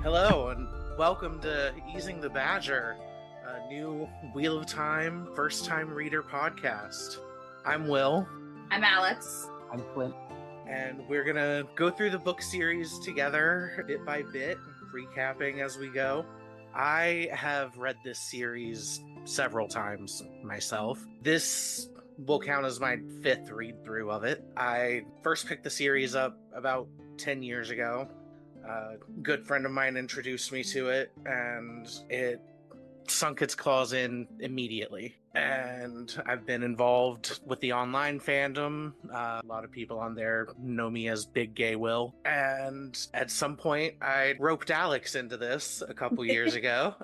Hello, and welcome to Easing the Badger, a new Wheel of Time first time reader podcast. I'm Will, I'm Alex. I'm Flint. and we're going to go through the book series together bit by bit, recapping as we go. I have read this series several times myself. This will count as my fifth read through of it. I first picked the series up about 10 years ago. A good friend of mine introduced me to it, and it sunk its claws in immediately. And I've been involved with the online fandom. A lot of people on there know me as Big Gay Will. And at some point, I roped Alex into this a couple years ago.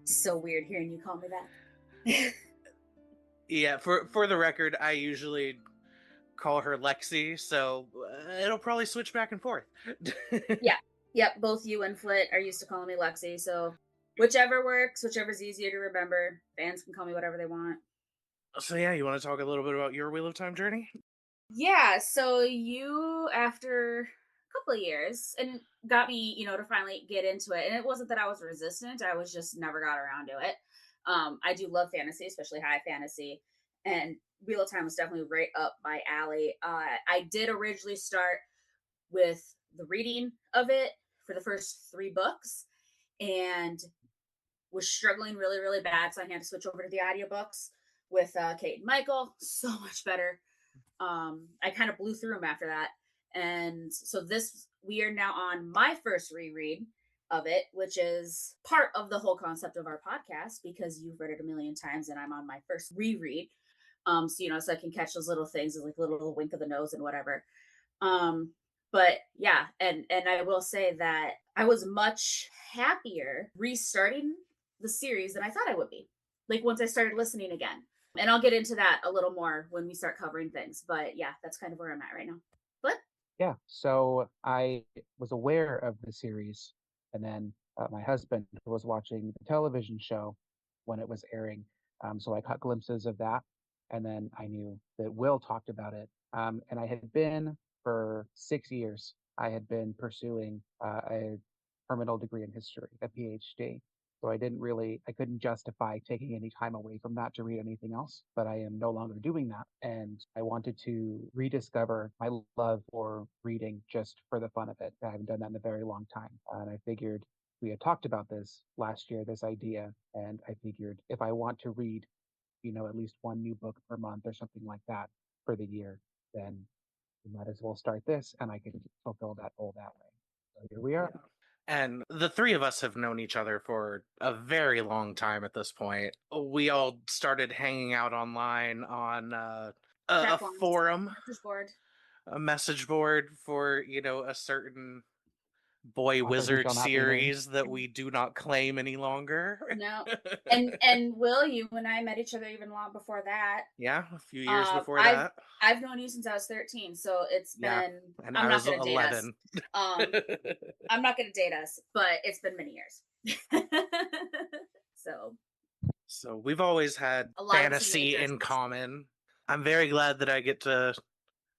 So weird hearing you call me that. Yeah, for the record, I usually call her Lexi, so it'll probably switch back and forth. Yep, both you and Flint are used to calling me Lexi, so whichever works, whichever's easier to remember. Fans can call me whatever they want. So yeah, you want to talk a little bit about your Wheel of Time journey? Yeah, so you, after a couple of years, and got me, to finally get into it. And it wasn't that I was resistant, I was just never got around to it. I do love fantasy, especially high fantasy. And Wheel of Time was definitely right up my alley. I did originally start with the reading of it for the first 3 books and was struggling really, really bad. So I had to switch over to the audiobooks with Kate and Michael. So much better. I kind of blew through them after that. And so we are now on my first reread of it, which is part of the whole concept of our podcast because you've read it a million times and I'm on my first reread. So I can catch those little things, like little wink of the nose and whatever. But yeah, and I will say that I was much happier restarting the series than I thought I would be. Like once I started listening again. And I'll get into that a little more when we start covering things. But yeah, that's kind of where I'm at right now. But Yeah, so I was aware of the series, and then my husband was watching the television show when it was airing. So I caught glimpses of that, and then I knew that Will talked about it. And I had been for 6 years, I had been pursuing a terminal degree in history, a PhD. So I couldn't justify taking any time away from that to read anything else, but I am no longer doing that. And I wanted to rediscover my love for reading just for the fun of it. I haven't done that in a very long time. And I figured we had talked about this last year, this idea. And I figured if I want to read, at least one new book per month or something like that for the year, then we might as well start this and I can fulfill that goal that way. So here we are. Yeah. And the three of us have known each other for a very long time at this point. We all started hanging out online on a forum, message board. a message board for, a certain boy Author who wizard shall not be named. series that we do not claim any longer. No. And Will, you and I met each other even long before that. Yeah, a few years before that. I've known you since I was 13, so it's been. And I'm I not was going to date us. 11. I'm not going to date us, but it's been many years. So we've always had A lot of fantasy in common. I'm very glad that I get to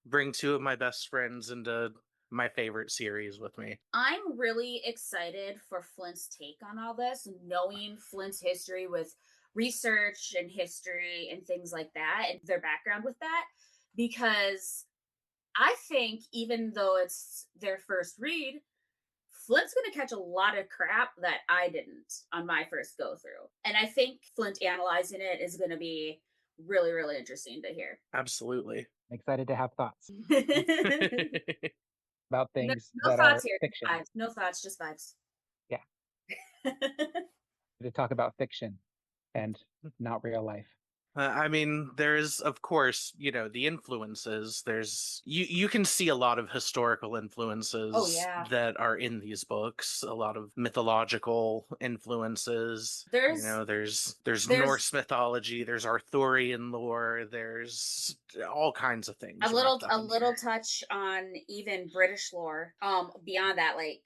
bring two of my best friends into my favorite series with me. I'm really excited for Flint's take on all this, knowing Flint's history with research and history and things like that, and their background with that, because I think even though it's their first read, Flint's going to catch a lot of crap that I didn't on my first go through. And I think Flint analyzing it is going to be really, really interesting to hear. Absolutely. I'm excited to have thoughts about things no that thoughts are here. fiction. Vibes. No thoughts, just vibes. Yeah. To talk about fiction and not real life. I mean, there's, of course, the influences. You can see a lot of historical influences that are in these books, a lot of mythological influences. There's Norse mythology, there's Arthurian lore, there's all kinds of things. A little touch on even British lore. Beyond that, like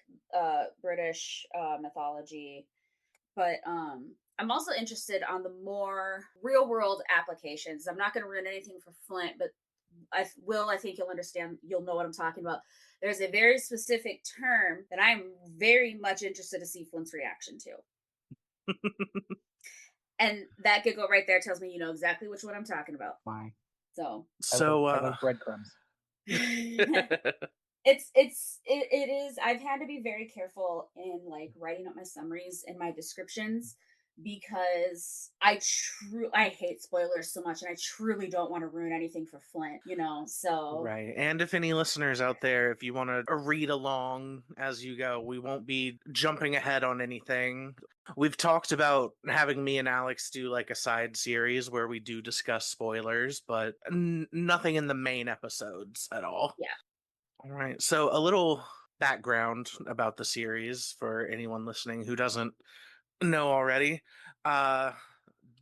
British mythology. But I'm also interested on the more real world applications. I'm not going to ruin anything for Flint, but I think you'll understand. You'll know what I'm talking about. There's a very specific term that I'm very much interested to see Flint's reaction to. And that giggle right there tells me you know exactly which one I'm talking about. My, So So, I love breadcrumbs. it is. I've had to be very careful in like writing up my summaries and my descriptions because I hate spoilers so much and I truly don't want to ruin anything for Flint, you know. So right. And if any listeners out there, if you want to read along as you go, we won't be jumping ahead on anything. We've talked about having me and Alex do like a side series where we do discuss spoilers, but nothing in the main episodes at all. yeah. All right. So, a little background about the series for anyone listening who doesn't know already. Uh,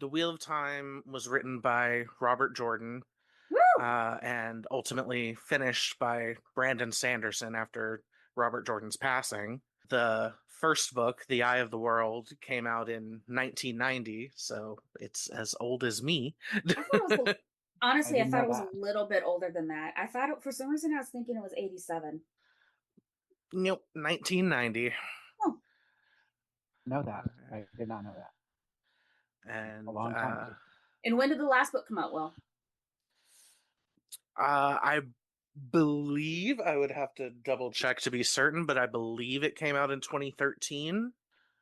the Wheel of Time was written by Robert Jordan Woo! and ultimately finished by Brandon Sanderson after Robert Jordan's passing. The first book, The Eye of the World, came out in 1990, so it's as old as me. I thought it was I honestly, I didn't thought know it was a that. little bit older than that. I thought it, for some reason I was thinking it was 87. Nope, 1990. Oh, Know that. I did not know that. A And long time ago. and when did the last book come out? Well, I believe I would have to double check to be certain, but I believe it came out in 2013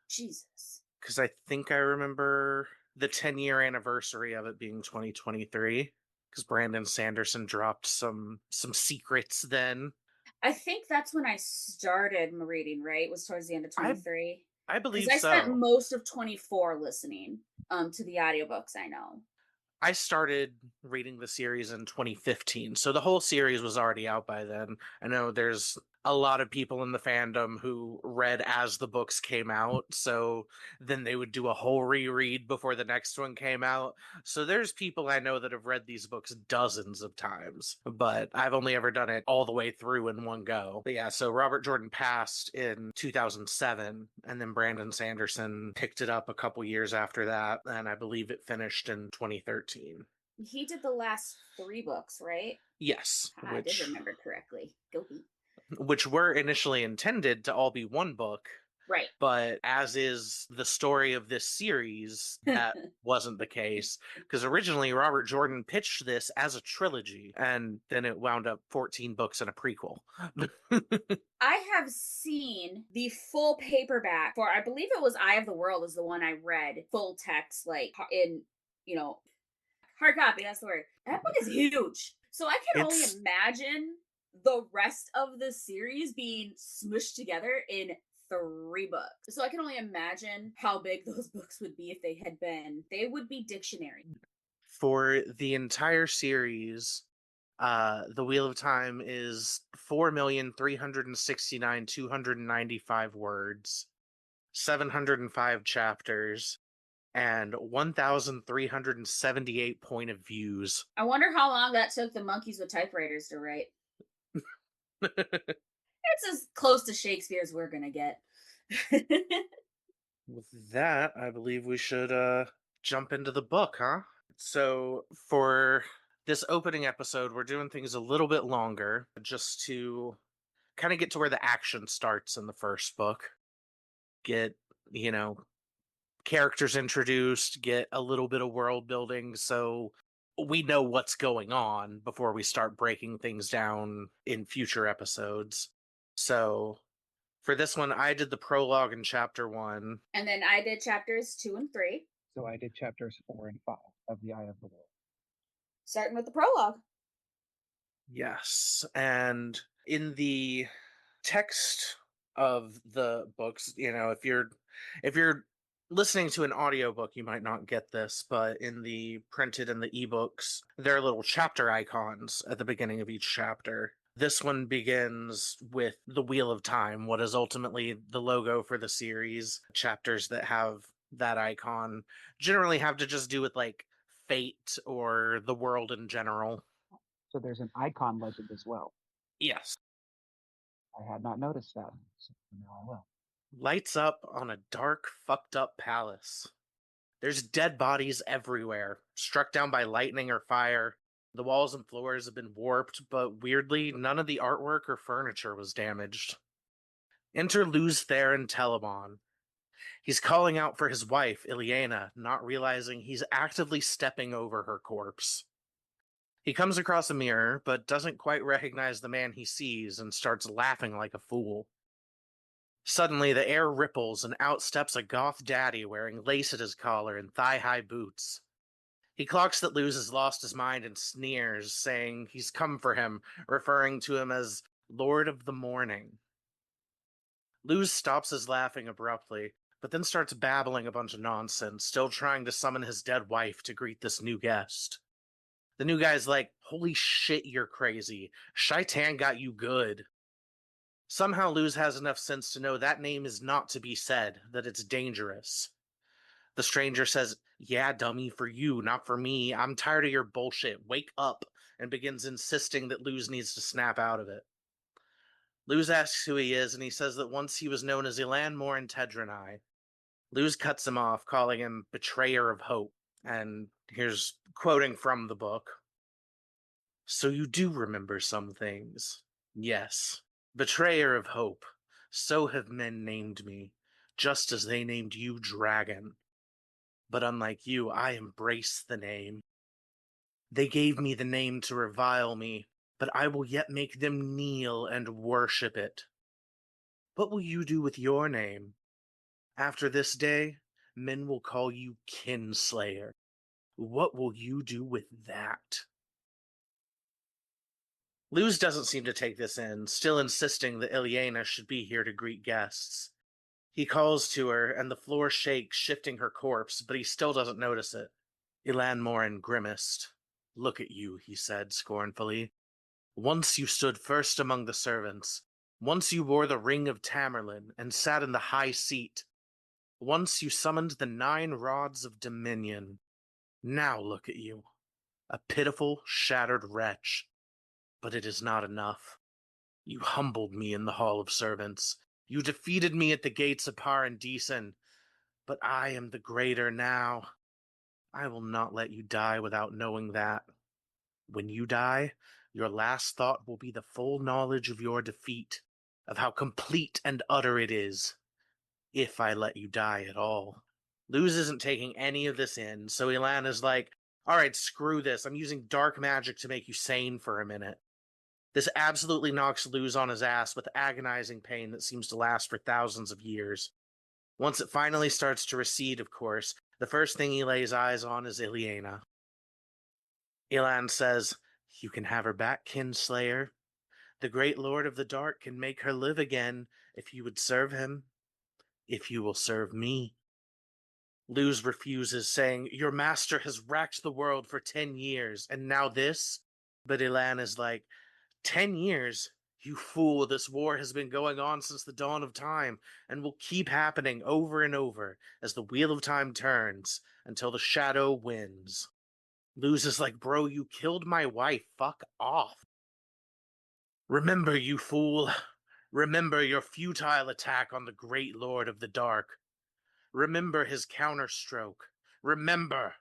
Jesus. because I think I remember the 10-year anniversary of it being 2023 because Brandon Sanderson dropped some secrets then. I think that's when I started reading, right? It was towards the end of I 23. I Because believe I spent so. most of 24 listening to the audiobooks, I know. I started reading the series in 2015, so the whole series was already out by then. I know there's a lot of people in the fandom who read as the books came out, so then they would do a whole reread before the next one came out. So there's people I know that have read these books dozens of times, but I've only ever done it all the way through in one go. But yeah, so Robert Jordan passed in 2007, and then Brandon Sanderson picked it up a couple years after that, and I believe it finished in 2013. He did the last 3 books, right? Yes, I did remember correctly. Go Heat. which were initially intended to all be one book, Right. but as is the story of this series, that wasn't the case because originally Robert Jordan pitched this as a trilogy and then it wound up 14 books and a prequel. I have seen the full paperback for, I believe it was Eye of the World, is the one I read full text, like in, you know, hard copy. That's the word. That book is huge. So I can only It's imagine the rest of the series being smushed together in 3 books. So I can only imagine how big those books would be if they had been. They would be dictionary. for the entire series. The Wheel of Time is 4,369,295 words, 705 chapters, and 1,378 point of views. I wonder how long that took the monkeys with typewriters to write. It's as close to Shakespeare as we're gonna get. With that, I believe we should jump into the book, huh? So for this opening episode, we're doing things a little bit longer just to kind of get to where the action starts in the first book. Get, you know, characters introduced, get a little bit of world building so we know what's going on before we start breaking things down in future episodes. So for this one, I did the prologue in chapter 1. And then I did chapters 2 and 3, So I did chapters 4 and 5 of The Eye of the World. starting with the prologue. Yes. And in the text of the books, if you're listening to an audiobook, you might not get this, but in the printed and the ebooks, there are little chapter icons at the beginning of each chapter. This one begins with the Wheel of Time, what is ultimately the logo for the series. Chapters that have that icon generally have to just do with like fate or the world in general. So there's an icon legend as well. Yes. I had not noticed that. So now I will. Lights up on a dark, fucked up palace. There's dead bodies everywhere, struck down by lightning or fire. The walls and floors have been warped, but weirdly, none of the artwork or furniture was damaged. Enter Luz Theron Telemon. He's calling out for his wife, Ileana, not realizing he's actively stepping over her corpse. He comes across a mirror, but doesn't quite recognize the man he sees and starts laughing like a fool. Suddenly, the air ripples and out steps a goth daddy wearing lace at his collar and thigh-high boots. He clocks that Luz has lost his mind and sneers, saying he's come for him, referring to him as Lord of the Morning. Luz stops his laughing abruptly, but then starts babbling a bunch of nonsense, still trying to summon his dead wife to greet this new guest. The new guy's like, holy shit, you're crazy. Shaitan got you good. Somehow Luz has enough sense to know that name is not to be said, that it's dangerous. The stranger says, yeah, dummy, for you, not for me. I'm tired of your bullshit. Wake up, and begins insisting that Luz needs to snap out of it. Luz asks who he is, and he says that once he was known as Elan Morin Tedranai. Luz cuts him off, calling him betrayer of hope. And here's quoting from the book. So you do remember some things. Yes. Betrayer of hope. So have men named me, just as they named you Dragon. But unlike you, I embrace the name. They gave me the name to revile me, but I will yet make them kneel and worship it. What will you do with your name? After this day, men will call you Kinslayer. What will you do with that? Luz doesn't seem to take this in, still insisting that Ileana should be here to greet guests. He calls to her, and the floor shakes, shifting her corpse, but he still doesn't notice it. Elan Morin grimaced. Look at you, he said scornfully. Once you stood first among the servants. Once you wore the ring of Tamerlane and sat in the high seat. Once you summoned the 9 rods of dominion. Now look at you, a pitiful, shattered wretch. But it is not enough. You humbled me in the hall of servants. You defeated me at the gates of Paradisen. But I am the greater now. I will not let you die without knowing that. When you die, your last thought will be the full knowledge of your defeat, of how complete and utter it is, if I let you die at all. Luz isn't taking any of this in, so Elan is like, alright, screw this. I'm using dark magic to make you sane for a minute. This absolutely knocks Luz on his ass with agonizing pain that seems to last for thousands of years. Once it finally starts to recede, of course, the first thing he lays eyes on is Ileana. Elan says, you can have her back, Kinslayer. The great lord of the dark can make her live again if you would serve him. If you will serve me. Luz refuses, saying, your master has racked the world for 10 years, and now this? But Elan is like, 10 years? You fool, this war has been going on since the dawn of time, and will keep happening over and over as the wheel of time turns, until the shadow wins. Luz is like, bro, you killed my wife, fuck off. Remember, you fool. Remember your futile attack on the great lord of the dark. Remember his counterstroke. Remember.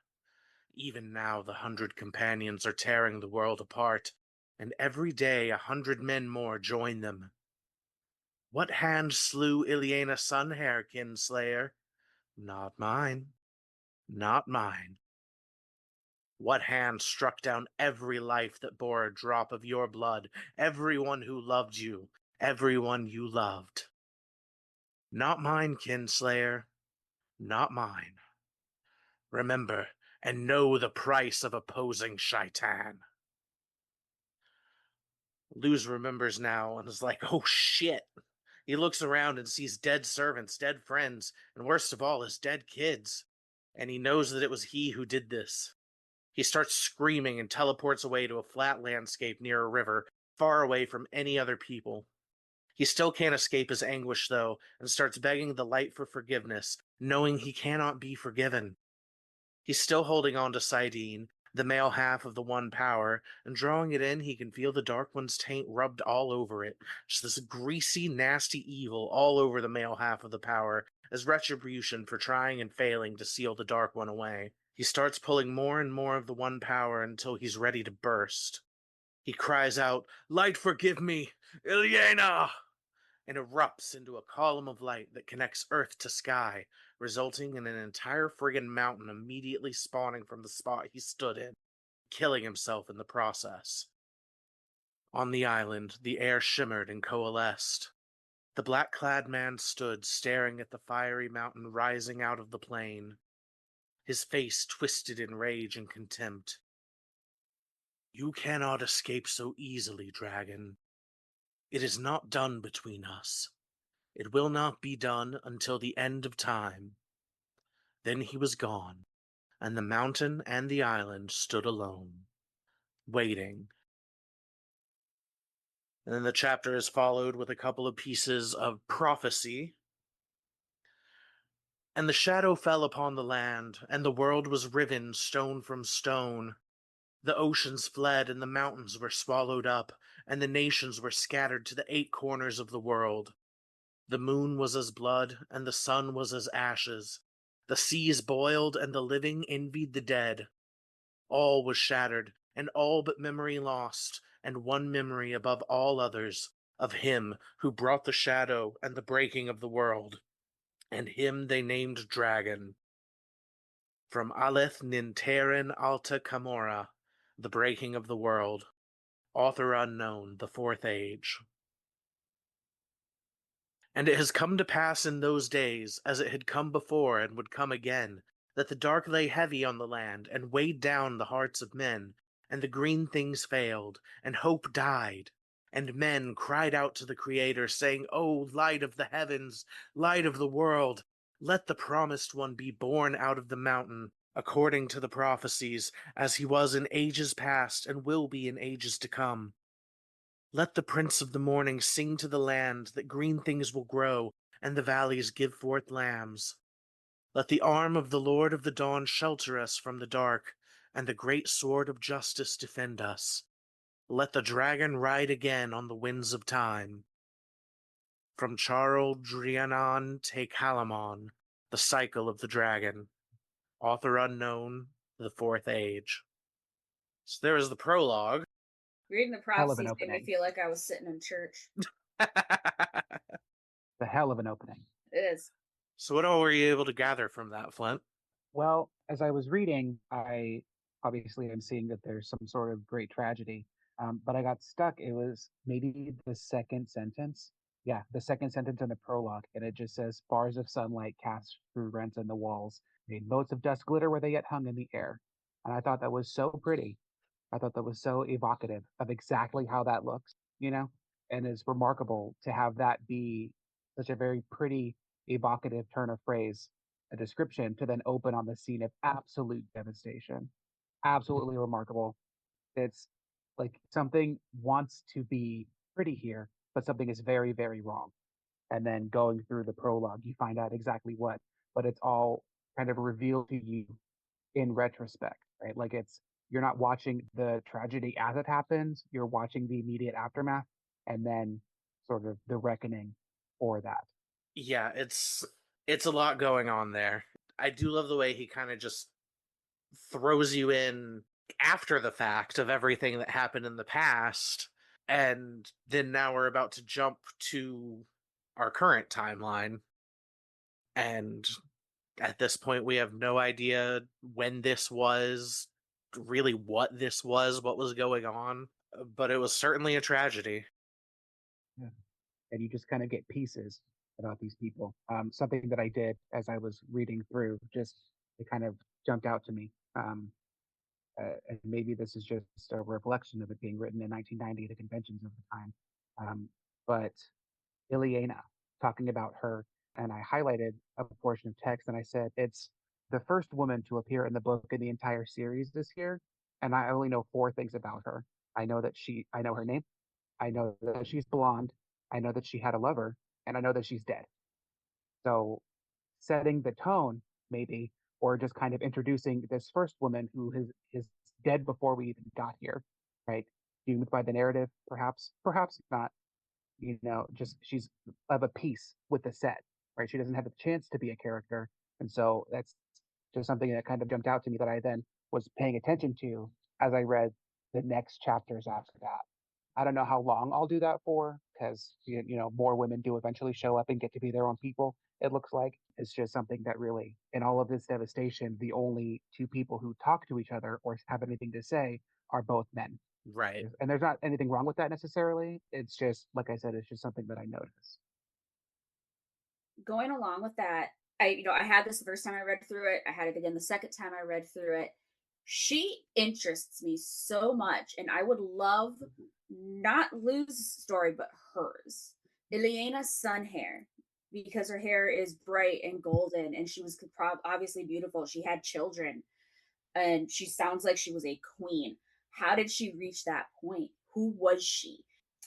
Even now the 100 companions are tearing the world apart, and every day 100 men more join them. What hand slew Ileana Sunhair, Kinslayer? Not mine. Not mine. What hand struck down every life that bore a drop of your blood, everyone who loved you, everyone you loved? Not mine, Kinslayer. Not mine. Remember, and know the price of opposing Shaitan. Luz remembers now and is like, oh shit. He looks around and sees dead servants, dead friends, and worst of all, his dead kids. And he knows that it was he who did this. He starts screaming and teleports away to a flat landscape near a river, far away from any other people. He still can't escape his anguish, though, and starts begging the light for forgiveness, knowing he cannot be forgiven. He's still holding on to Sidene, the male half of the One Power, and drawing it in, he can feel the Dark One's taint rubbed all over it. Just this greasy, nasty evil all over the male half of the Power, as retribution for trying and failing to seal the Dark One away. He starts pulling more and more of the one power until he's ready to burst. He cries out, "Light, forgive me! Ilyena!" and erupts into a column of light that connects earth to sky, resulting in an entire friggin' mountain immediately spawning from the spot he stood in, killing himself in the process. On the island, the air shimmered and coalesced. The black-clad man stood staring at the fiery mountain rising out of the plain, his face twisted in rage and contempt. "You cannot escape so easily, dragon. It is not done between us. It will not be done until the end of time." Then he was gone, and the mountain and the island stood alone, waiting. And then the chapter is followed with a couple of pieces of prophecy. "And the shadow fell upon the land, and the world was riven stone from stone. The oceans fled, and the mountains were swallowed up, and the nations were scattered to the 8 corners of the world. The moon was as blood, and the sun was as ashes. The seas boiled, and the living envied the dead. All was shattered, and all but memory lost, and one memory above all others, of him who brought the shadow and the breaking of the world, and him they named Dragon. From Aleph Ninterin Alta Camorra, the breaking of the world. Author unknown, the fourth age. And it has come to pass in those days, as it had come before and would come again, that the dark lay heavy on the land, and weighed down the hearts of men, and the green things failed, and hope died. And men cried out to the Creator, saying, O light of the heavens, light of the world, let the promised one be born out of the mountain, according to the prophecies, as he was in ages past, and will be in ages to come. Let the Prince of the Morning sing to the land that green things will grow, and the valleys give forth lambs. Let the arm of the Lord of the Dawn shelter us from the dark, and the great sword of justice defend us. Let the dragon ride again on the winds of time. From Charles Drianon take Halamon, the cycle of the dragon. Author unknown, the fourth age. So there is the prologue. Reading the Hell of an prophecies made me opening. feel like I was sitting in church. The hell of an opening. It is. So what all were you able to gather from that, Flint? Well, as I was reading, I obviously am seeing that there's some sort of great tragedy, but I got stuck. It was maybe the second sentence. Yeah, the second sentence in the prologue, and it just says, "Bars of sunlight cast through rents in the walls, made motes of dust glitter where they yet hung in the air." And I thought that was so pretty. I thought that was so evocative of exactly how that looks, you know? And it's remarkable to have that be such a very pretty, evocative turn of phrase, a description, to then open on the scene of absolute devastation. Absolutely remarkable. It's like something wants to be pretty here, but something is very, very wrong. And then going through the prologue, you find out exactly what, but it's all kind of revealed to you in retrospect, right? Like you're not watching the tragedy as it happens, you're watching the immediate aftermath and then sort of the reckoning for that. Yeah, it's a lot going on there. I do love the way he kind of just throws you in after the fact of everything that happened in the past, and then now we're about to jump to our current timeline, and at this point we have no idea when this was, really what this was, what was going on, but it was certainly a tragedy. Yeah. And you just kind of get pieces about these people. Something that I did as I was reading through, just it kind of jumped out to me. And maybe this is just a reflection of it being written in 1990, the conventions of the time. But Ileana, talking about her, and I highlighted a portion of text and I said, it's the first woman to appear in the book in the entire series this year. And I only know four things about her. I know her name. I know that she's blonde. I know that she had a lover, and I know that she's dead. So setting the tone, maybe, or just kind of introducing this first woman who is dead before we even got here, right? Doomed by the narrative, perhaps, perhaps not. Just she's of a piece with the set, right? She doesn't have a chance to be a character, and so that's just something that kind of jumped out to me that I then was paying attention to as I read the next chapters after that. I don't know how long I'll do that for because more women do eventually show up and get to be their own people. It looks like it's just something that really, in all of this devastation, the only two people who talk to each other or have anything to say are both men. Right. And there's not anything wrong with that necessarily. It's just, like I said, it's just something that I noticed. Going along with that, I had this the first time I read through it. I had it again the second time I read through it. She interests me so much, and I would love not Lou's story, but hers. Ilyena's sun hair, because her hair is bright and golden, and she was obviously beautiful. She had children, and she sounds like she was a queen. How did she reach that point? Who was she?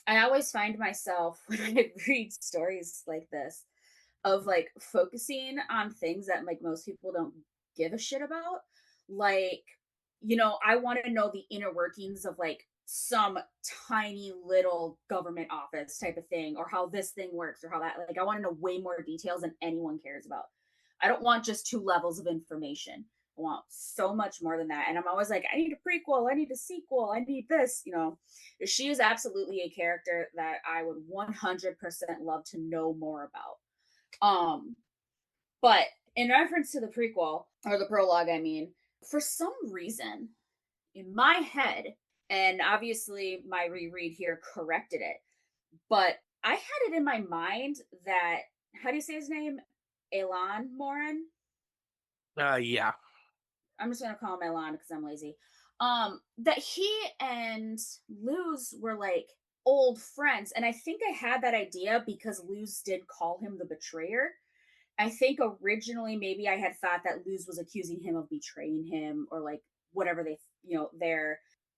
I always find myself when I read stories like this of like focusing on things that like most people don't give a shit about. Like, I want to know the inner workings of like some tiny little government office type of thing, or how this thing works, or how that, like, I want to know way more details than anyone cares about. I don't want just two levels of information. I want so much more than that. And I'm always like, I need a prequel, I need a sequel, I need this. She is absolutely a character that I would 100% love to know more about. But in reference to the prequel, or the prologue, I mean, for some reason in my head, and obviously my reread here corrected it, but I had it in my mind that, how do you say his name? Elan Morin? Yeah. I'm just gonna call him Elan because I'm lazy. That he and Luz were like old friends, and I think I had that idea because Luz did call him the betrayer. I think originally maybe I had thought that Luz was accusing him of betraying him, or like whatever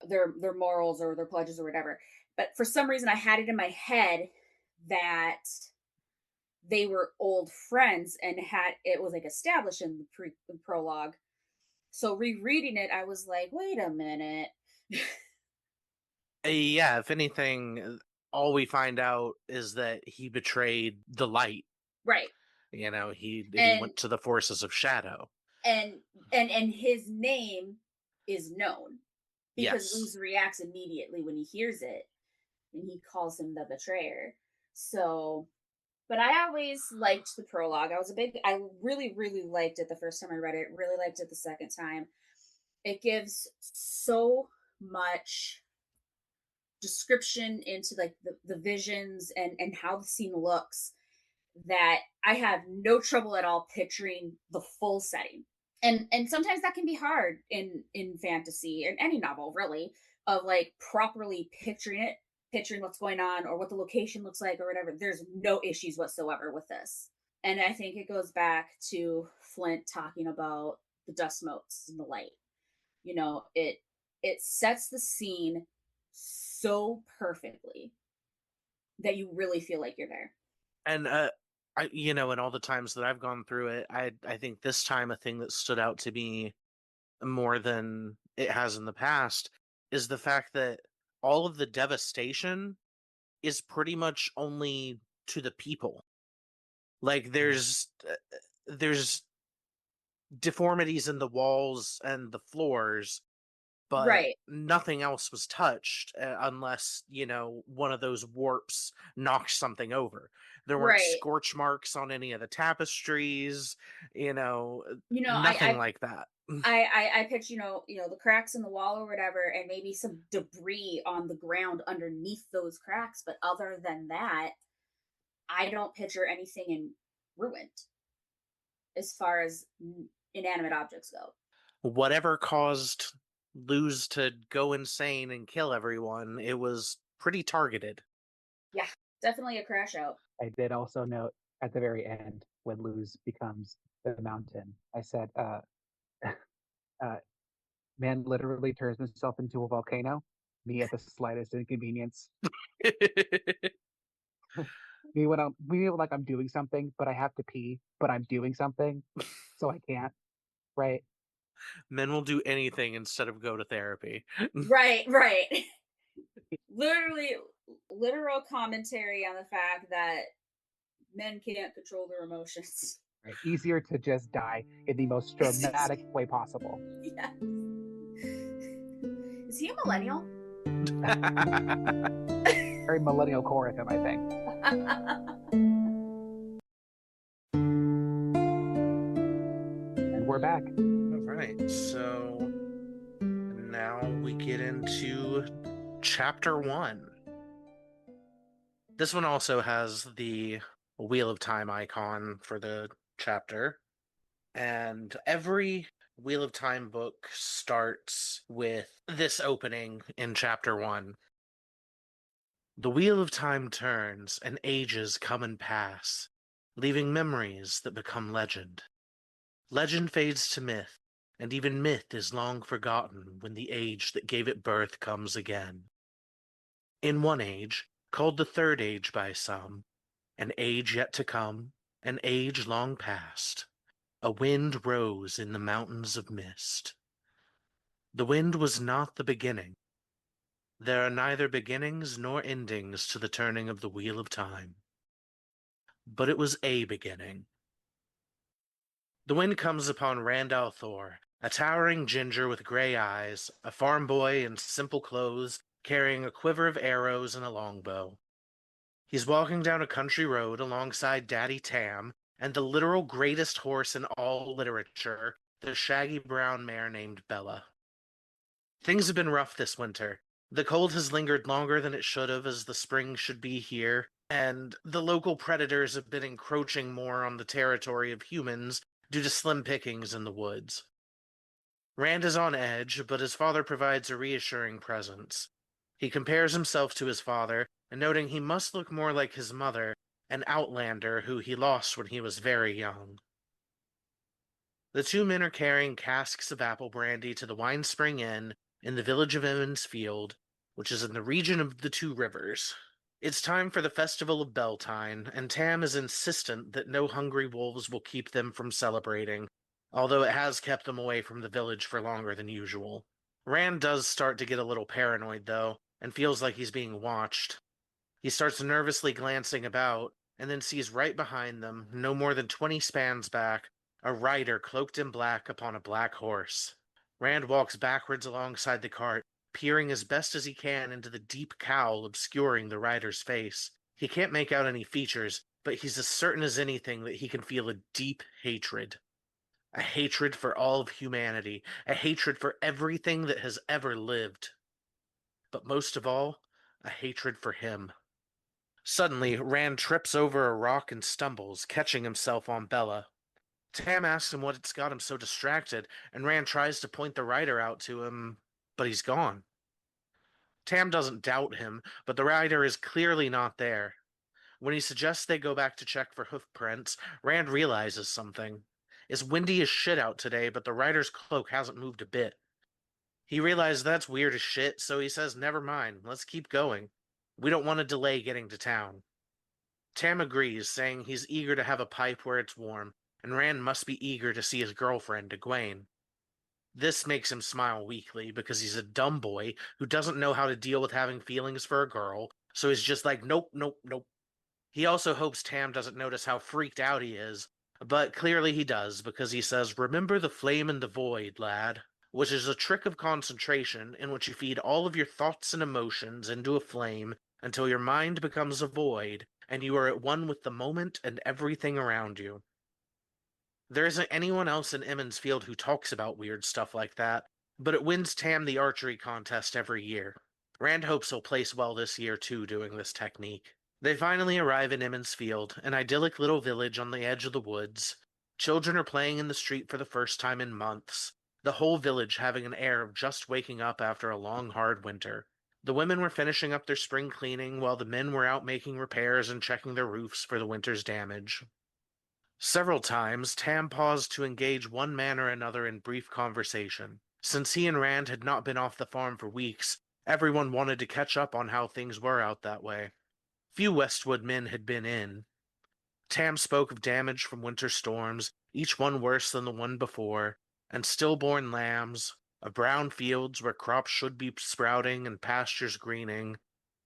their morals or their pledges or whatever. But for some reason I had it in my head that they were old friends, and it was like established in the prologue. So rereading it, I was like, wait a minute. Yeah, if anything, all we find out is that he betrayed the light. Right. He went to the forces of shadow. And his name is known because Yes. Luz reacts immediately when he hears it, and he calls him the betrayer. So, but I always liked the prologue. I really, really liked it the first time I read it, really liked it the second time. It gives so much description into like the visions and how the scene looks, that I have no trouble at all picturing the full setting. And sometimes that can be hard in fantasy, and any novel really, of like properly picturing what's going on or what the location looks like or whatever. There's no issues whatsoever with this. And I think it goes back to Flint talking about the dust motes and the light. It sets the scene so perfectly that you really feel like you're there. And in all the times that I've gone through it, I think this time a thing that stood out to me more than it has in the past is the fact that all of the devastation is pretty much only to the people. Like there's deformities in the walls and the floors, but Right. nothing else was touched unless one of those warps knocked something over. There weren't Right. scorch marks on any of the tapestries, I nothing like that. I pitch, the cracks in the wall or whatever, and maybe some debris on the ground underneath those cracks. But other than that, I don't picture anything in ruined as far as inanimate objects go. Whatever caused Luz to go insane and kill everyone, it was pretty targeted. Yeah, definitely a crash out. I did also note at the very end when Luz becomes the mountain, I said, uh, man literally turns himself into a volcano. Me at the slightest inconvenience. Me when I'm doing something, but I have to pee, but I'm doing something, so I can't. Right? Men will do anything instead of go to therapy. Right, right. Literally, literal commentary on the fact that men can't control their emotions. Right? Easier to just die in the most dramatic way possible. Yeah. Is he a millennial? Very millennial core of him, I think. And we're back. All right, so now we get into chapter 1. This one also has the Wheel of Time icon for the chapter. And every Wheel of Time book starts with this opening in chapter 1. The wheel of time turns, and ages come and pass, leaving memories that become legend. Legend fades to myth, and even myth is long forgotten when the age that gave it birth comes again. In one age, called the Third Age by some, an age yet to come, an age long past, a wind rose in the mountains of mist. The wind was not the beginning. There are neither beginnings nor endings to the turning of the wheel of time. But it was a beginning. The wind comes upon Randall Thor, a towering ginger with gray eyes, a farm boy in simple clothes, carrying a quiver of arrows and a longbow. He's walking down a country road alongside Daddy Tam and the literal greatest horse in all literature, the shaggy brown mare named Bella. Things have been rough this winter. The cold has lingered longer than it should have, as the spring should be here, and the local predators have been encroaching more on the territory of humans due to slim pickings in the woods. Rand is on edge, but his father provides a reassuring presence. He compares himself to his father, and noting he must look more like his mother, an outlander who he lost when he was very young. The two men are carrying casks of apple brandy to the Wine Spring Inn in the village of Emmons Field, which is in the region of the Two Rivers. It's time for the Festival of Beltane, and Tam is insistent that no hungry wolves will keep them from celebrating, although it has kept them away from the village for longer than usual. Rand does start to get a little paranoid, though, and feels like he's being watched. He starts nervously glancing about, and then sees right behind them, no more than 20 spans back, a rider cloaked in black upon a black horse. Rand walks backwards alongside the cart, peering as best as he can into the deep cowl obscuring the rider's face. He can't make out any features, but he's as certain as anything that he can feel a deep hatred. A hatred for all of humanity, a hatred for everything that has ever lived. But most of all, a hatred for him. Suddenly, Rand trips over a rock and stumbles, catching himself on Bella. Tam asks him what's got him so distracted, and Rand tries to point the rider out to him, but he's gone. Tam doesn't doubt him, but the rider is clearly not there. When he suggests they go back to check for hoof prints, Rand realizes something. It's windy as shit out today, but the rider's cloak hasn't moved a bit. He realizes that's weird as shit, so he says, never mind, let's keep going. We don't want to delay getting to town. Tam agrees, saying he's eager to have a pipe where it's warm, and Rand must be eager to see his girlfriend, Egwene. This makes him smile weakly, because he's a dumb boy who doesn't know how to deal with having feelings for a girl, so he's just like, nope, nope, nope. He also hopes Tam doesn't notice how freaked out he is, but clearly he does, because he says, remember the flame in the void, lad, which is a trick of concentration in which you feed all of your thoughts and emotions into a flame until your mind becomes a void, and you are at one with the moment and everything around you. There isn't anyone else in Emmons Field who talks about weird stuff like that, but it wins Tam the archery contest every year. Rand hopes he'll place well this year too doing this technique. They finally arrive in Emmons Field, an idyllic little village on the edge of the woods. Children are playing in the street for the first time in months, the whole village having an air of just waking up after a long, hard winter. The women were finishing up their spring cleaning while the men were out making repairs and checking their roofs for the winter's damage. Several times, Tam paused to engage one man or another in brief conversation. Since he and Rand had not been off the farm for weeks, everyone wanted to catch up on how things were out that way. Few Westwood men had been in. Tam spoke of damage from winter storms, each one worse than the one before, and stillborn lambs, of brown fields where crops should be sprouting and pastures greening,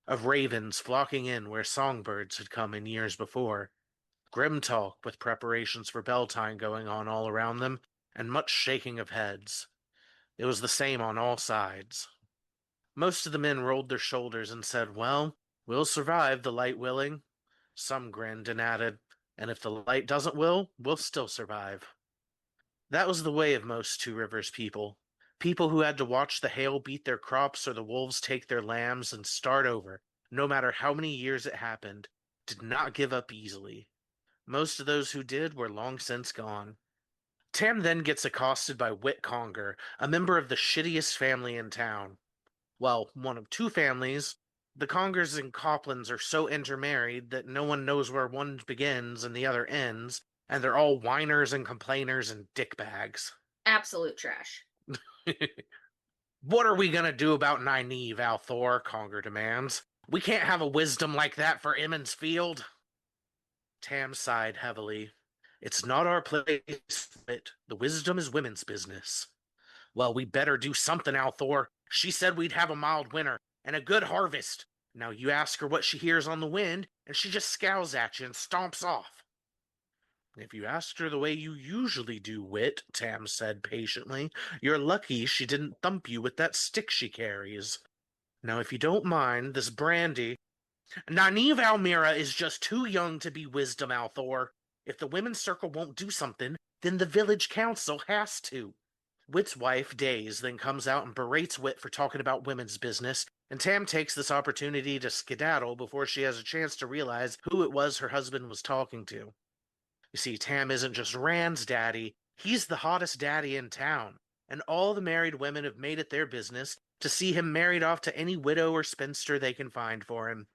of ravens flocking in where songbirds had come in years before. grim talk with preparations for bell-time going on all around them, and much shaking of heads. It was the same on all sides. Most of the men rolled their shoulders and said, "Well, we'll survive, the light willing." Some grinned and added, "And if the light doesn't will, we'll still survive." That was the way of most Two Rivers people. People who had to watch the hail beat their crops or the wolves take their lambs and start over, no matter how many years it happened, did not give up easily. Most of those who did were long since gone. Tam then gets accosted by Whit Conger, a member of the shittiest family in town. Well, one of two families. The Congers and Coplands are so intermarried that no one knows where one begins and the other ends, and they're all whiners and complainers and dickbags. Absolute trash. What are we gonna do about Nynaeve, Althor? Conger demands. We can't have a wisdom like that for Emmons Field. Tam sighed heavily. It's not our place, but the wisdom is women's business. Well, we better do something, Althor. She said we'd have a mild winter and a good harvest. Now you ask her what she hears on the wind, and she just scowls at you and stomps off. If you asked her the way you usually do, Wit, Tam said patiently, you're lucky she didn't thump you with that stick she carries. Now, if you don't mind, this brandy... Nynaeve Almira is just too young to be wisdom, Althor. If the women's circle won't do something, then the village council has to. Wit's wife, Days, then comes out and berates Wit for talking about women's business, and Tam takes this opportunity to skedaddle before she has a chance to realize who it was her husband was talking to. You see, Tam isn't just Rand's daddy, he's the hottest daddy in town, and all the married women have made it their business to see him married off to any widow or spinster they can find for him.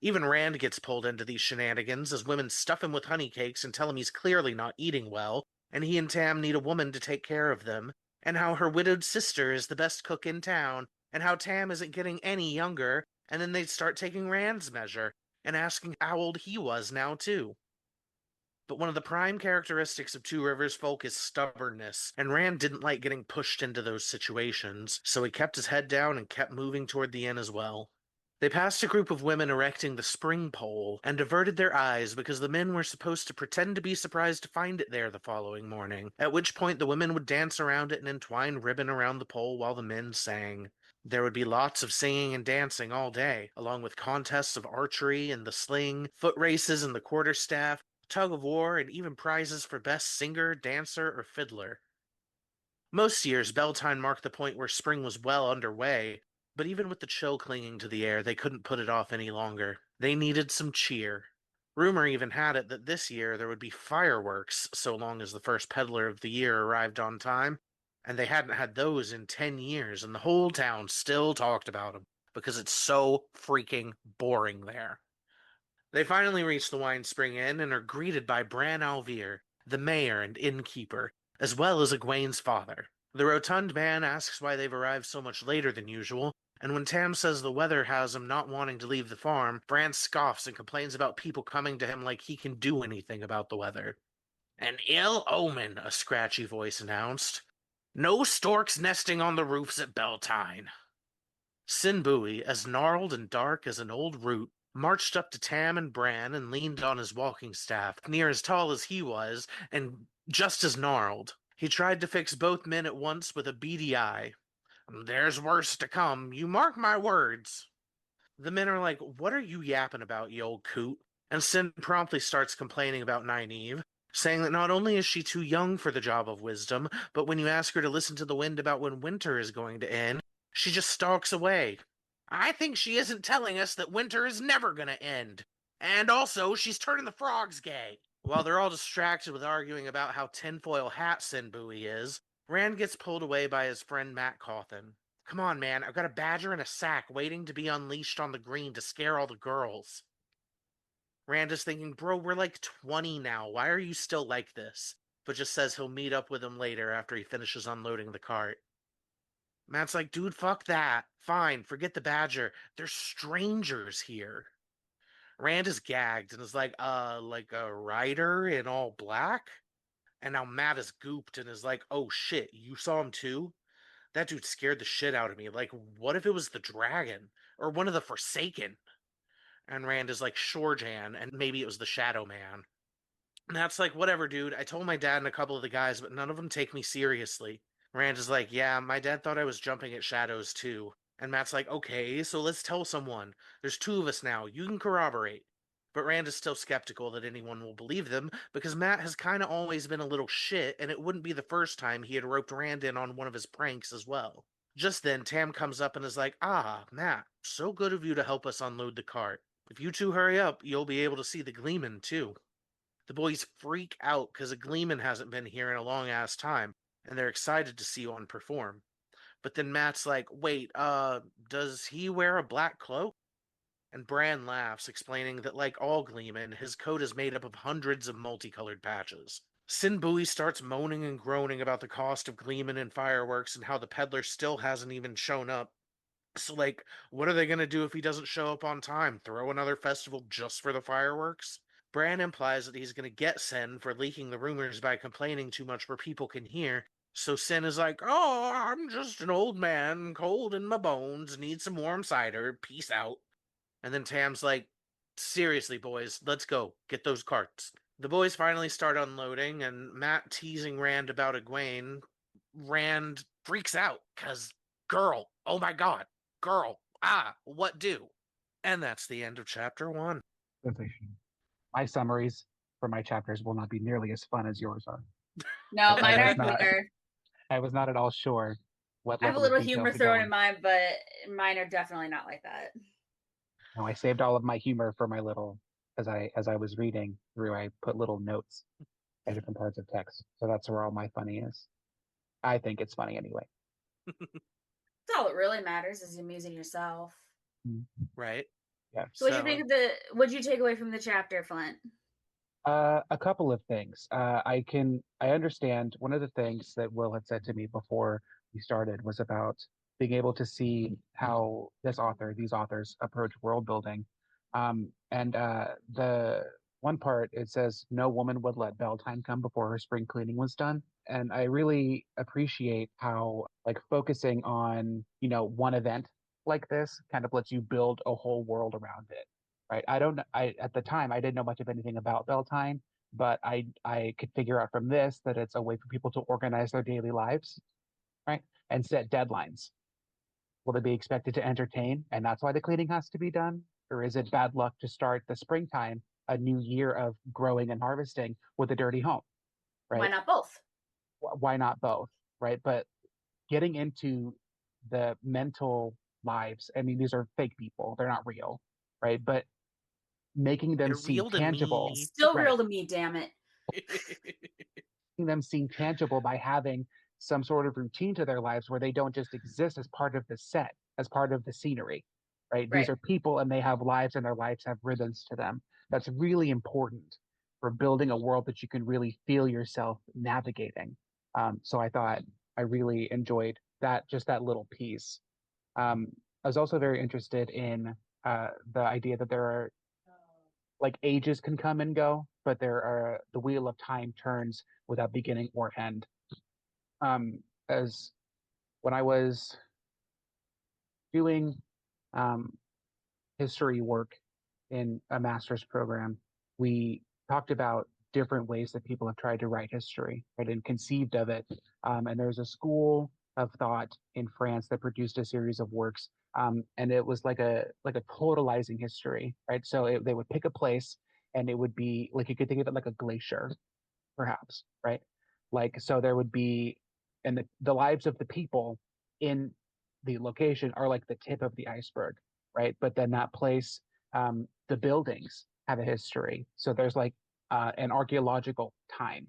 Even Rand gets pulled into these shenanigans as women stuff him with honey cakes and tell him he's clearly not eating well, and he and Tam need a woman to take care of them, and how her widowed sister is the best cook in town, and how Tam isn't getting any younger, and then they'd start taking Rand's measure, and asking how old he was now, too. But one of the prime characteristics of Two Rivers folk is stubbornness, and Rand didn't like getting pushed into those situations, so he kept his head down and kept moving toward the inn as well. They passed a group of women erecting the spring pole and diverted their eyes because the men were supposed to pretend to be surprised to find it there the following morning, at which point the women would dance around it and entwine ribbon around the pole while the men sang. There would be lots of singing and dancing all day, along with contests of archery and the sling, foot races and the quarterstaff, tug of war, and even prizes for best singer, dancer, or fiddler. Most years, Beltane marked the point where spring was well underway, but even with the chill clinging to the air, they couldn't put it off any longer. They needed some cheer. Rumor even had it that this year there would be fireworks, so long as the first peddler of the year arrived on time, and they hadn't had those in 10 years, and the whole town still talked about them, because it's so freaking boring there. They finally reach the Wine Spring Inn and are greeted by Bran Alvier, the mayor and innkeeper, as well as Egwene's father. The rotund man asks why they've arrived so much later than usual, and when Tam says the weather has him not wanting to leave the farm, Bran scoffs and complains about people coming to him like he can do anything about the weather. An ill omen, a scratchy voice announced. No storks nesting on the roofs at Beltane. Sinbui, as gnarled and dark as an old root, marched up to Tam and Bran and leaned on his walking staff, near as tall as he was, and just as gnarled. He tried to fix both men at once with a beady eye. There's worse to come, you mark my words. The men are like, what are you yapping about, you old coot? And Sin promptly starts complaining about Nynaeve, saying that not only is she too young for the job of wisdom, but when you ask her to listen to the wind about when winter is going to end, she just stalks away. I think she isn't telling us that winter is never going to end. And also, she's turning the frogs gay. While they're all distracted with arguing about how tinfoil hat Sinbui is, Rand gets pulled away by his friend Matt Cawthon. Come on, man, I've got a badger in a sack waiting to be unleashed on the green to scare all the girls. Rand is thinking, bro, we're like 20 now. Why are you still like this? But just says he'll meet up with him later after he finishes unloading the cart. Matt's like, dude, fuck that. Fine, forget the badger. There's strangers here. Rand is gagged and is like a rider in all black? And now Matt is gooped and is like, oh shit, you saw him too? That dude scared the shit out of me. Like, what if it was the dragon? Or one of the Forsaken? And Rand is like, sure, Jan, and maybe it was the Shadow Man. Matt's like, whatever, dude. I told my dad and a couple of the guys, but none of them take me seriously. Rand is like, yeah, my dad thought I was jumping at shadows too. And Matt's like, okay, so let's tell someone. There's two of us now. You can corroborate. But Rand is still skeptical that anyone will believe them because Matt has kind of always been a little shit, and it wouldn't be the first time he had roped Rand in on one of his pranks as well. Just then, Tam comes up and is like, ah, Matt, so good of you to help us unload the cart. If you two hurry up, you'll be able to see the Gleeman too. The boys freak out because a Gleeman hasn't been here in a long ass time, and they're excited to see one perform. But then Matt's like, wait, does he wear a black cloak? And Bran laughs, explaining that, like all Gleemen, his coat is made up of hundreds of multicolored patches. Sin Bowie starts moaning and groaning about the cost of Gleeman and fireworks and how the peddler still hasn't even shown up. So, like, what are they going to do if he doesn't show up on time? Throw another festival just for the fireworks? Bran implies that he's going to get Sen for leaking the rumors by complaining too much where people can hear. So Sen is like, oh, I'm just an old man, cold in my bones, need some warm cider, peace out. And then Tam's like, seriously, boys, let's go. Get those carts. The boys finally start unloading, and Matt teasing Rand about Egwene. Rand freaks out, because girl, oh my god, girl, what do? And that's the end of chapter 1. Sensational. My summaries for my chapters will not be nearly as fun as yours are. No, I mine was are not. better. I was not at all sure what I have a level of little detail humor to go thrown in. in mine, but mine are definitely not like that. No, I saved all of my humor for my little as I was reading through. I put little notes at different parts of text, so that's where all my funny is. I think it's funny anyway. That's all that really matters is amusing yourself. Right? Yeah. So what'd you think of what'd you take away from the chapter, Flint? A couple of things. I understand one of the things that Will had said to me before we started was about being able to see how these authors approach world building. And the one part it says no woman would let Beltane come before her spring cleaning was done. And I really appreciate how like focusing on, one event like this kind of lets you build a whole world around it. Right. I at the time I didn't know much of anything about Beltane, but I could figure out from this that it's a way for people to organize their daily lives, right? And set deadlines. Will they be expected to entertain? And that's why the cleaning has to be done? Or is it bad luck to start the springtime, a new year of growing and harvesting with a dirty home, Why right? not both? Why not both, right? But getting into the mental lives, I mean, these are fake people, they're not real, right? But making them They're seem real to tangible, me. Still right? real to me, damn it. Making them seem tangible by having some sort of routine to their lives where they don't just exist as part of the set, as part of the scenery, right? These Right. are people and they have lives and their lives have rhythms to them. That's really important for building a world that you can really feel yourself navigating. So I thought I really enjoyed that, just that little piece. I was also very interested in the idea that there are like ages can come and go, but the wheel of time turns without beginning or end. As when I was doing um, history work in a master's program, we talked about different ways that people have tried to write history, right, and conceived of it. And there's a school of thought in France that produced a series of works, and it was like a totalizing history, right? So they would pick a place, and it would be like you could think of it like a glacier, perhaps, right? Like so there would be, and the lives of the people in the location are like the tip of the iceberg, right? But then that place, the buildings have a history. So there's like an archaeological time,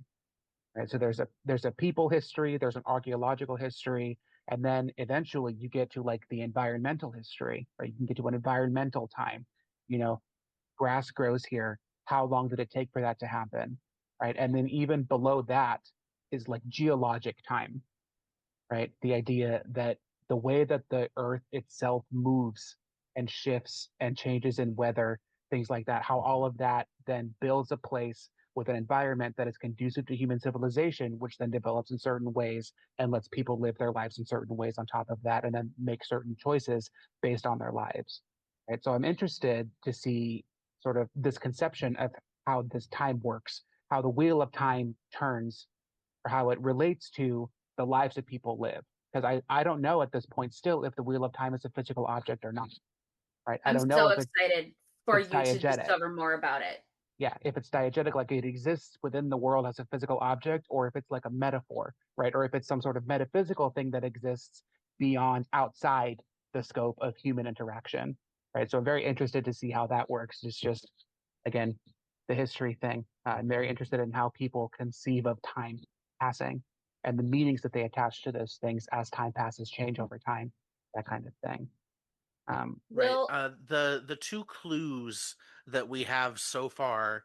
right? So there's a people history, there's an archaeological history, and then eventually you get to like the environmental history, right? You can get to an environmental time. You know, grass grows here. How long did it take for that to happen? Right. And then even below that is like geologic time, right? The idea that the way that the earth itself moves and shifts and changes in weather, things like that, how all of that then builds a place with an environment that is conducive to human civilization, which then develops in certain ways and lets people live their lives in certain ways on top of that, and then make certain choices based on their lives. Right. So I'm interested to see sort of this conception of how this time works, how the wheel of time turns, or how it relates to the lives that people live. Because I don't know at this point still if the wheel of time is a physical object or not. Right? I I'm don't know so if excited for it's you to diegetic. discover more about it. Yeah, if it's diegetic, like it exists within the world as a physical object, or if it's like a metaphor, right? Or if it's some sort of metaphysical thing that exists beyond, outside the scope of human interaction, right? So I'm very interested to see how that works. It's just, again, the history thing. I'm very interested in how people conceive of time passing and the meanings that they attach to those things as time passes, change over time, that kind of thing. Right. Well, The two clues that we have so far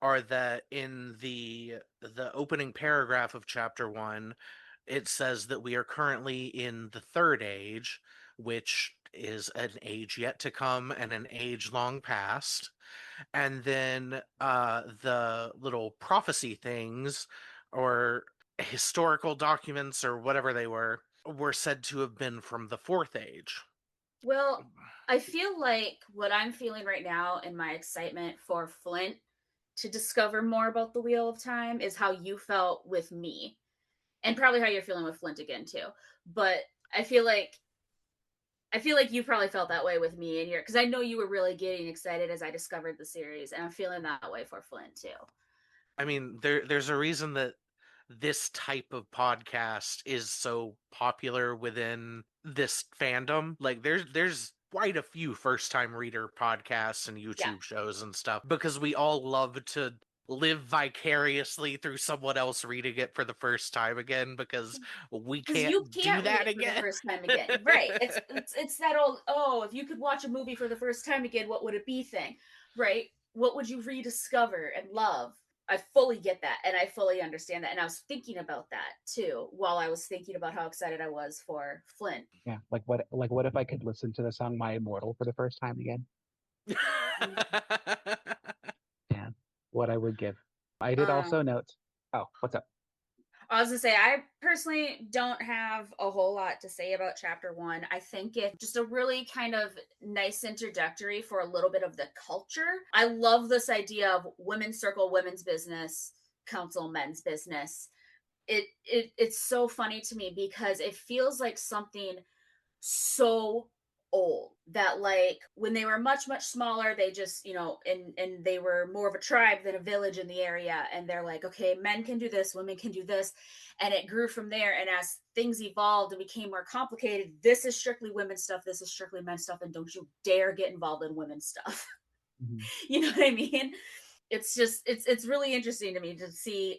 are that in the opening paragraph of chapter one, it says that we are currently in the third age, which is an age yet to come and an age long past. And then the little prophecy things or historical documents or whatever they were said to have been from the fourth age. well, I feel like what I'm feeling right now in my excitement for Flint to discover more about the Wheel of Time is how you felt with me, and probably how you're feeling with Flint again too. But I feel like you probably felt that way with me, and you're because I know you were really getting excited as I discovered the series, and I'm feeling that way for Flint too. I mean, there's a reason that this type of podcast is so popular within this fandom. Like there's quite a few first time reader podcasts and Yeah, YouTube shows and stuff because we all love to live vicariously through someone else reading it for the first time again because we because you can't do can't read that it for the again. first time again, right? It's that old, oh, if you could watch a movie for the first time again, what would it be thing, right? What would you rediscover and love? I fully get that, and I fully understand that, and I was thinking about that too while I was thinking about how excited I was for Flint. yeah, what if I could listen to the song "My Immortal" for the first time again? Yeah, what I would give. I did also um note. Oh, what's up? I was gonna say, I personally don't have a whole lot to say about chapter one. I think it's just a really kind of nice introductory for a little bit of the culture. I love this idea of women's circle, women's business, council, men's business. It's so funny to me because it feels like something so old that like when they were much smaller they just and they were more of a tribe than a village in the area, and they're like, okay, men can do this, women can do this, and it grew from there. And as things evolved and became more complicated, this is strictly women's stuff, this is strictly men's stuff, and don't you dare get involved in women's stuff. Mhm. You know what I mean? It's just it's really interesting to me to see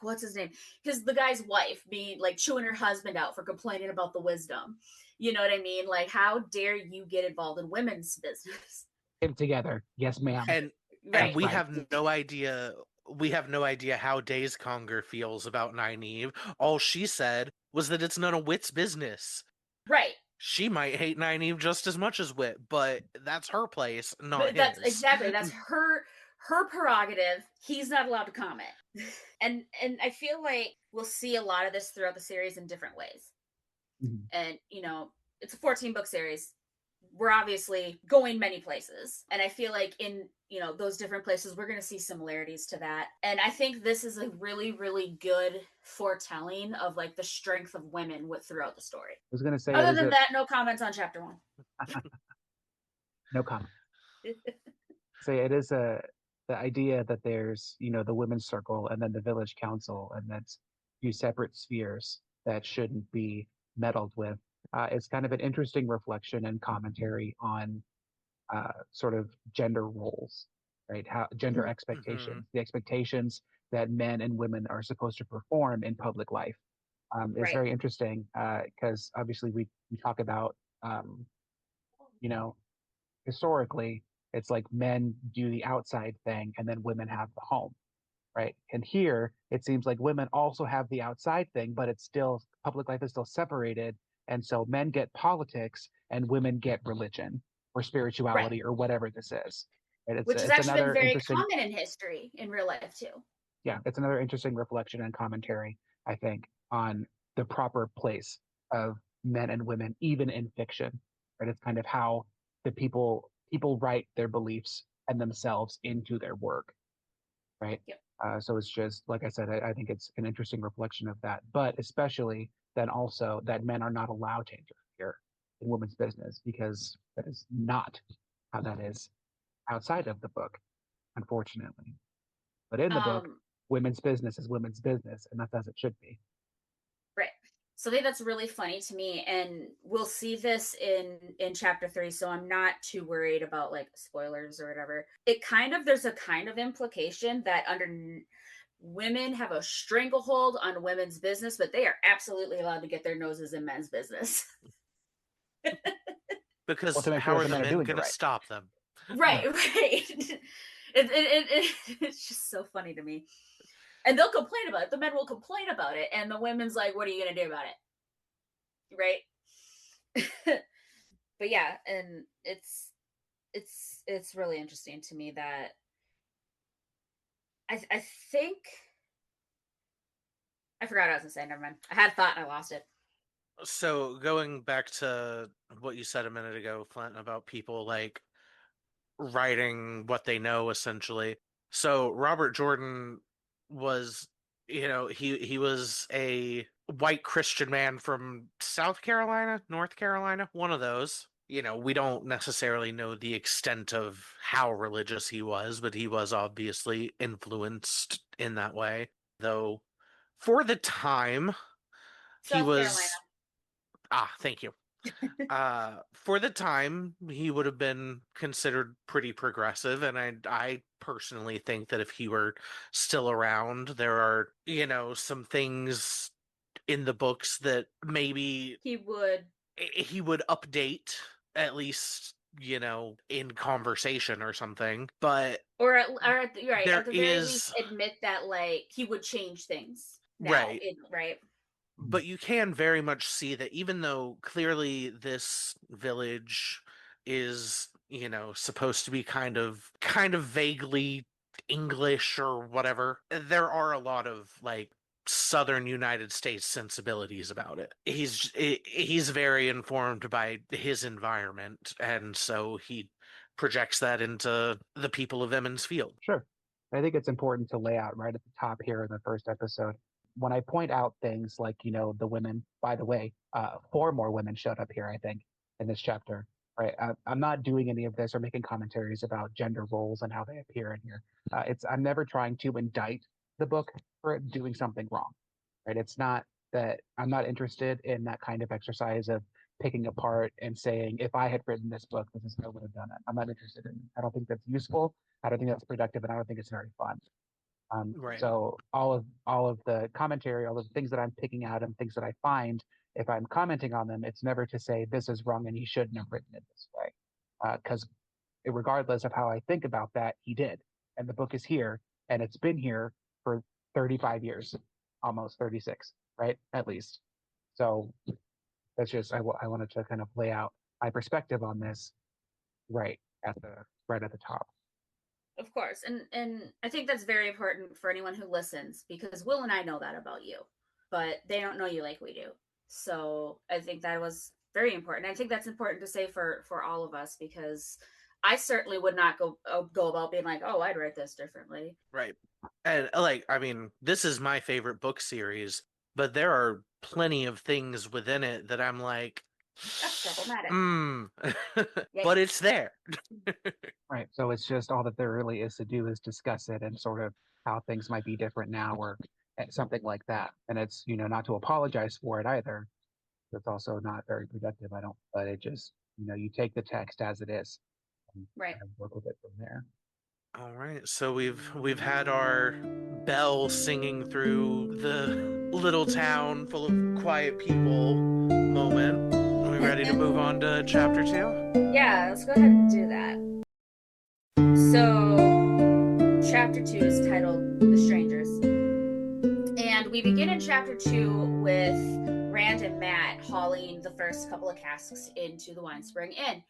what's his name, because the guy's wife being like chewing her husband out for complaining about the wisdom. You know what I mean? Like, how dare you get involved in women's business? Get it together. Yes, ma'am. and and Right. That's we right. have no idea how Days Conger feels about Nynaeve. All she said was that it's none of Wit's business. Right. She might hate Nynaeve just as much as Wit, but that's her place, not But that's his. exactly, that's her prerogative. He's not allowed to comment. And I feel like we'll see a lot of this throughout the series in different ways. Mhm. And it's a 14-book series. We're obviously going many places, and I feel like in those different places we're going to see similarities to that. And I think this is a really good foretelling of like the strength of women throughout the story. I was gonna say it Other is than a that, no comments on chapter one. no comment. Say it is a the idea that there's the women's circle and then the village council, and that's two separate spheres that shouldn't be meddled with. It's kind of an interesting reflection and commentary on sort of gender roles, right? How gender Mm-hmm. expectations, the expectations that men and women are supposed to perform in public life, is Right. very interesting because obviously we talk about you know historically it's like men do the outside thing and then women have the home, right? And here it seems like women also have the outside thing, but it's still public life is still separated. And so men get politics and women get religion or Right. spirituality or whatever this is. And Which has it's actually been another very interesting, common in history in real life too. yeah, it's another interesting reflection and commentary, I think, on the proper place of men and women, even in fiction. Right? It's kind of how the people write their beliefs and themselves into their work. right? Yep. So it's just, like I said, I think it's an interesting reflection of that, but especially then also that men are not allowed to interfere in women's business, because that is not how that is outside of the book, unfortunately. But in the book, Um, women's business is women's business, and that's as it should be. right. So I think that's really funny to me, and we'll see this in chapter 3. So I'm not too worried about like spoilers or whatever. There's a kind of implication that women have a stranglehold on women's business, but they are absolutely allowed to get their noses in men's business. Well, Because to make sure how that are the the men are men doing it going to right. stop them? Right, right. It's just so funny to me. And they'll complain about it. The men will complain about it, and the women's like, "What are you going to do about it?" Right? But yeah, and it's really interesting to me that I think I forgot what I was gonna say. Never mind. I had a thought and I lost it. So going back to what you said a minute ago, Flint, about people like writing what they know essentially. So Robert Jordan was, he was a white Christian man from South Carolina, North Carolina, one of those. We don't necessarily know the extent of how religious he was, but he was obviously influenced in that way. Though for the time, he South Carolina. was thank you. For the time, he would have been considered pretty progressive, and I personally think that if he were still around, there are, some things in the books that maybe he would update, at least, in conversation or something. But at there the very least is admit that like he would change things now. right. Right. But you can very much see that even though clearly this village is, supposed to be kind of vaguely English or whatever, there are a lot of like southern United States sensibilities about it. He's very informed by his environment, and so he projects that into the people of Emmons Field. Sure. I think it's important to lay out right at the top here in the first episode. When I point out things like, the women, by the way, 4 more women showed up here, I think, in this chapter, right? I'm not doing any of this or making commentaries about gender roles and how they appear in here. I'm never trying to indict the book for doing something wrong, right? It's not that I'm not interested in that kind of exercise of picking apart and saying, if I had written this book, this is how I would have done it. I'm not interested in it. I don't think that's useful. I don't think that's productive, and I don't think it's very fun. Right. So all of the commentary, all of the things that I'm picking out and things that I find, if I'm commenting on them, it's never to say this is wrong and he shouldn't have written it this way, because regardless of how I think about that, he did, and the book is here, and it's been here for 35 years, almost 36, right? At least. So that's just I wanted to kind of lay out my perspective on this right at the top. Of course. And I think that's very important for anyone who listens, because Will and I know that about you, but they don't know you like we do. So I think that was very important. I think that's important to say for all of us, because I certainly would not go about being like, "Oh, I'd write this differently." Right. And like, I mean, this is my favorite book series, but there are plenty of things within it that I'm like, That's problematic. hmm, but Yikes. it's there. Right. So it's just all that there really is to do is discuss it and sort of how things might be different now or something like that. And it's, not to apologize for it either. It's also not very productive, I don't, but it just, you take the text as it is and Right. kind of work with it from there. All right, so we've had our bell singing through the little town full of quiet people moment. Are we ready to move on to chapter 2? Yeah, let's go ahead and do that. So, chapter 2 is titled The Strangers. And we begin in chapter 2 with Rand and Matt hauling the first couple of casks into the Wine Spring Inn.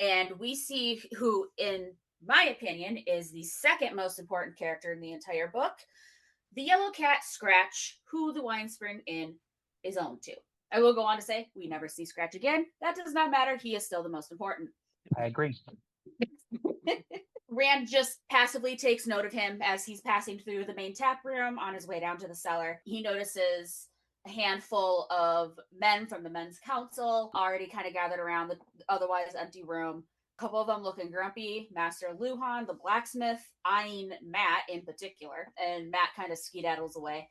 And we see who, in my opinion, is the second most important character in the entire book, the yellow cat Scratch, who the Wine Spring Inn is owned to. I will go on to say, we never see Scratch again. That does not matter. He is still the most important. I agree. Rand just passively takes note of him as he's passing through the main tap room on his way down to the cellar. He notices a handful of men from the men's council already kind of gathered around the otherwise empty room. A couple of them looking grumpy. Master Luhan, the blacksmith, eyeing Matt in particular, and Matt kind of skedaddles away.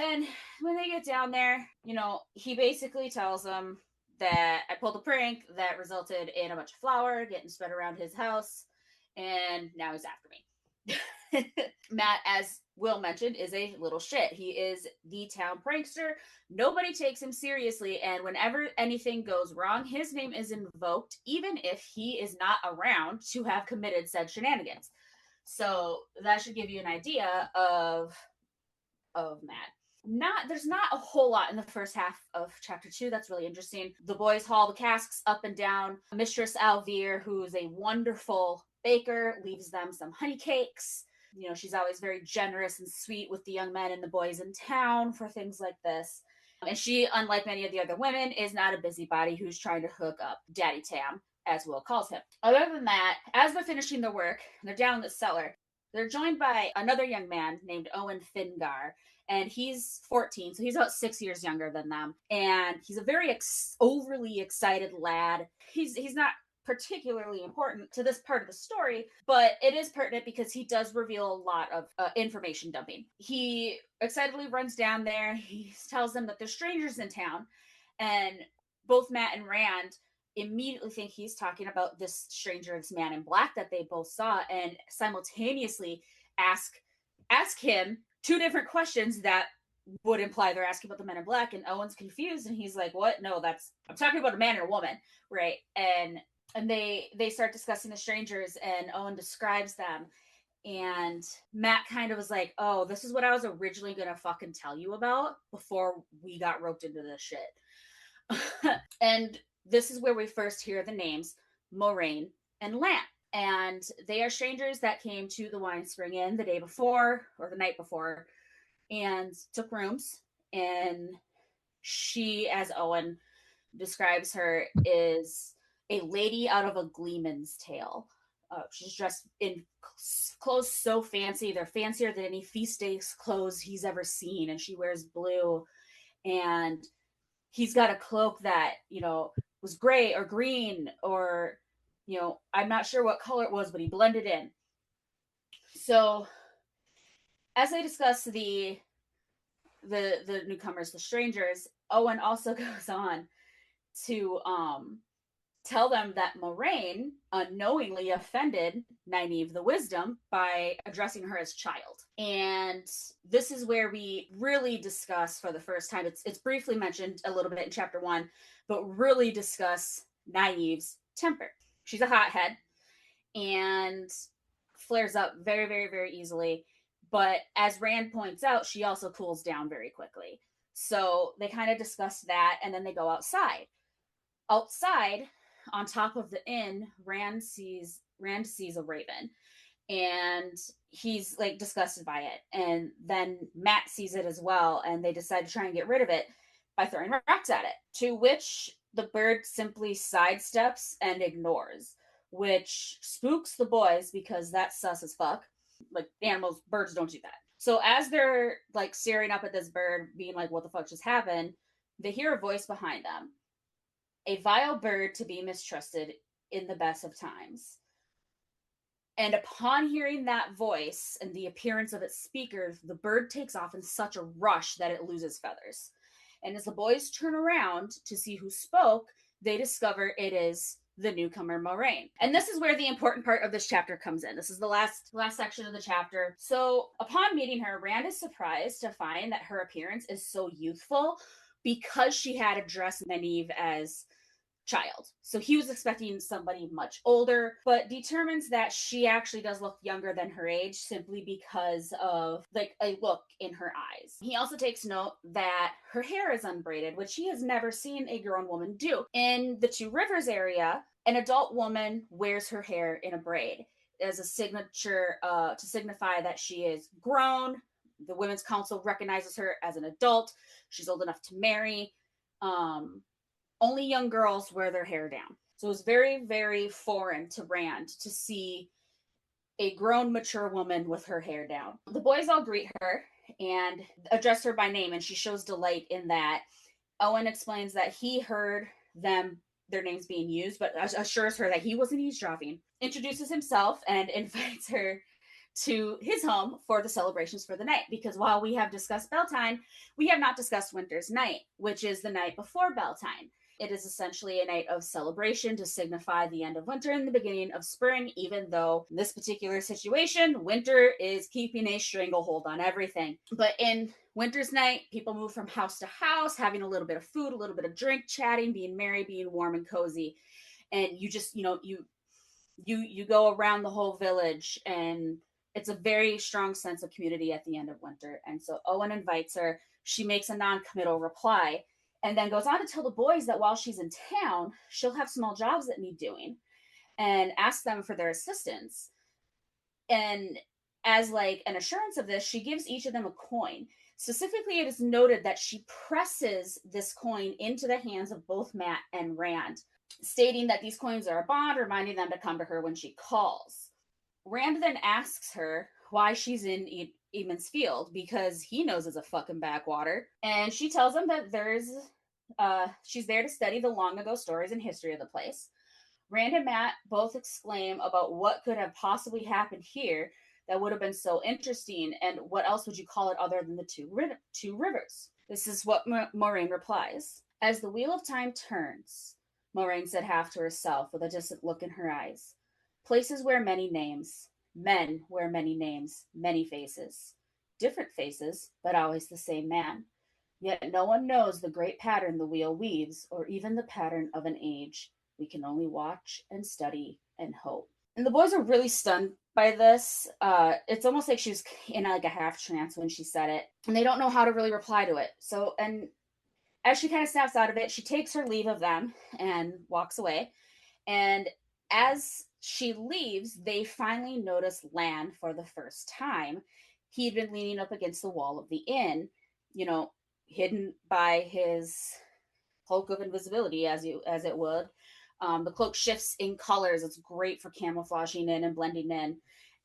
And when they get down there, he basically tells them that I pulled a prank that resulted in a bunch of flour getting spread around his house, and now he's after me. Matt, as Will mentioned, is a little shit. He is the town prankster. Nobody takes him seriously, and whenever anything goes wrong, his name is invoked, even if he is not around to have committed said shenanigans. So that should give you an idea of Matt. There's not a whole lot in the first half of chapter 2 that's really interesting. The boys haul the casks up and down. Mistress Alvir, who is a wonderful baker, leaves them some honey cakes. She's always very generous and sweet with the young men and the boys in town for things like this. And she, unlike many of the other women, is not a busybody who's trying to hook up Daddy Tam, as Will calls him. Other than that, as they're finishing their work, they're down in the cellar. They're joined by another young man named Owen Fingar, and he's 14, so he's about 6 years younger than them. And he's a very overly excited lad. He's not particularly important to this part of the story, but it is pertinent because he does reveal a lot of information dumping. He excitedly runs down there. He tells them that there's strangers in town, and both Matt and Rand immediately think he's talking about this stranger, this man in black that they both saw, and simultaneously ask him two different questions that would imply they're asking about the men in black. And Owen's confused, and he's like, "What? No, I'm talking about a man and a woman, right?" And they start discussing the strangers, and Owen describes them. And Matt kind of was like, "Oh, this is what I was originally gonna fucking tell you about before we got roped into this shit." And this is where we first hear the names Moraine and Lant. And they are strangers that came to the Wine Spring Inn the day before or the night before and took rooms. And she, as Owen describes her, is a lady out of a gleeman's tale. She's dressed in clothes so fancy. They're fancier than any feast day clothes he's ever seen. And she wears blue. And he's got a cloak that, was gray or green or, I'm not sure what color it was, but he blended in. So as they discuss the newcomers, the strangers, Owen also goes on to tell them that Moraine unknowingly offended Nynaeve the Wisdom by addressing her as child. And this is where we really discuss for the first time, it's briefly mentioned a little bit in chapter 1, but really discuss Nynaeve's temper. She's a hothead and flares up very, very, very easily. But as Rand points out, she also cools down very quickly. So they kind of discuss that, and then they go outside. Outside, on top of the inn, Rand sees a raven, and he's like disgusted by it. And then Matt sees it as well, and they decide to try and get rid of it by throwing rocks at it, to which the bird simply sidesteps and ignores, which spooks the boys because that's sus as fuck. Like, birds don't do that. So as they're like staring up at this bird, being like, what the fuck just happened, they hear a voice behind them. A vile bird to be mistrusted in the best of times. And upon hearing that voice and the appearance of its speaker, the bird takes off in such a rush that it loses feathers. And as the boys turn around to see who spoke, they discover it is the newcomer Moraine. And this is where the important part of this chapter comes in. This is the last section of the chapter. So upon meeting her, Rand is surprised to find that her appearance is so youthful because she had addressed Nynaeve as child. So he was expecting somebody much older, but determines that she actually does look younger than her age simply because of like a look in her eyes. He also takes note that her hair is unbraided, which he has never seen a grown woman do. In the Two Rivers area, an adult woman wears her hair in a braid as a signature to signify that she is grown. The Women's Council recognizes her as an adult. She's old enough to marry. Only young girls wear their hair down. So it was very, very foreign to Rand to see a grown, mature woman with her hair down. The boys all greet her and address her by name, and she shows delight in that. Owen explains that he heard their names being used, but assures her that he wasn't eavesdropping. Introduces himself and invites her to his home for the celebrations for the night. Because while we have discussed Beltane, we have not discussed Winter's Night, which is the night before Beltane. It is essentially a night of celebration to signify the end of winter and the beginning of spring, even though in this particular situation, winter is keeping a stranglehold on everything. But in Winter's Night, people move from house to house, having a little bit of food, a little bit of drink, chatting, being merry, being warm and cozy. And you just, you go around the whole village, and it's a very strong sense of community at the end of winter. And so Owen invites her. She makes a non-committal reply, and then goes on to tell the boys that while she's in town, she'll have small jobs that need doing, and ask them for their assistance. And as like an assurance of this, she gives each of them a coin. Specifically, it is noted that she presses this coin into the hands of both Matt and Rand, stating that these coins are a bond, reminding them to come to her when she calls. Rand then asks her why she's in Eamon's Field, because he knows it's a fucking backwater. And she tells him that she's there to study the long ago stories and history of the place. Rand and Matt both exclaim about what could have possibly happened here that would have been so interesting, and what else would you call it other than the two rivers? This is what Moiraine replies. As the wheel of time turns, Moiraine said half to herself with a distant look in her eyes. Places wear many names. Men wear many names, many faces. Different faces, but always the same man. Yet no one knows the great pattern the wheel weaves, or even the pattern of an age. We can only watch and study and hope. And the boys are really stunned by this. It's almost like she was in like a half trance when she said it, and they don't know how to really reply to it. So, and as she kind of snaps out of it, she takes her leave of them and walks away. And as she leaves, they finally notice Lan for the first time. He'd been leaning up against the wall of the inn, hidden by his cloak of invisibility, as it would. The cloak shifts in colors. It's great for camouflaging in and blending in.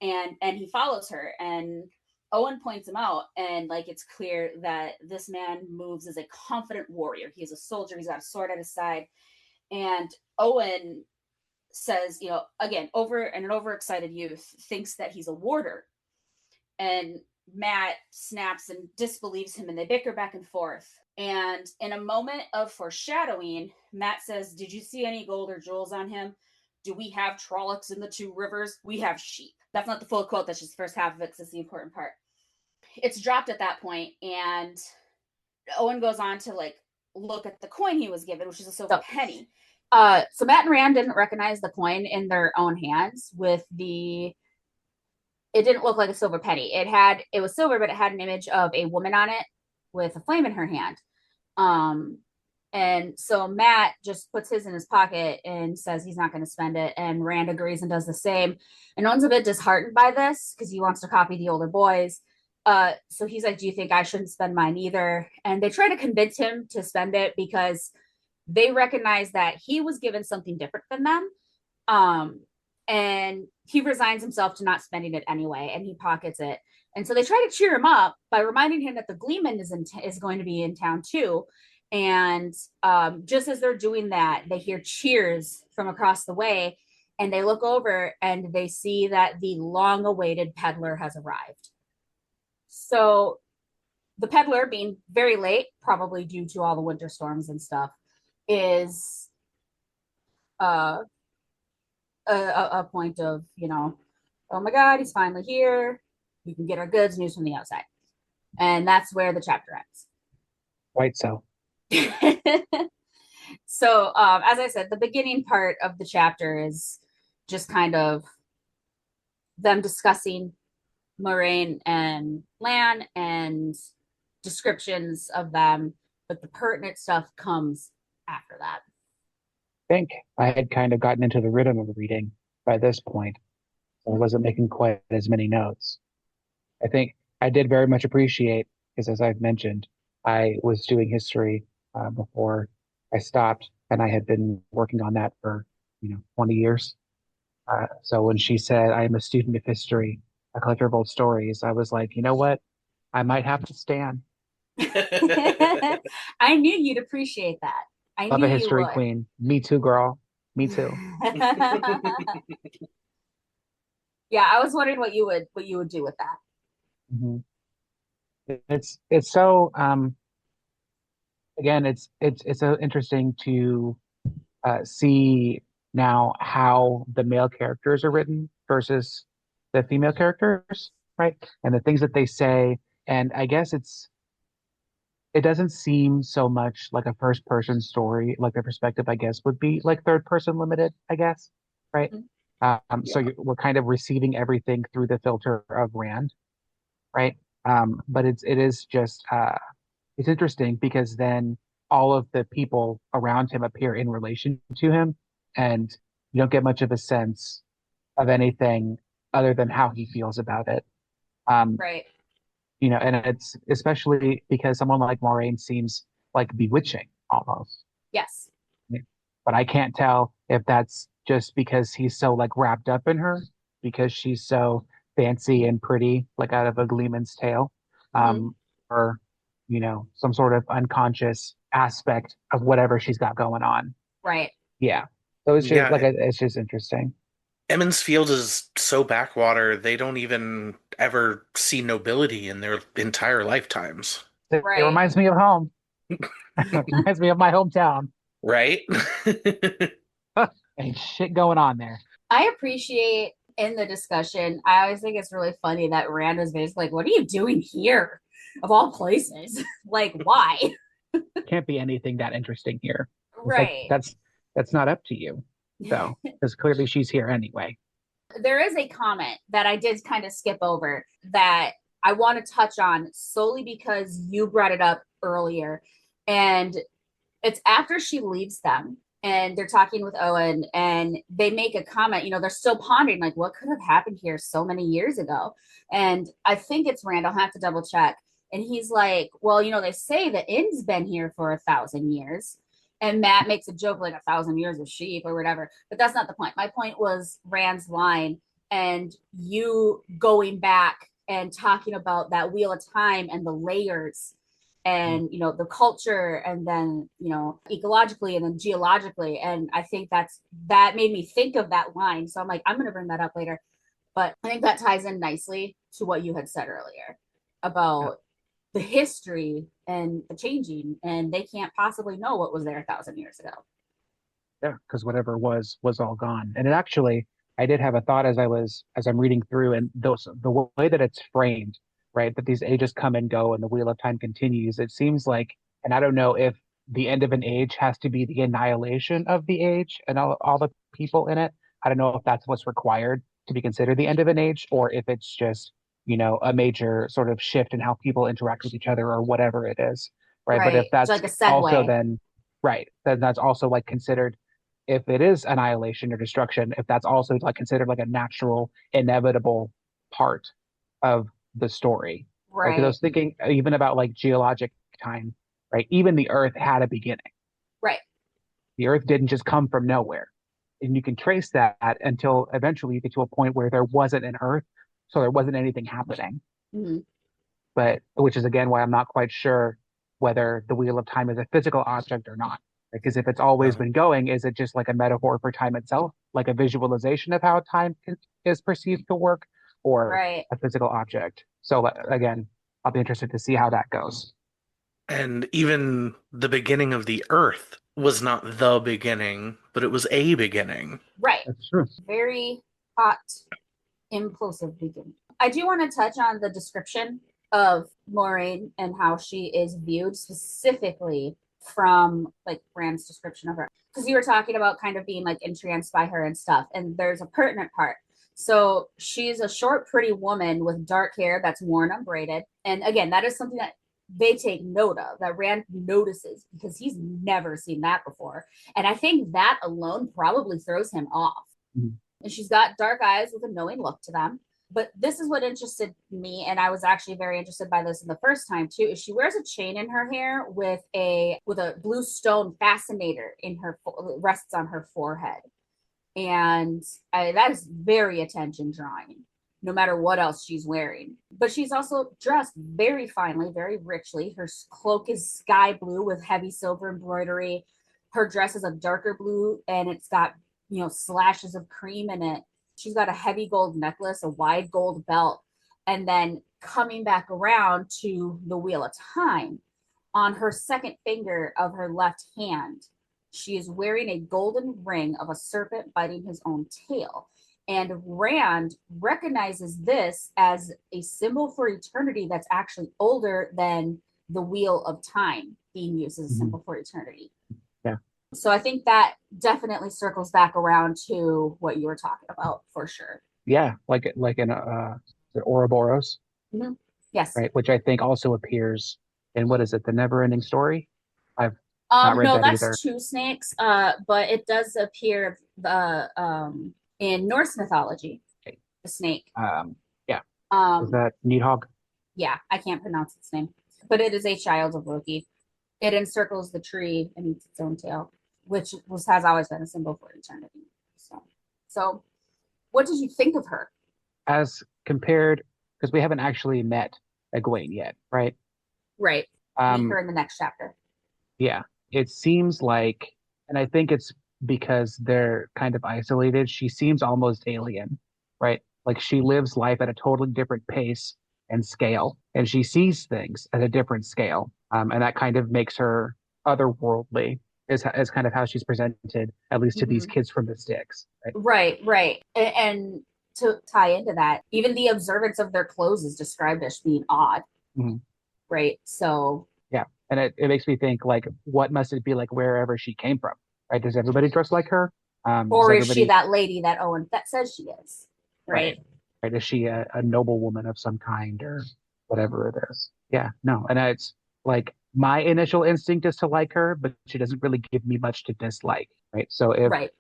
And he follows her, and Owen points him out, and like it's clear that this man moves as a confident warrior. He's a soldier. He's got a sword at his side. And Owen says, again, an overexcited youth thinks that he's a warder. And Matt snaps and disbelieves him, and they bicker back and forth. And in a moment of foreshadowing, Matt says, "Did you see any gold or jewels on him? Do we have Trollocs in the two rivers? We have sheep." That's not the full quote. That's just the first half of it, because it's the important part. It's dropped at that point, and Owen goes on to like look at the coin he was given, which is a silver penny. So Matt and Rand didn't recognize the coin in their own hands. It didn't look like a silver penny. It was silver, but it had an image of a woman on it with a flame in her hand. And so Matt just puts his in his pocket and says he's not going to spend it. And Rand agrees and does the same. And Owen's a bit disheartened by this because he wants to copy the older boys. So he's like, "Do you think I shouldn't spend mine either?" And they try to convince him to spend it because they recognize that he was given something different than them. And he resigns himself to not spending it anyway, and he pockets it. And so they try to cheer him up by reminding him that the Gleeman is going to be in town too. And just as they're doing that, they hear cheers from across the way, and they look over and they see that the long-awaited peddler has arrived. So the peddler, being very late, probably due to all the winter storms and stuff, is a point of, oh my God, he's finally here. We can get our goods, news from the outside. And that's where the chapter ends. Quite so. So, as I said, the beginning part of the chapter is just kind of them discussing Moiraine and Lan and descriptions of them, but the pertinent stuff comes after that. I think I had kind of gotten into the rhythm of reading by this point. So I wasn't making quite as many notes. I think I did very much appreciate, because as I've mentioned, I was doing history before I stopped, and I had been working on that for 20 years. So when she said, I am a student of history, a collector of old stories, I was like, you know what? I might have to stand. I knew you'd appreciate that. I Love knew a you history would. queen. Me too, girl. Me too. Yeah, I was wondering what you would do with that. Mhm. It's so again, it's so interesting to see now how the male characters are written versus the female characters, right? And the things that they say. And I guess it doesn't seem so much like a first person story, like the perspective, I guess, would be like third person limited, I guess, right? Mhm. So Yeah. we're kind of receiving everything through the filter of Rand, right? But it is just it's interesting because then all of the people around him appear in relation to him, and you don't get much of a sense of anything other than how he feels about it. Um, Right. and it's especially because someone like Moraine seems like bewitching almost. Yes. But I can't tell if that's just because he's so like wrapped up in her, because she's so fancy and pretty, like out of a Gleeman's tale, Hmm. um, or some sort of unconscious aspect of whatever she's got going on. Right. Yeah. So it's just Yeah, it's just interesting. Emmons Field is so backwater, they don't even ever see nobility in their entire lifetimes. It Right. reminds me of home. It reminds me of my hometown. Right? Ain't shit going on there. I appreciate in the discussion, I always think it's really funny that Rand was basically like, what are you doing here? Of all places. Like, why? Can't be anything that interesting here. It's like Right. that's not up to you, though, because clearly she's here anyway. There is a comment that I did kind of skip over that I want to touch on solely because you brought it up earlier. And it's after she leaves them and they're talking with Owen and they make a comment, they're still pondering like what could have happened here so many years ago. And I think it's Rand, I'll have to double check. And he's like, well, they say the inn's been here for 1,000 years. And Matt makes a joke like 1,000 years of sheep or whatever. But that's not the point. My point was Rand's line and you going back and talking about that wheel of time and the layers and the culture and then ecologically and then geologically, and I think that made me think of that line, so I'm like, I'm going to bring that up later, but I think that ties in nicely to what you had said earlier Yeah, about the history and the changing, and they can't possibly know what was there 1,000 years ago. yeah, because whatever was all gone. And it actually, I did have a thought as I'm reading through, and the way that it's framed, right, that these ages come and go, and the wheel of time continues. It seems like, and I don't know if the end of an age has to be the annihilation of the age and all the people in it. I don't know if that's what's required to be considered the end of an age, or if it's just a major sort of shift in how people interact with each other or whatever it is, right? But if Right, it's that's like a also segue. then right, then that's also like considered, if it is annihilation or destruction, if that's also like considered like a natural, inevitable part of the story, right? Because I Right. was thinking even about like geologic time, right? Even the Earth had a beginning. Right. The Earth didn't just come from nowhere, and you can trace that until eventually you get to a point where there wasn't an Earth, so there wasn't anything happening. Mm-hmm. But which is again why I'm not quite sure whether the wheel of time is a physical object or not. Because if it's always No. been going, is it just like a metaphor for time itself, like a visualization of how time is perceived to work, or Right. a physical object? So again, I'll be interested to see how that goes. And even the beginning of the Earth was not the beginning, but it was a beginning. Right. That's true. Very hot implosive beginning. I do want to touch on the description of Moraine and how she is viewed specifically from like Rand's description of her. Because you were talking about kind of being like entranced by her and stuff. And there's a pertinent part. So she's a short, pretty woman with dark hair that's worn unbraided. And again, that is something that they take note of, that Rand notices because he's never seen that before. And I think that alone probably throws him off. Mhm. And she's got dark eyes with a knowing look to them. But this is what interested me, and I was actually very interested by this in the first time too. Is she wears a chain in her hair with a blue stone fascinator in her rests on her forehead, And that is very attention drawing, no matter what else she's wearing. But she's also dressed very finely, very richly. Her cloak is sky blue with heavy silver embroidery. Her dress is a darker blue, and it's got, slashes of cream in it. She's got a heavy gold necklace, a wide gold belt, and then coming back around to the Wheel of Time, on her second finger of her left hand, she is wearing a golden ring of a serpent biting his own tail. And Rand recognizes this as a symbol for eternity that's actually older than the Wheel of Time being used as a symbol for eternity. Yeah. So I think that definitely circles back around to what you were talking about for sure. Yeah, like in the Ouroboros, Yes. right? Which I think also appears in what is it, the Never-Ending Story? I've not read No, that that's either. Two Snakes. But it does appear in Norse mythology, the snake. Yeah. Is Um, that Needhog? yeah, I can't pronounce its name, but it is a child of Loki. It encircles the tree and eats its own tail, which has always been a symbol for eternity. So what did you think of her? As compared, because we haven't actually met Egwene yet, right? Right. Meet Um, her in the next chapter. yeah, it seems like, and I think it's because they're kind of isolated. She seems almost alien, right? Like she lives life at a totally different pace and scale, and she sees things at a different scale. And that kind of makes her otherworldly, is kind of how she's presented, at least to these kids from the sticks, right? Right. And to tie into that, even the observance of their clothes is described as being odd. Right. So yeah. And it makes me think, like, what must it be like wherever she came from, right? Does everybody dress like her? Or is she everybody that lady that Owen that says she is? Right. Right? Is she a noble woman of some kind or whatever it is? Yeah, no. And it's like my initial instinct is to like her, but she doesn't really give me much to dislike, right? So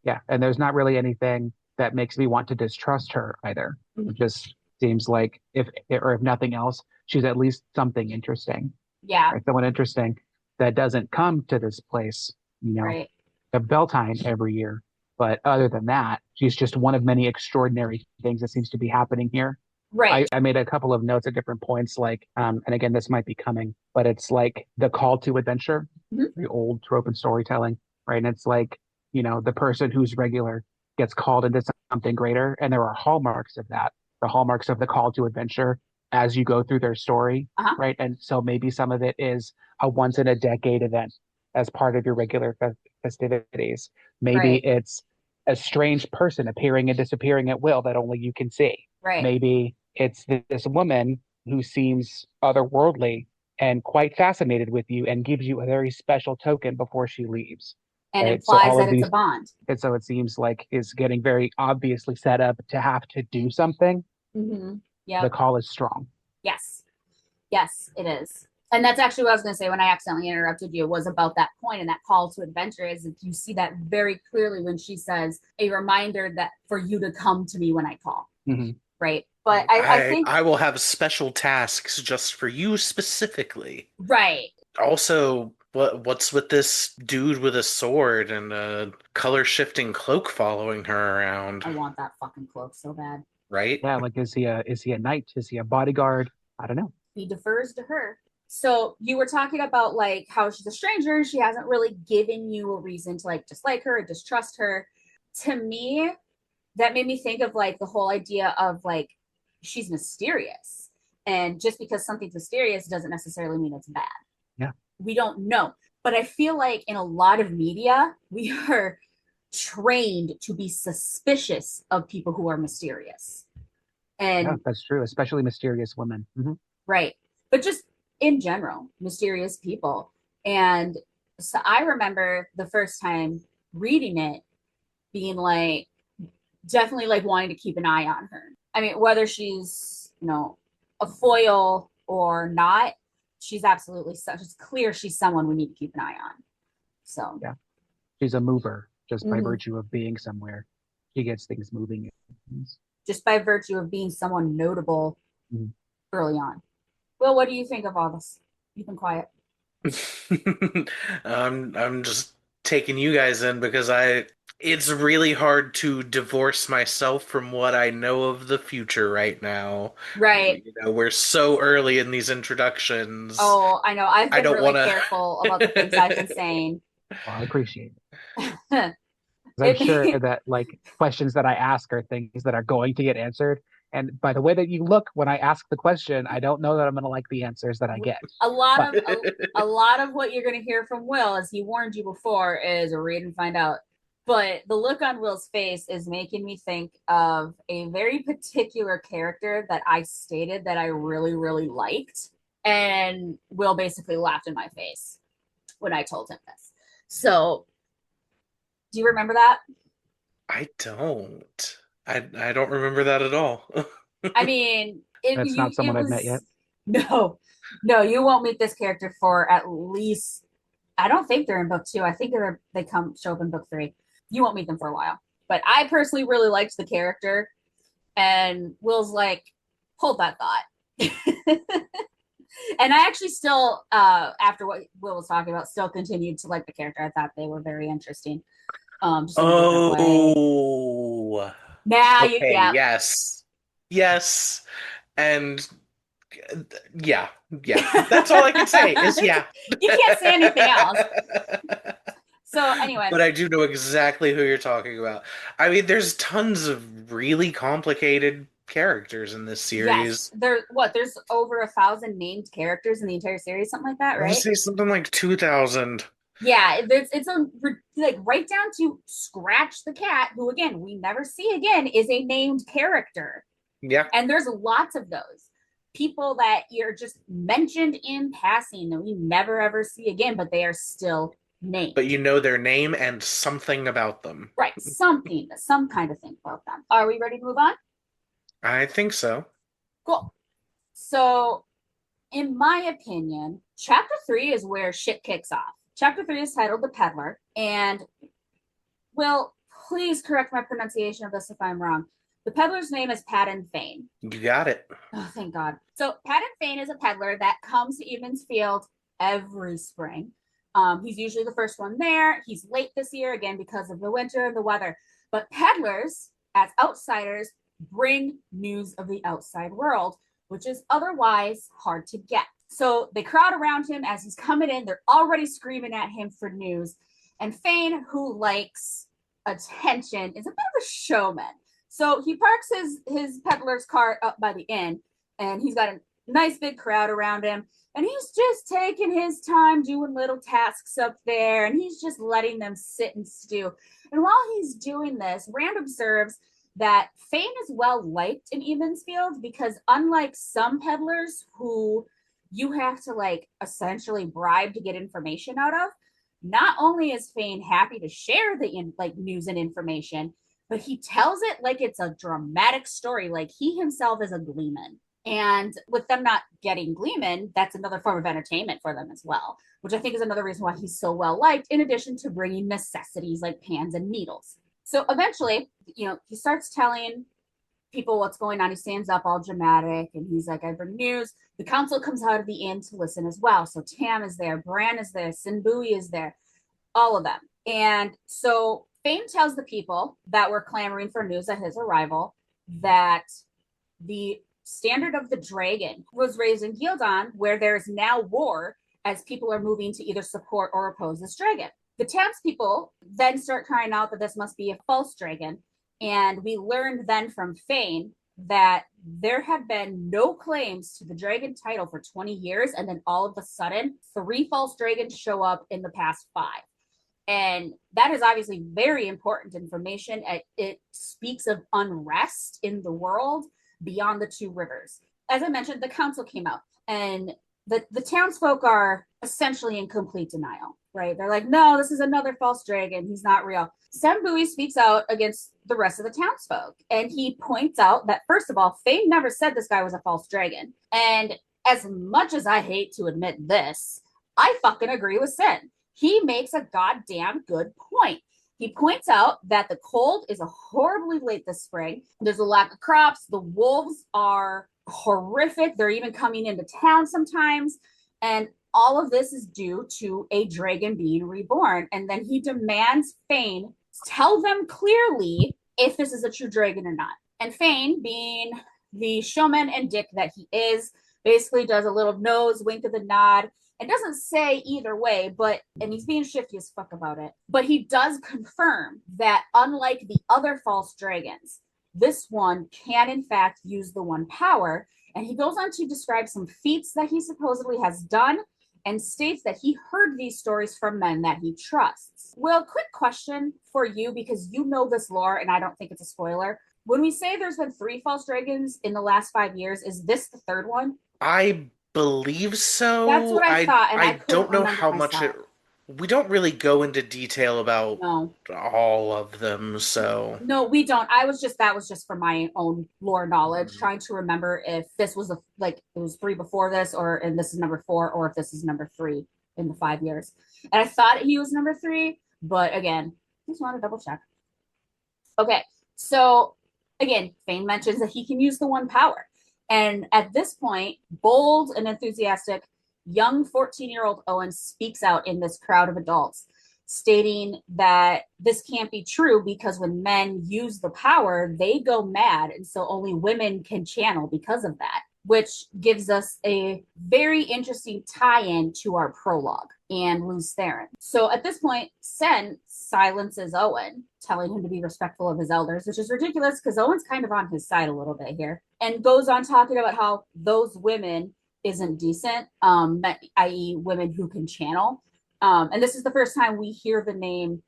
yeah, and there's not really anything that makes me want to distrust her either. It just seems like if nothing else, she's at least something interesting. Yeah. Right? Someone interesting that doesn't come to this place, of Beltane every year. But other than that, she's just one of many extraordinary things that seems to be happening here. Right. I made a couple of notes at different points, like, and again, this might be coming, but it's like the call to adventure, the old trope in storytelling, right? And it's like, the person who's regular gets called into something greater, and there are hallmarks of that, the hallmarks of the call to adventure as you go through their story, right? And so maybe some of it is a once in a decade event as part of your regular festivities. Maybe it's a strange person appearing and disappearing at will that only you can see. Right. Maybe it's this woman who seems otherworldly and quite fascinated with you and gives you a very special token before she leaves. And right? implies that it's a bond. And so it seems like is getting very obviously set up to have to do something. Yeah. The call is strong. Yes, it is. And that's actually what I was going to say when I accidentally interrupted you, was about that point and that call to adventure. Is that you see that very clearly when she says a reminder that for you to come to me when I call. Right. But I think I will have special tasks just for you specifically. Right. Also, what's with this dude with a sword and a color shifting cloak following her around? I want that fucking cloak so bad. Right? Yeah, like is he a knight? Is he a bodyguard? I don't know. He defers to her. So you were talking about like how she's a stranger and she hasn't really given you a reason to like dislike her or distrust her. To me, that made me think of like the whole idea of like she's mysterious. And just because something's mysterious doesn't necessarily mean it's bad. Yeah. We don't know. But I feel like in a lot of media, we are trained to be suspicious of people who are mysterious. And yeah, that's true, especially mysterious women. Right. But just in general, mysterious people. And so I remember the first time reading it being like, definitely like wanting to keep an eye on her. I mean, whether she's, a foil or not, she's absolutely it's clear she's someone we need to keep an eye on. So, yeah, she's a mover just by virtue of being somewhere. She gets things moving. Just by virtue of being someone notable early on. Well, what do you think of all this? You've been quiet. I'm just taking you guys in because I It's really hard to divorce myself from what I know of the future right now. Right. We're so early in these introductions. Oh, I know. I've I been don't really want careful about the things I've been to. saying. Well, I appreciate it. it 'Cause I'm sure that like questions that I ask are things that are going to get answered. And by the way that you look when I ask the question, I don't know that I'm going to like the answers that I get. a lot But of a lot of what you're going to hear from Will, as he warned you before, is read and find out. But the look on Will's face is making me think of a very particular character that I stated that I really, really liked. And Will basically laughed in my face when I told him this. So, do you remember that? I don't. I don't remember that at all. I mean, that's not it someone I've met was yet. no, you won't meet this character for at least. I don't think they're in book 2. I think they come show up in book 3. You won't meet them for a while. But I personally really liked the character, and Will's like, hold that thought. And I actually still, after what Will was talking about, still continued to like the character. I thought they were very interesting, just in a different way. Oh. Now you, Okay, yeah. yes. Yes. And yeah. Yeah. That's all I can say is yeah. You can't say anything else. So anyway, But I do know exactly who you're talking about. I mean, there's tons of really complicated characters in this yes, series. there's over 1,000 named characters in the entire series, something like that, I want to right? say something like 2,000. Yeah, it's a like right down to Scratch the cat, who again we never see again, is a named character, Yeah. and there's lots of those people that you're just mentioned in passing that we never ever see again, but they are still named. But you know their name and something about them. Right, something, some kind of thing about them. Are we ready to move on? I think so. Cool. So, in my opinion, chapter 3 is where shit kicks off. Chapter 3 is titled The Peddler, and Will, please correct my pronunciation of this if I'm wrong. The peddler's name is Patton Fane. You got it. Oh, thank God. So Patton Fane is a peddler that comes to Evansfield every spring. He's usually the first one there. He's late this year, again, because of the winter and the weather. But peddlers, as outsiders, bring news of the outside world, which is otherwise hard to get. So they crowd around him as he's coming in. They're already screaming at him for news. And Fane, who likes attention, is a bit of a showman. So he parks his peddler's cart up by the inn, and he's got a nice big crowd around him. And he's just taking his time doing little tasks up there, and he's just letting them sit and stew. And while he's doing this, Rand observes that Fane is well liked in Evansfield because unlike some peddlers who you have to like essentially bribe to get information out of, not only is Fane happy to share the news and information, but he tells it like it's a dramatic story, like he himself is a gleeman. And with them not getting gleeman, that's another form of entertainment for them as well, which I think is another reason why he's so well liked, in addition to bringing necessities like pans and needles. So eventually, he starts telling people what's going on. He stands up all dramatic and he's like, I bring news. The council comes out of the inn to listen as well. So Tam is there, Bran is there, Sinbui is there, all of them. And so Fane tells the people that were clamoring for news at his arrival that the standard of the dragon was raised in Gildon, where there is now war as people are moving to either support or oppose this dragon. The townspeople then start crying out that this must be a false dragon. And we learned then from Fane that there had been no claims to the dragon title for 20 years. And then all of a sudden, 3 false dragons show up in the past 5. And that is obviously very important information. It speaks of unrest in the world beyond the 2 rivers. As I mentioned, the council came out, and the townsfolk are essentially in complete denial, right? They're like, no, this is another false dragon. He's not real. Sambui speaks out against the rest of the townsfolk, and he points out that, first of all, Fane never said this guy was a false dragon. And as much as I hate to admit this, I fucking agree with Sin. He makes a goddamn good point. He points out that the cold is horribly late this spring. There's a lack of crops. The wolves are horrific. They're even coming into town sometimes. And all of this is due to a dragon being reborn. And then he demands Fane tell them clearly if this is a true dragon or not. And Fane, being the showman and dick that he is, basically does a little nose wink of the nod and doesn't say either way, and he's being shifty as fuck about it. But he does confirm that unlike the other false dragons, this one can in fact use the one power. And he goes on to describe some feats that he supposedly has done and states that he heard these stories from men that he trusts. Will, quick question for you, because you know this lore and I don't think it's a spoiler. When we say there's been 3 false dragons in the last 5 years, is this the third one? I believe so. That's what I thought, and I don't know how myself. much it. We don't really go into detail about No. all of them, so. No, we don't. That was just for my own lore knowledge, trying to remember if this was it was 3 before this, and this is number 4, or if this is number 3 in the 5 years. And I thought he was number 3, but again, just want to double check. Okay, so again, Fane mentions that he can use the one power. And at this point, bold and enthusiastic young 14-year-old Owen speaks out in this crowd of adults, stating that this can't be true because when men use the power, they go mad. And so only women can channel because of that, which gives us a very interesting tie-in to our prologue and Luz Theron. So at this point, Sen silences Owen, telling him to be respectful of his elders, which is ridiculous because Owen's kind of on his side a little bit here, and goes on talking about how those women isn't decent, i.e. women who can channel. And this is the first time we hear the name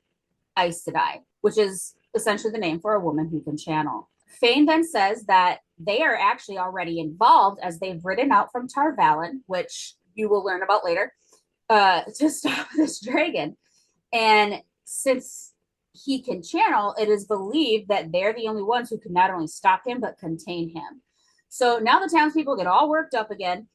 Aes Sedai, which is essentially the name for a woman who can channel. Fane then says that they are actually already involved as they've ridden out from Tar Valon, which you will learn about later, to stop this dragon. And since he can channel, it is believed that they're the only ones who can not only stop him, but contain him. So now the townspeople get all worked up again,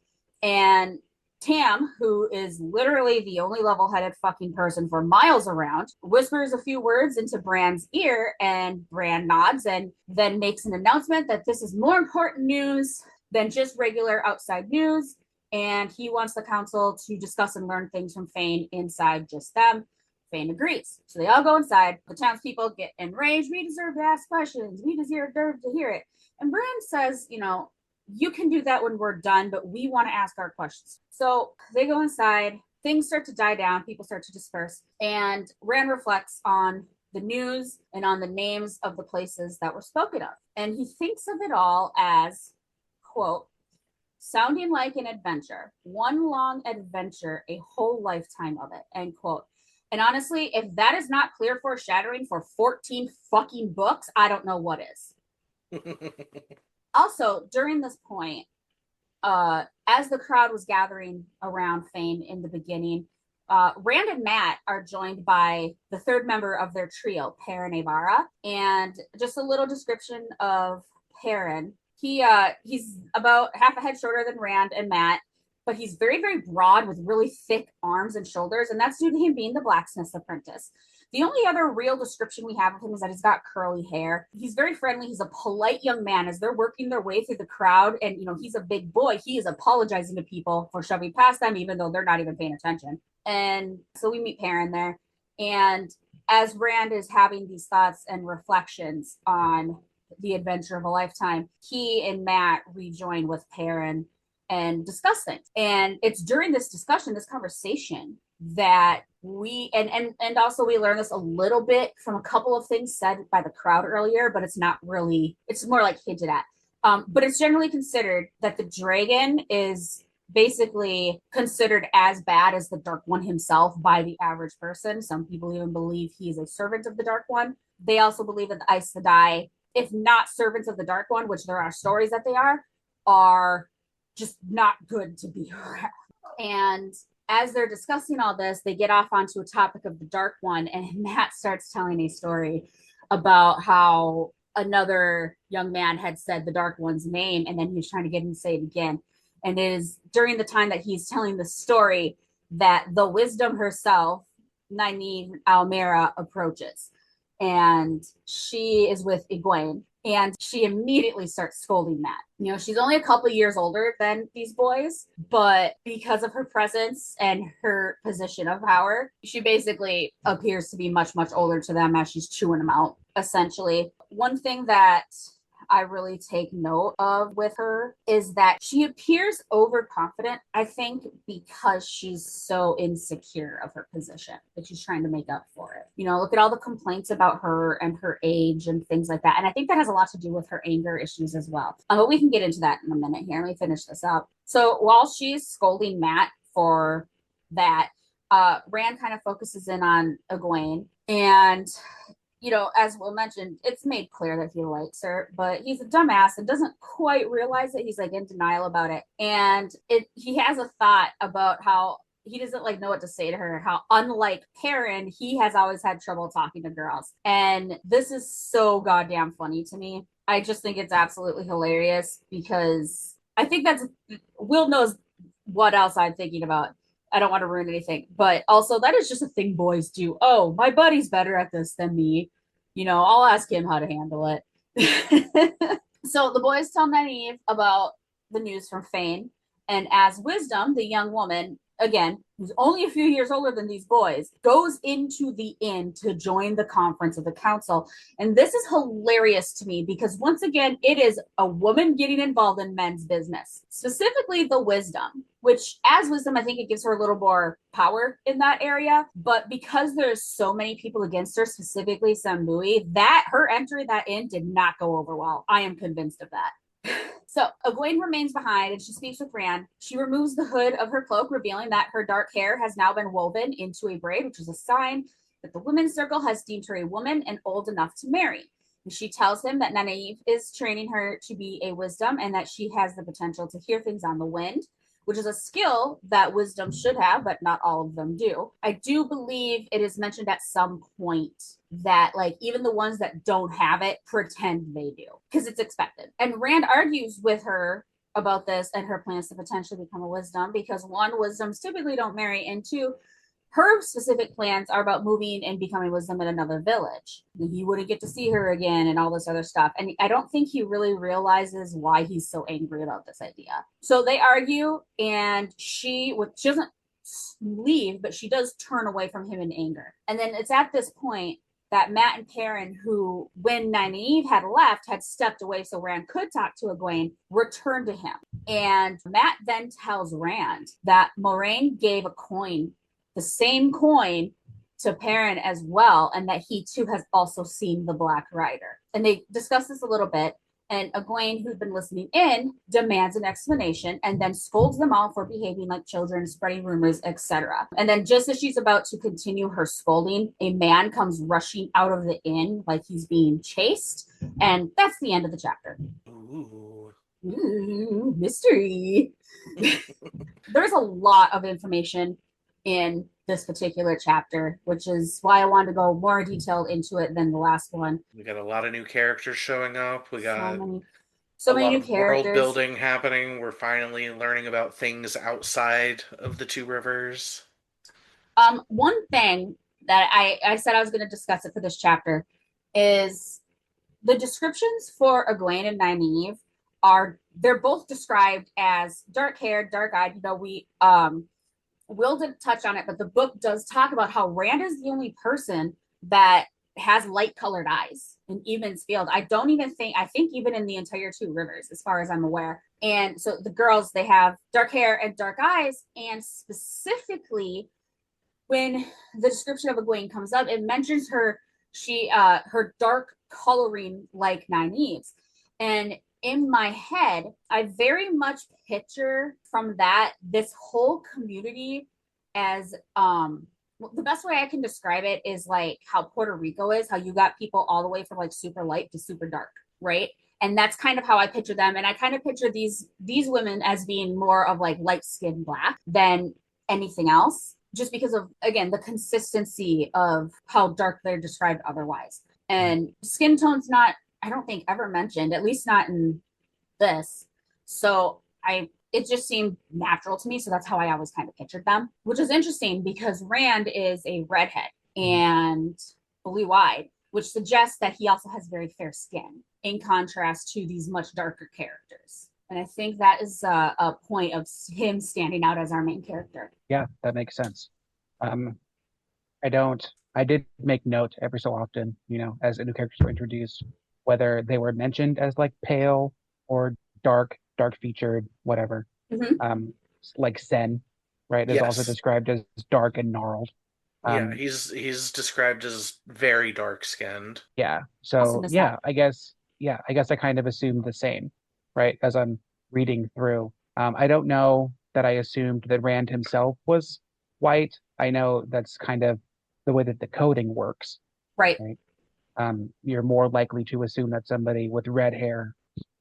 and Tam, who is literally the only level-headed fucking person for miles around, whispers a few words into Bran's ear, and Bran nods and then makes an announcement that this is more important news than just regular outside news, and he wants the council to discuss and learn things from Fane inside just them. Fane agrees. So they all go inside. The townspeople get enraged. We deserve to ask questions. We deserve to hear it. And Bran says, you can do that when we're done, but we want to ask our questions. So they go inside. Things start to die down. People start to disperse. And Rand reflects on the news and on the names of the places that were spoken of. And he thinks of it all as, quote, sounding like an adventure, one long adventure, a whole lifetime of it, end quote. And honestly, if that is not clear foreshadowing for 14 fucking books, I don't know what is. Also, during this point, as the crowd was gathering around Fane in the beginning, Rand and Matt are joined by the third member of their trio, Perrin Avara. And just a little description of Perrin. He's about half a head shorter than Rand and Matt, but he's very, very broad with really thick arms and shoulders, and that's due to him being the blacksmith's apprentice. The only other real description we have of him is that he's got curly hair. He's very friendly. He's a polite young man. As they're working their way through the crowd, and he's a big boy, he is apologizing to people for shoving past them, even though they're not even paying attention. And so we meet Perrin there. And as Rand is having these thoughts and reflections on the adventure of a lifetime, he and Matt rejoin with Perrin and discuss things. And it's during this discussion, this conversation, that we and also we learn this a little bit from a couple of things said by the crowd earlier, but it's not really, it's more like hinted at. But it's generally considered that the dragon is basically considered as bad as the Dark One himself by the average person. Some people even believe he's a servant of the Dark One. They also believe that the Aes Sedai, if not servants of the Dark One, which there are stories that they are just not good to be around. And as they're discussing all this, they get off onto a topic of the Dark One, and Matt starts telling a story about how another young man had said the Dark One's name, and then he was trying to get him to say it again. And it is during the time that he's telling the story that the Wisdom herself, Nynaeve Almera, approaches. And she is with Egwene. And she immediately starts scolding Matt. You know, she's only a couple years older than these boys, but because of her presence and her position of power, she basically appears to be much, much older to them as she's chewing them out, essentially. One thing that I really take note of with her is that she appears overconfident, I think, because she's so insecure of her position that she's trying to make up for it. You know, look at all the complaints about her and her age and things like that. And I think that has a lot to do with her anger issues as well. But we can get into that in a minute here. Let me finish this up. So while she's scolding Matt for that, Rand kind of focuses in on Egwene, and you know, as Will mentioned, it's made clear that he likes her, but he's a dumbass and doesn't quite realize that he's like in denial about it. And he has a thought about how he doesn't like know what to say to her, how unlike Perrin, he has always had trouble talking to girls. And this is so goddamn funny to me. I just think it's absolutely hilarious because I think that's Will knows what else I'm thinking about. I don't want to ruin anything, but also that is just a thing boys do. Oh, my buddy's better at this than me. You know, I'll ask him how to handle it. So the boys tell Nynaeve about the news from Fane, and as Wisdom, the young woman, again, who's only a few years older than these boys, goes into the inn to join the conference of the council. And this is hilarious to me because once again, it is a woman getting involved in men's business, specifically the Wisdom, which as Wisdom, I think it gives her a little more power in that area. But because there's so many people against her, specifically Samui, that her entry that inn did not go over well. I am convinced of that. So Egwene remains behind and she speaks with Rand. She removes the hood of her cloak, revealing that her dark hair has now been woven into a braid, which is a sign that the women's circle has deemed her a woman and old enough to marry. And she tells him that Nynaeve is training her to be a Wisdom and that she has the potential to hear things on the wind, which is a skill that Wisdom should have, but not all of them do. I do believe it is mentioned at some point that like even the ones that don't have it pretend they do because it's expected. And Rand argues with her about this and her plans to potentially become a Wisdom because one, Wisdoms typically don't marry, and two, her specific plans are about moving and becoming Wisdom in another village. He wouldn't get to see her again and all this other stuff. And I don't think he really realizes why he's so angry about this idea. So they argue, and she doesn't leave, but she does turn away from him in anger. And then it's at this point that Matt and Perrin, who, when Nynaeve had left, had stepped away so Rand could talk to Egwene, return to him. And Matt then tells Rand that Moraine gave a coin, the same coin, to Perrin as well, and that he too has also seen the Black Rider. And they discuss this a little bit, and Egwene, who'd been listening in, demands an explanation and then scolds them all for behaving like children, spreading rumors, etc. And then just as she's about to continue her scolding, a man comes rushing out of the inn like he's being chased, and that's the end of the chapter. Ooh, mystery. There's a lot of information in this particular chapter, which is why I wanted to go more detailed into it than the last one. We got a lot of new characters showing up. We got so many new characters. World building happening. We're finally learning about things outside of the two rivers. One thing that I said I was going to discuss it for this chapter is the descriptions for Egwene and Nynaeve they're both described as dark-haired, dark-eyed. You know, Will didn't touch on it, but the book does talk about how Rand is the only person that has light-colored eyes in Even's Field. I think even in the entire two rivers, as far as I'm aware. And so the girls, they have dark hair and dark eyes, and specifically when the description of Egwene comes up, it mentions her dark coloring like Nynaeve's. And in my head, I very much picture from that this whole community as the best way I can describe it is like how Puerto Rico is, how you got people all the way from like super light to super dark, right? And that's kind of how I picture them. And I kind of picture these women as being more of like light skinned Black than anything else, just because of, again, the consistency of how dark they're described otherwise. And skin tone's not, I don't think, ever mentioned, at least not in this. So it just seemed natural to me. So that's how I always kind of pictured them, which is interesting because Rand is a redhead and blue-eyed, which suggests that he also has very fair skin in contrast to these much darker characters. And I think that is a point of him standing out as our main character. Yeah, that makes sense. I did make note every so often, as new characters were introduced, whether they were mentioned as like pale or dark featured, whatever. Mm-hmm. Like Sen, right, is also Yes. described as dark and gnarled. Yeah, he's described as very dark skinned. Yeah. Also So miss that. I guess I kind of assumed the same, right? As I'm reading through. I don't know that I assumed that Rand himself was white. I know that's kind of the way that the coding works, Right. right? You're more likely to assume that somebody with red hair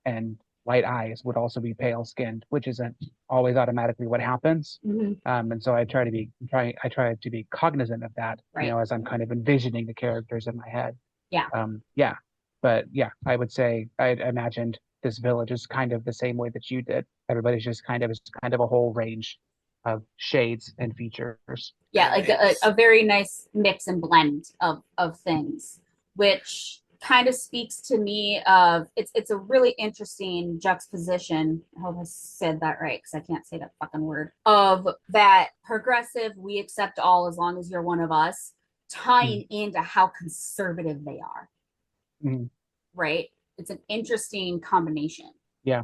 and light eyes would also be pale skinned, which isn't always automatically what happens. Mm-hmm. And so I try to be cognizant of that, Right. as I'm kind of envisioning the characters in my head. Yeah. Yeah. But yeah, I would say I imagined this village is kind of the same way that you did. Everybody's just kind of a whole range of shades and features. Yeah, like a very nice mix and blend of things, which kind of speaks to me of it's a really interesting juxtaposition. I hope I said that right because I can't say that fucking word. Of that progressive, we accept all as long as you're one of us, tying into how conservative they are. Mm-hmm. Right? It's an interesting combination. Yeah.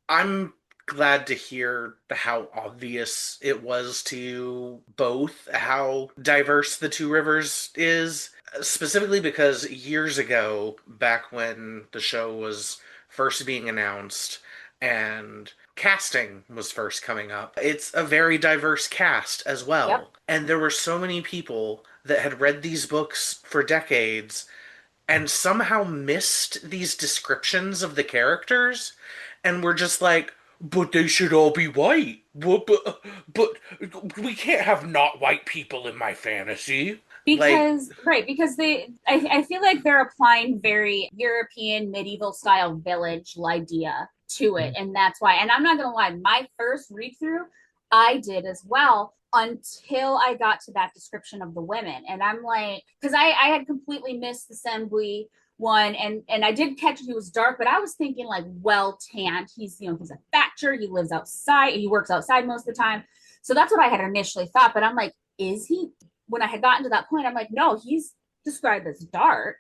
I'm glad to hear how obvious it was to both how diverse the Two Rivers is, specifically because years ago, back when the show was first being announced and casting was first coming up, it's a very diverse cast as well. Yep. And there were so many people that had read these books for decades and somehow missed these descriptions of the characters and were just like, but they should all be white. But we can't have not white people in my fantasy. Because because I feel like they're applying very European medieval style village idea to it, and that's why. And I'm not gonna lie, my first read through, I did as well until I got to that description of the women, and I'm like, because I had completely missed the Sembui one, and I did catch he was dark, but I was thinking like well tanned. He's he's a thatcher. He lives outside. He works outside most of the time. So that's what I had initially thought. But I'm like, is he? When I had gotten to that point, I'm like, no, he's described as dark,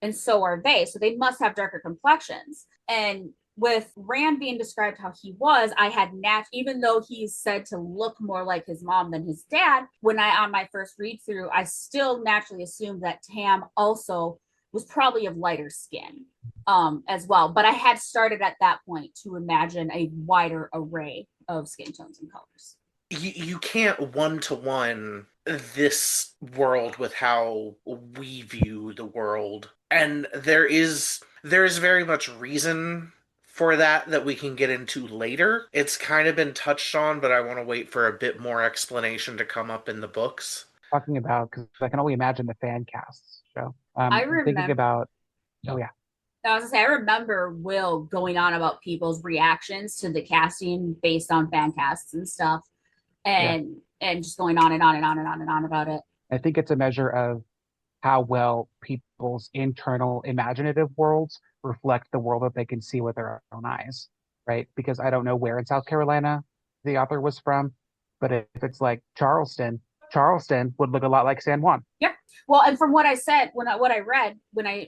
and so are they. So they must have darker complexions. And with Rand being described how he was, I had even though he's said to look more like his mom than his dad, when I on my first read through, I still naturally assumed that Tam also was probably of lighter skin as well. But I had started at that point to imagine a wider array of skin tones and colors. You can't one-to-one this world with how we view the world. And there is very much reason for that we can get into later. It's kind of been touched on, but I want to wait for a bit more explanation to come up in the books. Talking about, because I can only imagine the fan casts show. I I'm thinking about, oh yeah. I was gonna say, I remember Will going on about people's reactions to the casting based on fan casts and stuff, and just going on and on and on and on and on about it. I think it's a measure of how well people's internal imaginative worlds reflect the world that they can see with their own eyes, right? Because I don't know where in South Carolina the author was from, but if it's like Charleston would look a lot like San Juan. Yep. Well, and from what I said, what I read, when I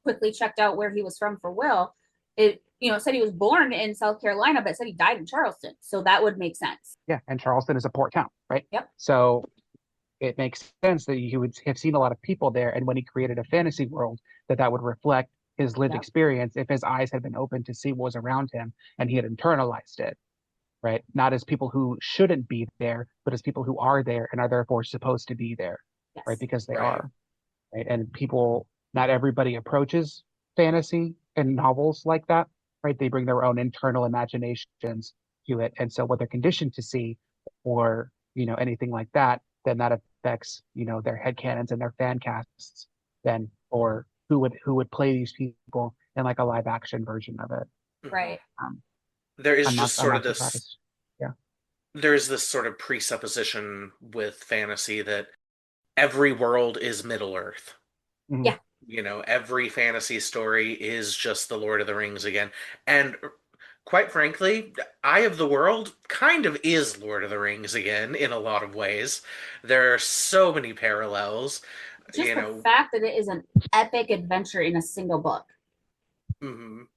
quickly checked out where he was from for Will, it said he was born in South Carolina, but said he died in Charleston. So that would make sense. Yeah, and Charleston is a port town, right? Yep. So it makes sense that he would have seen a lot of people there, and when he created a fantasy world, that would reflect his lived experience if his eyes had been open to see what was around him and he had internalized it, right? Not as people who shouldn't be there, but as people who are there and are therefore supposed to be there, right? Because they are, right? And not everybody approaches fantasy and novels like that, right? They bring their own internal imaginations to it, and so what they're conditioned to see, or anything like that, then that affects their headcanons and their fan casts, then, or who would play these people in like a live action version of it. Right. There is just sort of this. Surprised. Yeah. There is this sort of presupposition with fantasy that every world is Middle Earth. Mm-hmm. Yeah. Every fantasy story is just the Lord of the Rings again. And quite frankly, Eye of the World kind of is Lord of the Rings again in a lot of ways. There are so many parallels, Just you the know. fact that it is an epic adventure in a single book. Mhm.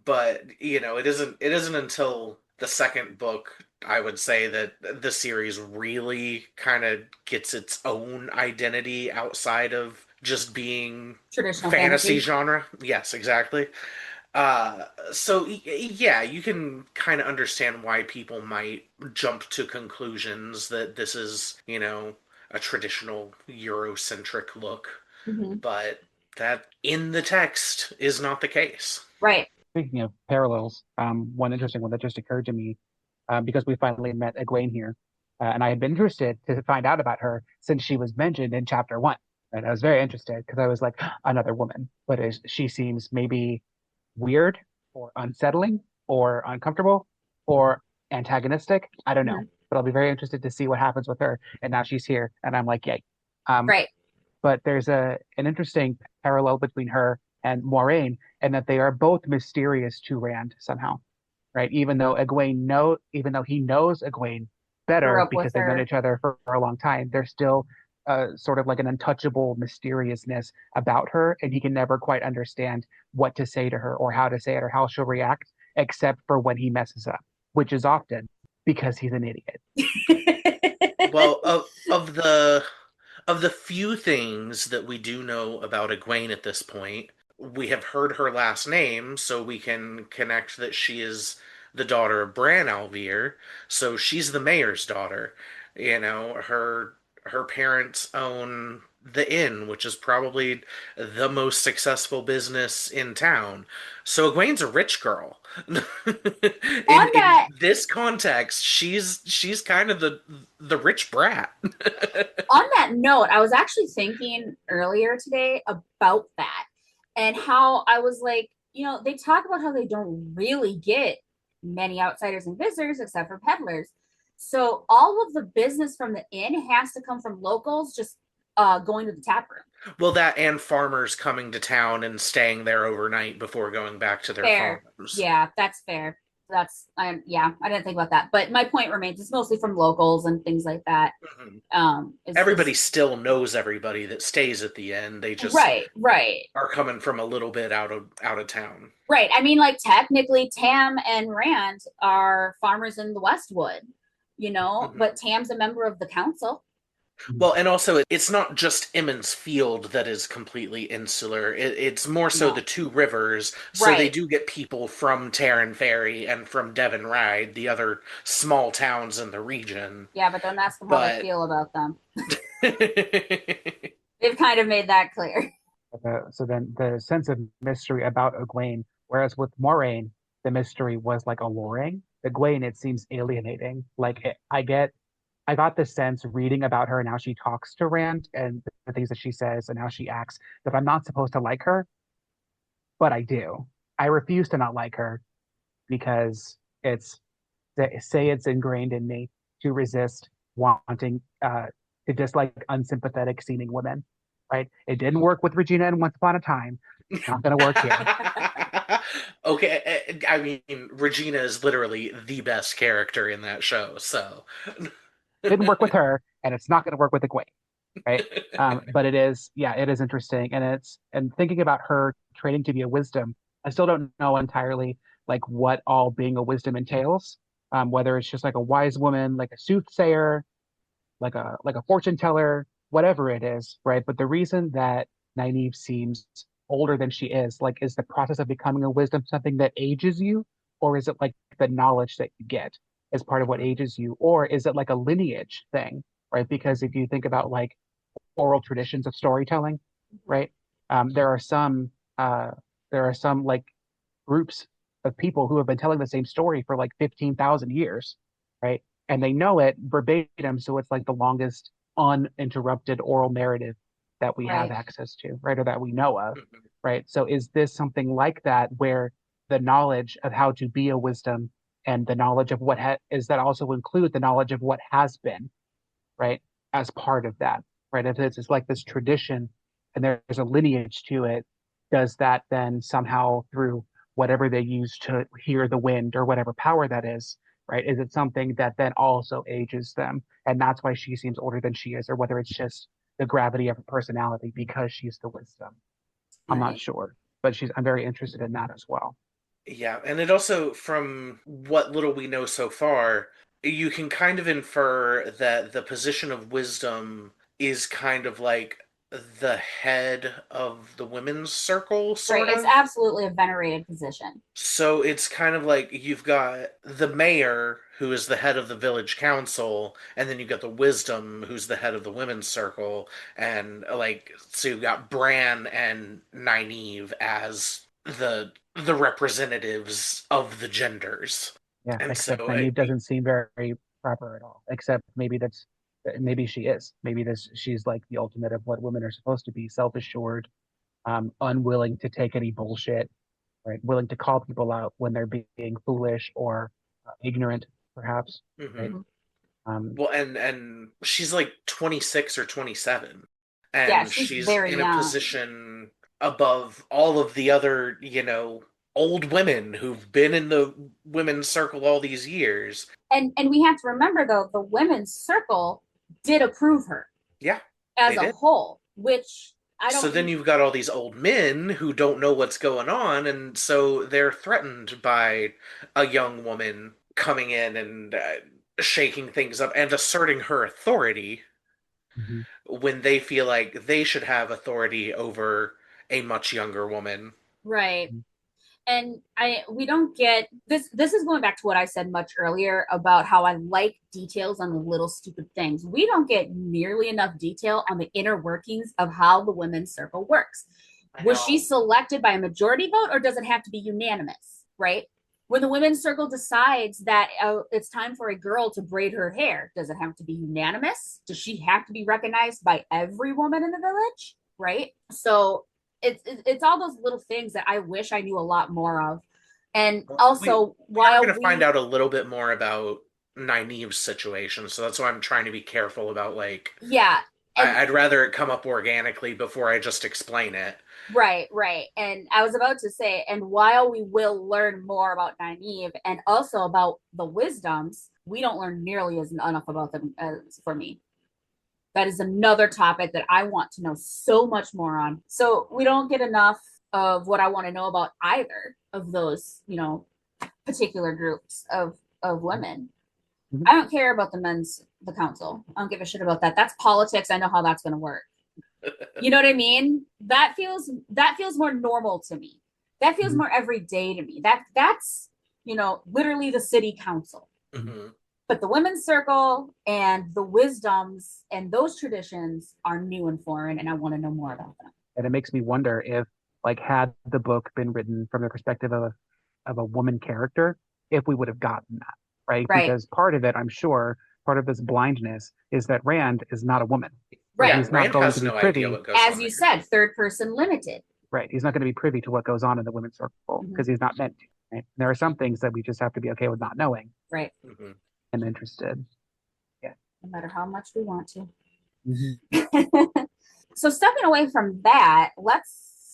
But it isn't until the second book, I would say, that the series really kind of gets its own identity outside of just being Traditional fantasy fantasy. genre. Yes, exactly. So yeah, you can kind of understand why people might jump to conclusions that this is, a traditional Eurocentric look, Mm-hmm. but that in the text is not the case. Right. Speaking of parallels, one interesting one that just occurred to me, because we finally met Egwene here, and I had been interested to find out about her since she was mentioned in chapter one. And I was very interested because I was like, another woman, but she seems maybe weird or unsettling or uncomfortable or antagonistic. I don't know, Mm-hmm. but I'll be very interested to see what happens with her. And now she's here, and I'm like, yay. Um, Right. but there's an interesting parallel between her and Moiraine, and that they are both mysterious to Rand somehow, right? Even though he knows Egwene Grew better up with because they've known her. each other for a long time, there's still sort of like an untouchable mysteriousness about her, and he can never quite understand what to say to her or how to say it or how she'll react, except for when he messes up, which is often because he's an idiot. Well, of the few things that we do know about Egwene at this point, we have heard her last name, so we can connect that she is the daughter of Bran Alvear. So she's the mayor's daughter. Her parents own the inn, which is probably the most successful business in town. So Egwene's a rich girl. in On in that this context, she's kind of the rich brat. on that note, I was actually thinking earlier today about that and how I was like, they talk about how they don't really get many outsiders and visitors except for peddlers. So all of the business from the inn has to come from locals just going to the tap room. Well, that and farmers coming to town and staying there overnight before going back to their Fair. farms. Yeah, that's fair. Yeah, I didn't think about that. But my point remains, it's mostly from locals and things like that. Mhm. Is Everybody still knows everybody that stays at the end. They just right, right. are coming from a little bit out of town. Right. I mean, like technically, Tam and Rand are farmers in the Westwood, but Mhm. Tam's a member of the council. Well, and also it's not just Emmons Field that is completely insular. It's more so the No. two rivers. So they Right. do get people from Terran Ferry and from Devon Ride, the other small towns in the region. Yeah, but don't ask them how they But feel about them. They've kind of made that clear. So then the sense of mystery about Egwene, whereas with Moraine, the mystery was like alluring. Egwene, it seems alienating. I got the sense reading about her and how she talks to Rand and the things that she says and how she acts that I'm not supposed to like her, but I do. I refuse to not like her because it's say it's ingrained in me to resist wanting to dislike unsympathetic seeming women. Right? It didn't work with Regina in Once Upon a Time. Not going to work here. Okay, I mean, Regina is literally the best character in that show, so. Didn't work with her, and it's not going to work with Egwene. Right? But it is interesting, and thinking about her training to be a wisdom. I still don't know entirely like what all being a wisdom entails. Whether it's just like a wise woman, like a soothsayer, like a fortune teller, whatever it is, right? But the reason that Nynaeve seems older than she is the process of becoming a wisdom something that ages you, or is it like the knowledge that you get as part of what ages you, or is it like a lineage thing, right? Because if you think about like oral traditions of storytelling, right? Um, there are some uh, there are some like groups of people who have been telling the same story for like 15,000 years, right? And they know it verbatim, so it's like the longest uninterrupted oral narrative that we have Right. access to, right? Or that we know of, right? So is this something like that where the knowledge of how to be a wisdom and the knowledge of is that also include the knowledge of what has been, right? As part of that, right? If it's like this tradition and there's a lineage to it, does that then somehow through whatever they use to hear the wind or whatever power that is, right? Is it something that then also ages them? And that's why she seems older than she is, or whether it's just the gravity of her personality because she's the wisdom. I'm not Right. sure, but I'm very interested in that as well. Yeah, and it also, from what little we know so far, you can kind of infer that the position of wisdom is kind of like the head of the women's circle, Right. sort It's of. absolutely a venerated position. So it's kind of like you've got the mayor, who is the head of the village council, and then you've got the wisdom, who's the head of the women's circle, and like so you've got Bran and Nynaeve as the representatives of the genders. Yeah, And except so Nynaeve doesn't seem very proper at all. Except maybe she is. Maybe she's like the ultimate of what women are supposed to be: self-assured, unwilling to take any bullshit, right? Willing to call people out when they're being foolish or ignorant, perhaps, right? mhm. Um, Well, and she's like 26 or 27, Yeah, and she's she's very in a young. position above all of the other, old women who've been in the women's circle all these years. And we have to remember though, the women's circle did approve her Yeah, as they a did. whole, which I So then don't. you've got all these old men who don't know what's going on, and so they're threatened by a young woman coming in and shaking things up and asserting her authority mhm. when they feel like they should have authority over a much younger woman. Right. And I we don't get this is going back to what I said much earlier about how I like details on the little stupid things. We don't get nearly enough detail on the inner workings of how the women's circle works. I Was she know. selected by a majority vote or does it have to be unanimous, right? When the women's circle decides that it's time for a girl to braid her hair, does it have to be unanimous? Does she have to be recognized by every woman in the village, right? So it's all those little things that I wish I knew a lot more of. And We also, we are while going to find we, out a little bit more about Nynaeve's situation, so that's why I'm trying to be careful about like yeah, and I'd rather it come up organically before I just explain it. right. And I was about to say, and while we will learn more about Nynaeve and also about the wisdoms, we don't learn nearly as enough about them as for me. That is another topic that I want to know so much more on. So we don't get enough of what I want to know about either of those, particular groups of women. Mhm. I don't care about the council. I don't give a shit about that. That's politics. I know how that's going to work. You know what I mean? That feels more normal to me. That feels Mhm. more everyday to me. That's literally the city council. Mhm. Mhm. But the women's circle and the wisdoms and those traditions are new and foreign, and I want to know more about them. And it makes me wonder if, like, had the book been written from the perspective of a woman character, if we would have gotten that, right? Right, Because part of it, I'm sure, part of this blindness is that Rand is not a woman, right? right. Yeah, He's not Rand going to has be no idea privy, what goes As on you there. said, third person limited. right? He's not going to be privy to what goes on in the women's circle Mhm. because he's not meant to, right? There are some things that we just have to be okay with not knowing Right. Mhm. and interested. Yeah. No matter how much we want to. Mhm. So stepping away from that, let's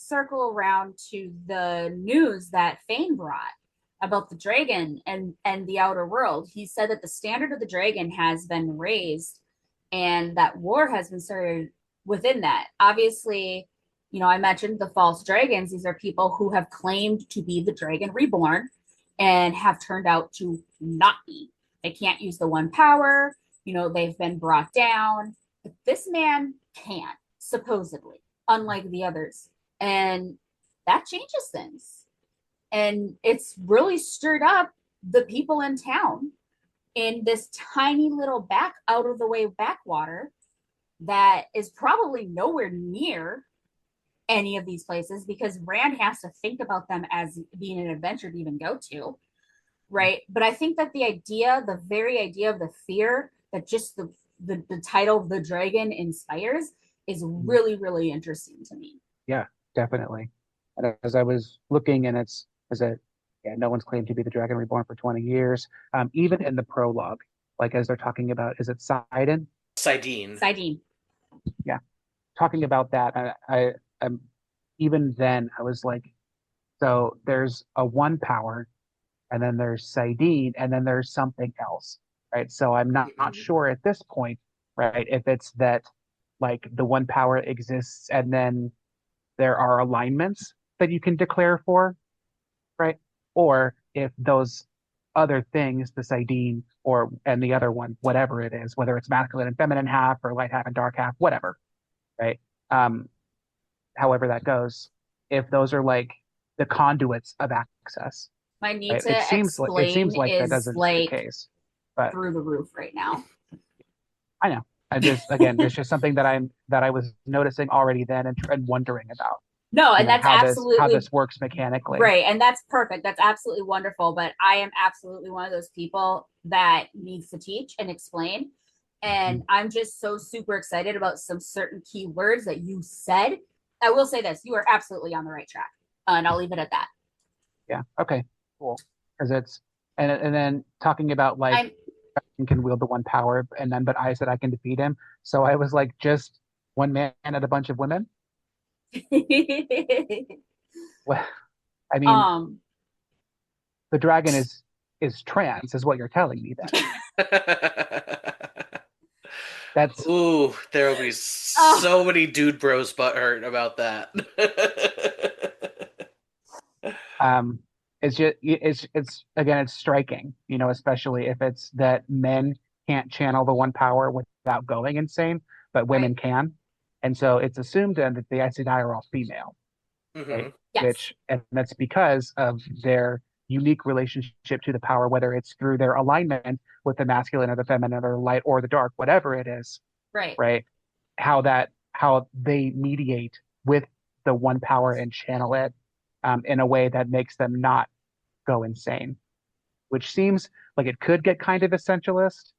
circle around to the news that Fane brought about the dragon and the outer world. He said that the standard of the dragon has been raised and that war has been started within that. Obviously, I mentioned the false dragons. These are people who have claimed to be the dragon reborn and have turned out to not be. They can't use the one power, they've been brought down. But this man can, supposedly, unlike the others. And that changes things. And it's really stirred up the people in town in this tiny little out of the way backwater that is probably nowhere near any of these places because Rand has to think about them as being an adventure to even go to, right? But I think that the very idea of the fear that just the title of the dragon inspires is really, really interesting to me. Yeah, definitely. And as I was looking, and it's as a yeah, no one's claimed to be the Dragon Reborn for 20 years. Even in the prologue, like as they're talking about, is it Sidon? Sidene. Sidene. Yeah. talking about that, I'm even then I was like, so there's a one power, and then there's Saidin, and then there's something else, right? So I'm not Mhm. sure at this point, right, if it's that like the one power exists and then there are alignments that you can declare for, right? Or if those other things, the Saidin or and the other one, whatever it is, whether it's masculine and feminine half or light half and dark half, whatever, right? Um, However that goes, if those are like the conduits of access, My need right? It to seems like explain that is doesn't the like case, but through the roof right now. I know. I just again, it's just something that I was noticing already then and wondering about, No, and that's how absolutely this works mechanically. right. And that's perfect. That's absolutely wonderful. But I am absolutely one of those people that needs to teach and explain. And Mhm. I'm just so super excited about some certain key words that you said. I will say this, you are absolutely on the right track. And I'll leave it at that. Yeah. Okay. Cool. Because it's and then talking about like I'm can wield the one power, and then but I said I can defeat him. So I was like just one man and a bunch of women. Well, I mean, um the dragon is trans, is what you're telling me then. That's Ooh, there will be oh so many dude bros butthurt about that. um it's again it's striking, especially if it's that men can't channel the one power without going insane, but right. women can. And so it's assumed then that the Aes Sedai are all female, right? Hmm. Yes. Which and that's because of their unique relationship to the power, whether it's through their alignment with the masculine or the feminine or light or the dark, whatever it is, Right. right? How they mediate with the one power and channel it in a way that makes them not go insane, which seems like it could get kind of essentialist.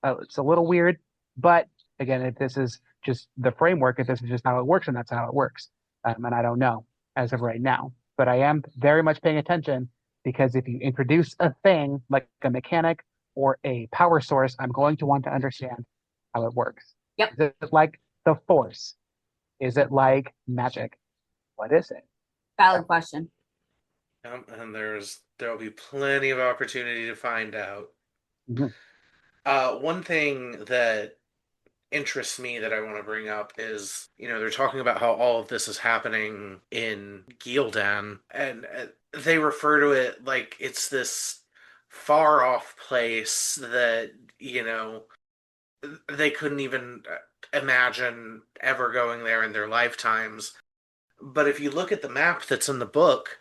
It's a little weird, but again, if this is just the framework, if this is just how it works, and that's how it works, and I don't know as of right now, but I am very much paying attention because if you introduce a thing like a mechanic or a power source, I'm going to want to understand how it works. Yep. Is it like the Force? Is it like magic? What is it? Valid question. And there'll be plenty of opportunity to find out. Mhm. One thing that interests me that I want to bring up is, they're talking about how all of this is happening in Gildan, and they refer to it like it's this far off place that, they couldn't even imagine ever going there in their lifetimes. But if you look at the map that's in the book,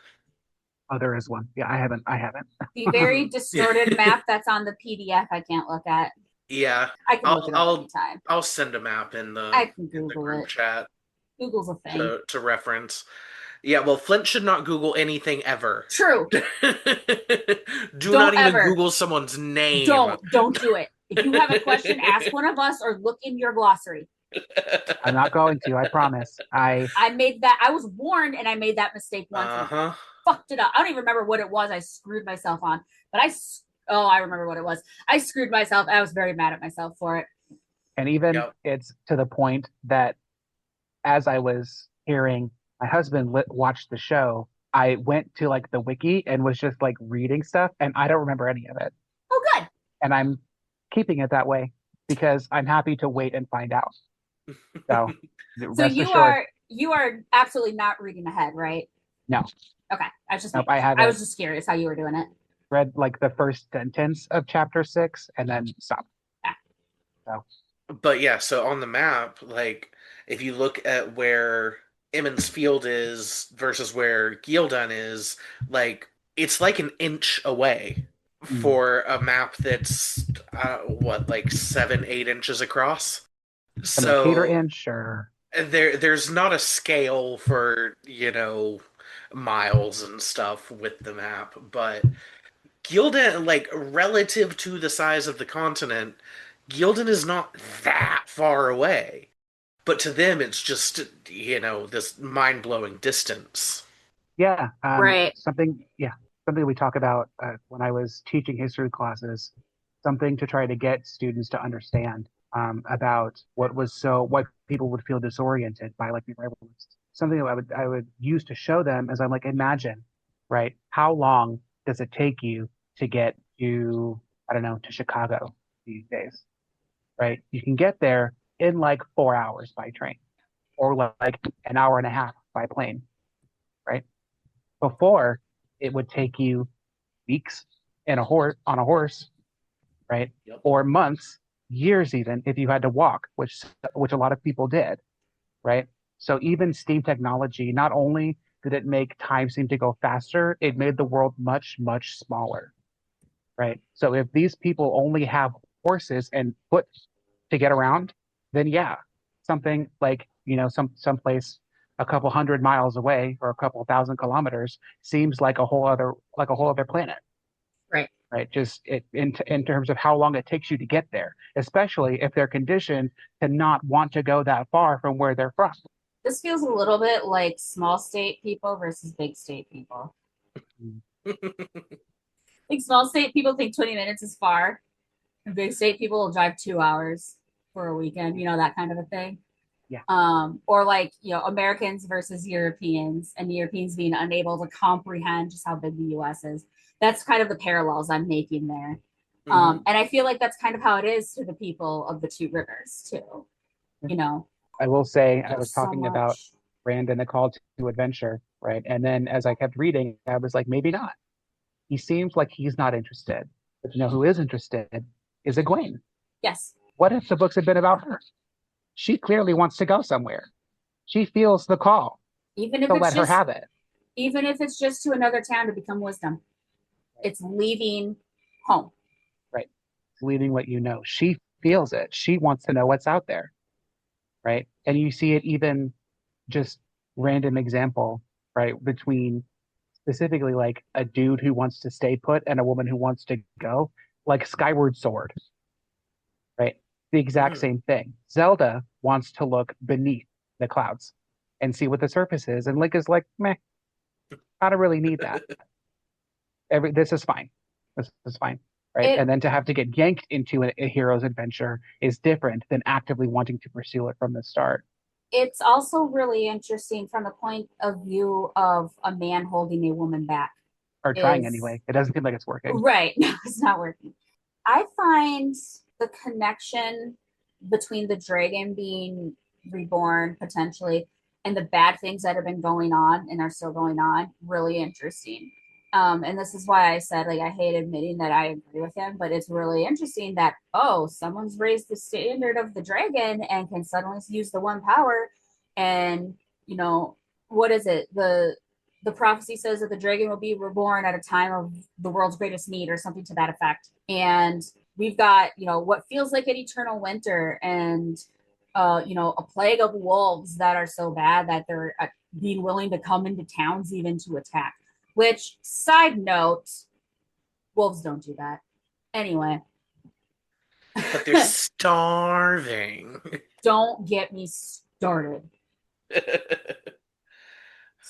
Oh, there is one. Yeah, I haven't. I haven't. The very distorted map that's on the PDF I can't look at. yeah, I can look I'll it up I'll anytime. I'll send a map in I can the Google group it. chat Google's a thing. to reference. Yeah, well, Flint should not Google anything ever. True. Do not Don't even ever. Google someone's name. Don't do it. If you have a question, ask one of us or look in your glossary. I'm not going to. I promise. I made that. I was warned, and I made that mistake once and Uh-huh. fucked it up. I don't even remember what it was. I screwed myself on, but I remember what it was. I screwed myself. I was very mad at myself for it. And even Yep. it's to the point that as I was hearing my husband watch the show, I went to like the wiki and was just like reading stuff, and I don't remember any of it. Oh, good. And I'm keeping it that way because I'm happy to wait and find out. So So rest assured, you are absolutely not reading ahead, right? no, Okay, I was just nope. making I sure. I was haven't just curious how you were doing it. read like the first sentence of chapter 6 and then stopped. Yeah. So But yeah, so on the map, like if you look at where Emmons Field is versus where Gildan is, like it's like an inch away mm, for a map that's what, like 7, 8 inches across. and like cater So in, sure. there's not a scale for, miles and stuff with the map, but Gildan, like relative to the size of the continent, Gildan is not that far away. But to them, it's just, this mind blowing distance. Yeah, Right. something we talk about when I was teaching history classes, something to try to get students to understand. about what people would feel disoriented by like the arrival list. Something that I would use to show them is I'm like, imagine, right? How long does it take you to get to, I don't know, to Chicago these days, right? You can get there in like 4 hours by train or like an hour and a half by plane, right? Before it would take you weeks in a horse on a horse, right? Yep. Or months, years even if you had to walk, which a lot of people did, right? So even steam technology, not only did it make time seem to go faster, it made the world much, much smaller, right? So if these people only have horses and foot to get around, then yeah, something like, some place a couple hundred miles away or a couple thousand kilometers seems like a whole other planet, Right. right? Just in terms of how long it takes you to get there, especially if they're conditioned to not want to go that far from where they're from. This feels a little bit like small state people versus big state people. Like small state people think 20 minutes is far, and big state people will drive 2 hours for a weekend, that kind of a thing. Yeah. Or like, Americans versus Europeans, and Europeans being unable to comprehend just how big the US is. That's kind of the parallels I'm making there. And I feel like that's kind of how it is to the people of the Two Rivers too. I will say, I was so talking about Rand and the Call to Adventure, right? And then as I kept reading, I was like, maybe not. He seems like he's not interested. But who is interested is Egwene. Yes. What if the books had been about her? She clearly wants to go somewhere. She feels the call. Even if So it's let her have it. Even if it's just to another town to become wisdom. It's leaving home. Right. It's leaving what you know. She feels it. She wants to know what's out there. Right. And you see it even just random example, right, between specifically like a dude who wants to stay put and a woman who wants to go, like Skyward Sword, right? The exact same thing. Zelda wants to look beneath the clouds and see what the surface is, and Link is like, meh, I don't really need that. This is fine. This is fine. Right. And then to have to get yanked into a hero's adventure is different than actively wanting to pursue it from the start. It's also really interesting from the point of view of a man holding a woman back. Or trying anyway. It doesn't seem like it's working. Right. No, it's not working. I find the connection between the dragon being reborn potentially and the bad things that have been going on and are still going on really interesting. And this is why I said, like, I hate admitting that I agree with him, but it's really interesting that, someone's raised the standard of the dragon and can suddenly use the one power. And, what is it? The prophecy says that the dragon will be reborn at a time of the world's greatest need or something to that effect. And we've got, what feels like an eternal winter and, a plague of wolves that are so bad that they're being willing to come into towns even to attack. Which, side note, wolves don't do that. Anyway. But they're starving. Don't get me started. This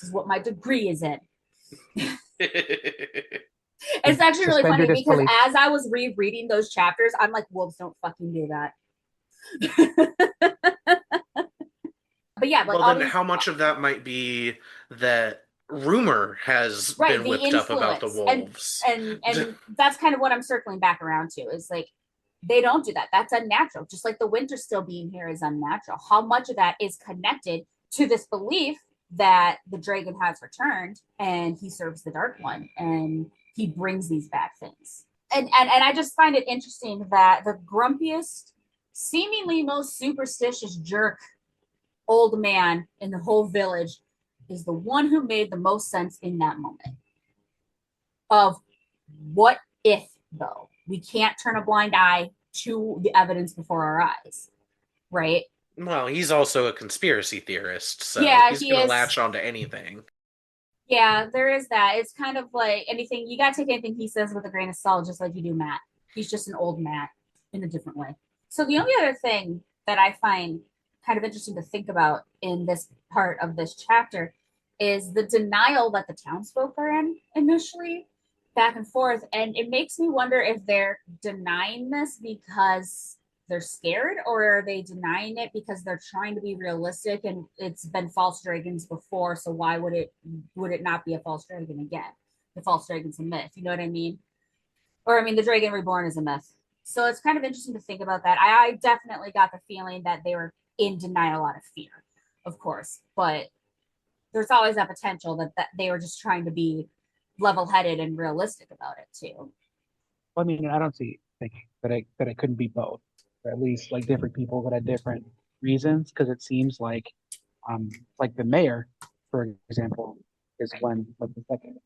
is what my degree is in. It's actually really funny because as I was rereading those chapters, I'm like, wolves don't fucking do that. But yeah, like, well, then how much of that might be that rumor has been whipped up about the wolves? And that's kind of what I'm circling back around to, is like, they don't do that. That's unnatural. Just like the winter still being here is unnatural. How much of that is connected to this belief that the dragon has returned and he serves the Dark One and he brings these bad things? And I just find it interesting that the grumpiest, seemingly most superstitious jerk old man in the whole village is the one who made the most sense in that moment of what if, though. We can't turn a blind eye to the evidence before our eyes, right? Well, he's also a conspiracy theorist, so yeah, he's going to latch onto anything. Yeah, there is that. It's kind of like anything, you got to take anything he says with a grain of salt, just like you do Matt. He's just an old Matt in a different way. So the only other thing that I find kind of interesting to think about in this part of this chapter is the denial that the townsfolk are in initially, back and forth. And it makes me wonder if they're denying this because they're scared, or are they denying it because they're trying to be realistic and it's been false dragons before, so why would it not be a false dragon again? The false dragon's a myth, you know what I mean? Or I mean, the dragon reborn is a myth. So it's kind of interesting to think about that. I definitely got the feeling that they were in denial out of fear, of course, but there's always that potential that they were just trying to be level-headed and realistic about it too. I mean, I don't see thinking that it couldn't be both, or at least like different people that had different reasons. Because it seems like the mayor, for example, is one of the second,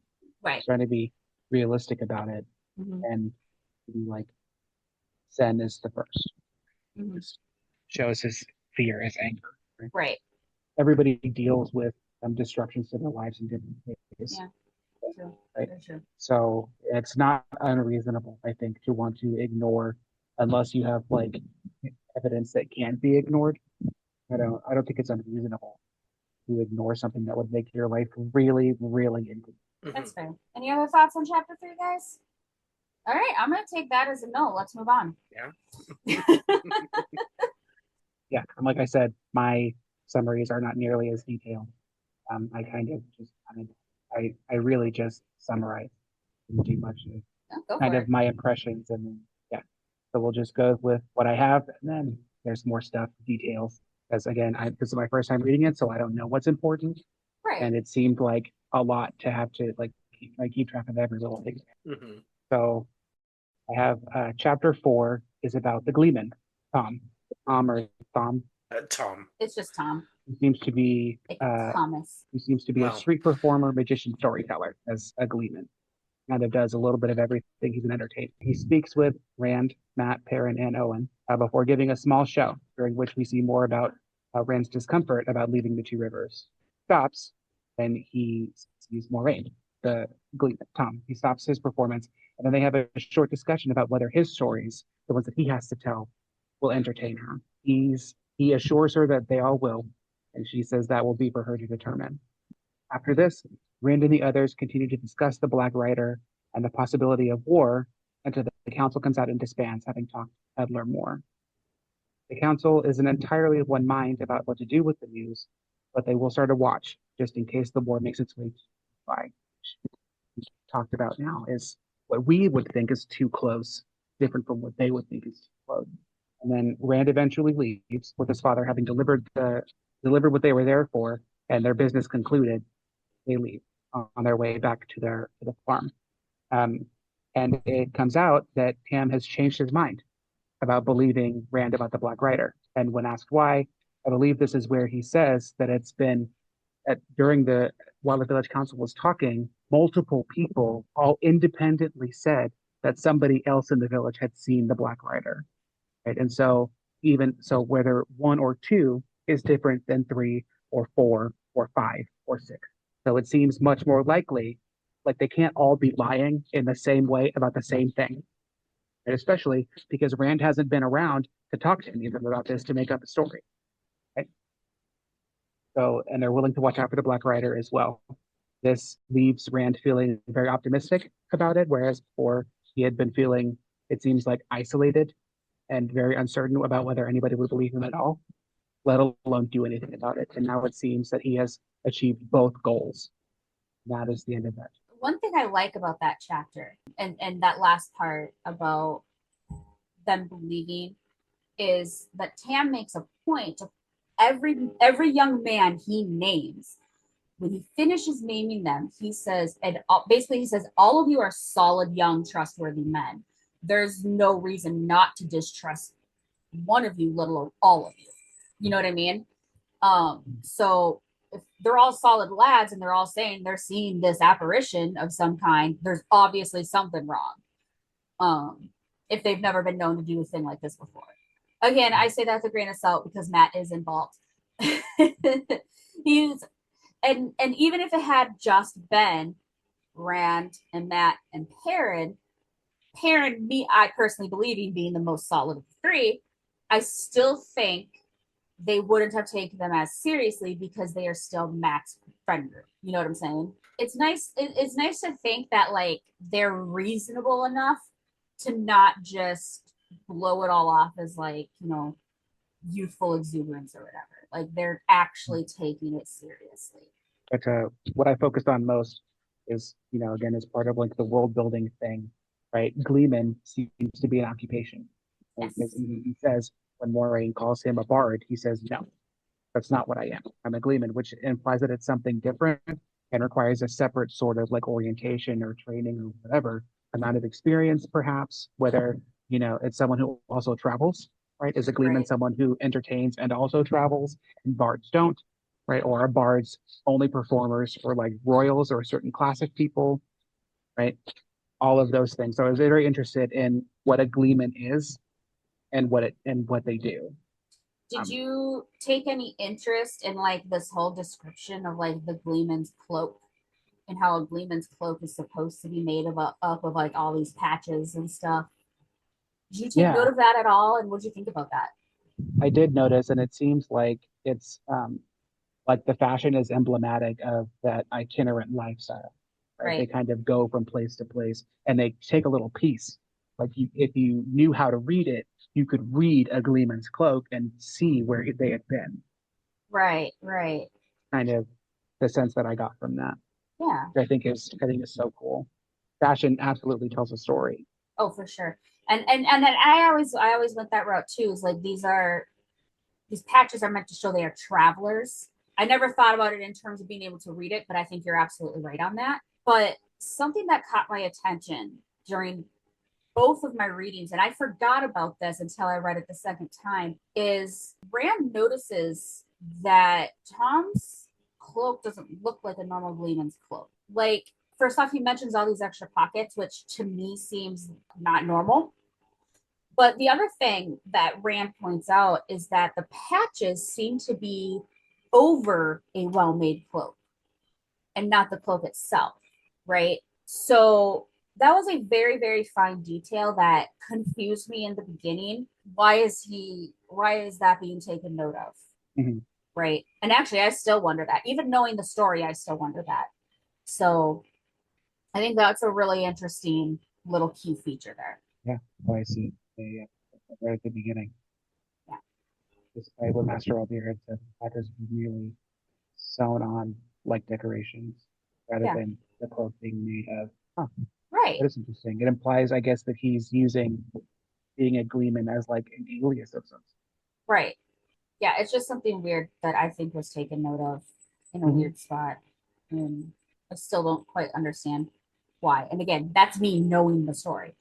right? Trying to be realistic about it, and be like Zen is the 1st. Shows his fear, his anger. Right. Everybody deals with disruptions to their lives in different ways. Yeah. True. Right? True. So it's not unreasonable, I think, to want to ignore, unless you have like evidence that can't be ignored. I don't think it's unreasonable to ignore something that would make your life really, really inconvenient. That's fair. Any other thoughts on chapter 3, guys? All right, I'm gonna take that as a no. Let's move on. Yeah. Yeah, and like I said, my summaries are not nearly as detailed. I kind of just I really just summarize and do much of kind of my impressions, and then, yeah. So we'll just go with what I have, and then there's more stuff, details. Because again, this is my first time reading it, so I don't know what's important. Right. And it seemed like a lot to have to like keep track of every little thing. So I have chapter 4 is about the Gleeman, Tom or Tom. Tom. It's just Tom. He seems to be Thomas. He seems to be a street performer, magician, storyteller as a Gleeman. Kind of does a little bit of everything. He's an entertainer. He speaks with Rand, Matt, Perrin, and Owen before giving a small show, during which we see more about Rand's discomfort about leaving the 2 rivers. Stops, and he sees Moraine, the Gleeman, Tom. He stops his performance, and then they have a short discussion about whether his stories, the ones that he has to tell, will entertain her. He assures her that they all will, and she says that will be for her to determine. After this, Rand and the others continue to discuss the Black Rider and the possibility of war until the council comes out and disbands, having talked to Edler more. The council isn't entirely of one mind about what to do with the news, but they will start a watch just in case the war makes its way by. Talked about now is what we would think is too close, different from what they would think is too close. And then Rand eventually leaves, with his father having delivered what they were there for, and their business concluded. They leave on their way back to the farm. And it comes out that Tam has changed his mind about believing Rand about the Black Rider. And when asked why, I believe this is where he says that it's been while the village council was talking, multiple people all independently said that somebody else in the village had seen the Black Rider. Right? And so whether 1 or 2 is different than 3 or 4 or 5 or 6. So it seems much more likely, like they can't all be lying in the same way about the same thing. And especially because Rand hasn't been around to talk to any of them about this to make up a story. Right? So, and they're willing to watch out for the Black Rider as well. This leaves Rand feeling very optimistic about it, whereas before he had been feeling, it seems like, isolated and very uncertain about whether anybody would believe him at all, let alone do anything about it. And now it seems that he has achieved both goals. That is the end of that. One thing I like about that chapter and that last part about them believing is that Tam makes a point of every young man he names. When he finishes naming them, he says, and basically he says, all of you are solid, young, trustworthy men. There's no reason not to distrust one of you, let alone all of you. You know what I mean? So if they're all solid lads and they're all saying they're seeing this apparition of some kind, there's obviously something wrong. If they've never been known to do a thing like this before. Again, I say that with a grain of salt because Matt is involved. He's and even if it had just been Rand and Matt and Perrin, me, I personally believe in being the most solid of the 3, I still think they wouldn't have taken them as seriously because they are still Matt's friend group. You know what I'm saying? It's nice. It's nice to think that like they're reasonable enough to not just blow it all off as like, youthful exuberance or whatever. Like they're actually taking it seriously. But what I focused on most is, again, as part of like the world building thing, right? Gleeman seems to be an occupation. Right? Yes. He says when Moraine calls him a bard, he says, no, that's not what I am. I'm a Gleeman, which implies that it's something different and requires a separate sort of like orientation or training or whatever amount of experience, perhaps, whether, it's someone who also travels, right? Is a Gleeman Right. someone who entertains and also travels, and bards don't, right? Or are bards only performers for like royals or a certain class of people, right? All of those things. So I was very interested in what a Gleeman is and what they do. Did Um, you take any interest in like this whole description of like the Gleeman's cloak and how a Gleeman's cloak is supposed to be made up of like all these patches and stuff? Did you take yeah, note of that at all? And what did you think about that? I did notice, and it seems like it's like the fashion is emblematic of that itinerant lifestyle, right? They Right. kind of go from place to place and they take a little piece. Like if you knew how to read it, you could read a Gleeman's cloak and see where they had been. Right. Right. Kind of the sense that I got from that, Yeah. which I think is so cool. Fashion absolutely tells a story. Oh, for sure. And then I always went that route too. Is like these patches are meant to show they are travelers. I never thought about it in terms of being able to read it, but I think you're absolutely right on that. But something that caught my attention during both of my readings, and I forgot about this until I read it the second time, is Rand notices that Tom's cloak doesn't look like a normal Gleeman's cloak. Like, first off, he mentions all these extra pockets, which to me seems not normal. But the other thing that Rand points out is that the patches seem to be over a well made cloak and not the cloak itself, right? So that was a very, very fine detail that confused me in the beginning. Why is that being taken note of? Mm-hmm. Right. And actually, I still wonder that. Even knowing the story, I still wonder that. So I think that's a really interesting little key feature there. Yeah, oh, I see. Yeah, yeah, right at the beginning. Yeah. Despite what Master Albir had said, that is really sewn on like decorations rather Yeah. than the cloak being made of. Huh, Right. that is interesting. It implies, I guess, that he's using being a Gleeman as like an alias of some Right. Yeah. It's just something weird that I think was taken note of in a sort. weird spot. And I still don't quite understand why. And again, that's me knowing the story.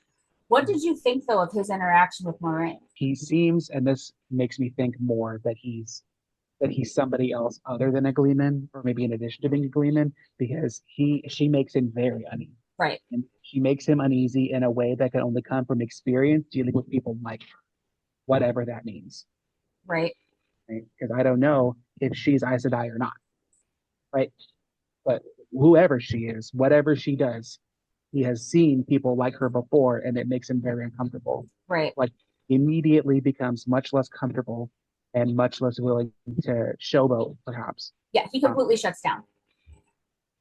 What Mhm. did you think though of his interaction with Moraine? He seems, and this makes me think more that he's somebody else other than a Gleeman, or maybe in addition to being a Gleeman, because she makes him very uneasy. Right. And she makes him uneasy in a way that can only come from experience dealing with people like her, whatever that means. Right. Right? Because I don't know if she's Aes Sedai or not, right? But whoever she is, whatever she does, he has seen people like her before, and it makes him very uncomfortable. Right. Like immediately becomes much less comfortable and much less willing to showboat, perhaps. Yeah. He Um, completely shuts down.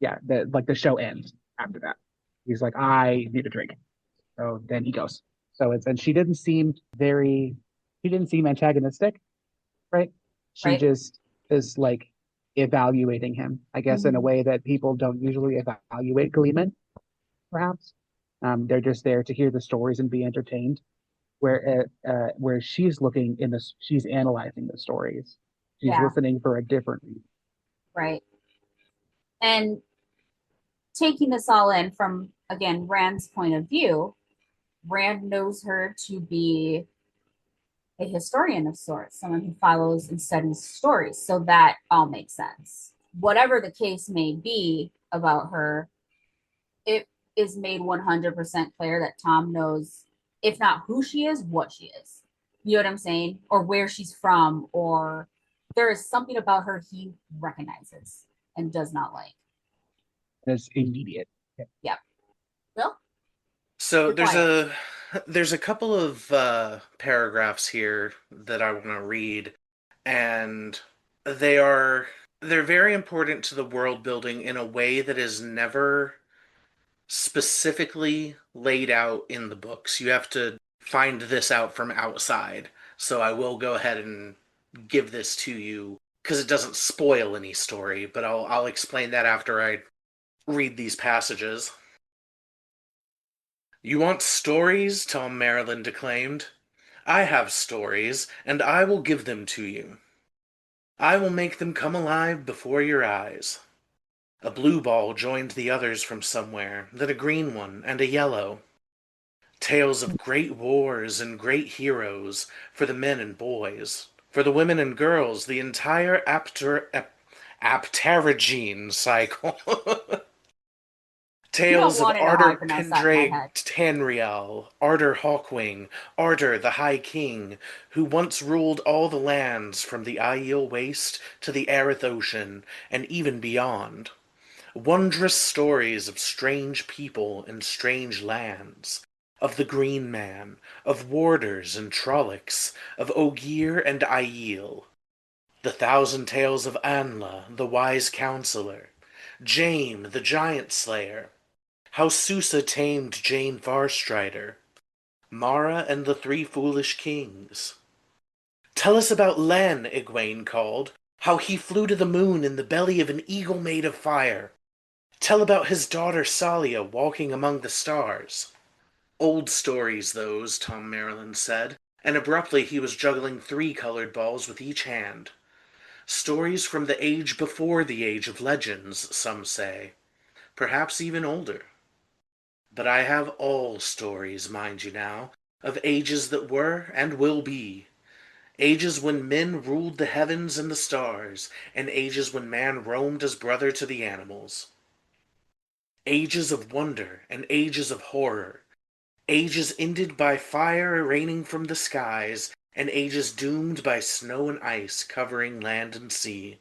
yeah, the show ends after that. He's like, I need a drink. So then he goes. So it's and she didn't seem antagonistic, right? She Right. just is like evaluating him, I guess, in a Mm-hmm. way that people don't usually evaluate Gleeman, perhaps. They're just there to hear the stories and be entertained. Where she's looking in this, she's analyzing the stories. She's Yeah. listening for a different reason. Right. And taking this all in from again Rand's point of view, Rand knows her to be a historian of sorts, someone who follows and studies stories. So that all makes sense. Whatever the case may be about her, it is made 100% clear that Tom knows, if not who she is, what she is. You know what I'm saying? Or where she's from, or there is something about her he recognizes and does not like. It's immediate. Yep. Well, So you're there's quiet. a couple of paragraphs here that I want to read, and they are they're very important to the world building in a way that is never specifically laid out in the books. You have to find this out from outside. So I will go ahead and give this to you because it doesn't spoil any story, but I'll explain that after I read these passages. You want stories? Tom Maryland declaimed. I have stories, and I will give them to you. I will make them come alive before your eyes. A blue ball joined the others from somewhere, then a green one, and a yellow. Tales of great wars and great heroes for the men and boys. For the women and girls, the entire Apterigine cycle. You don't Tales of want to know how I Arter pronounce that in my Pendraig head. Tanriel, Arter Hawkwing, Arter the High King, who once ruled all the lands from the Aiel Waste to the Aerith Ocean, and even beyond. Wondrous stories of strange people and strange lands. Of the Green Man, of warders and trollocs, of Ogier and Aiel. The thousand tales of Anla, the wise counselor. Jane, the giant slayer. How Susa tamed Jane Farstrider. Mara and the three foolish kings. Tell us about Len, Egwene called. How he flew to the moon in the belly of an eagle made of fire. Tell about his daughter Salia walking among the stars. Old stories, those, Tom Maryland said, and abruptly he was juggling 3 colored balls with each hand. Stories from the age before the age of legends, some say. Perhaps even older. But I have all stories, mind you now, of ages that were and will be. Ages when men ruled the heavens and the stars, and ages when man roamed as brother to the animals. Ages of wonder and ages of horror. Ages ended by fire raining from the skies, and ages doomed by snow and ice covering land and sea.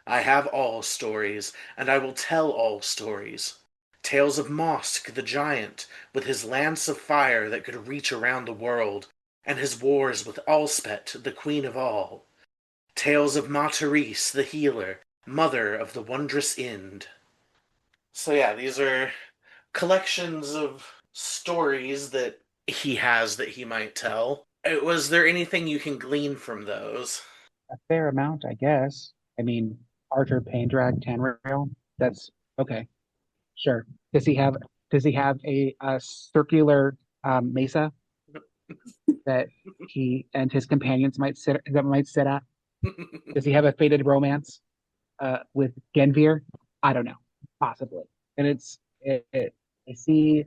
I have all stories, and I will tell all stories. Tales of Mosk the giant, with his lance of fire that could reach around the world, and his wars with Alspet, the queen of all. Tales of Ma Therese the healer, mother of the wondrous End. So yeah, these are collections of stories that he has that he might tell. Was there anything you can glean from those? A fair amount, I guess. I mean, Archer Paindrag Tanrail. That's okay. Sure. Does he have a circular mesa that he and his companions might sit at? Does he have a fated romance with Genvir? I don't know. Possibly. And I see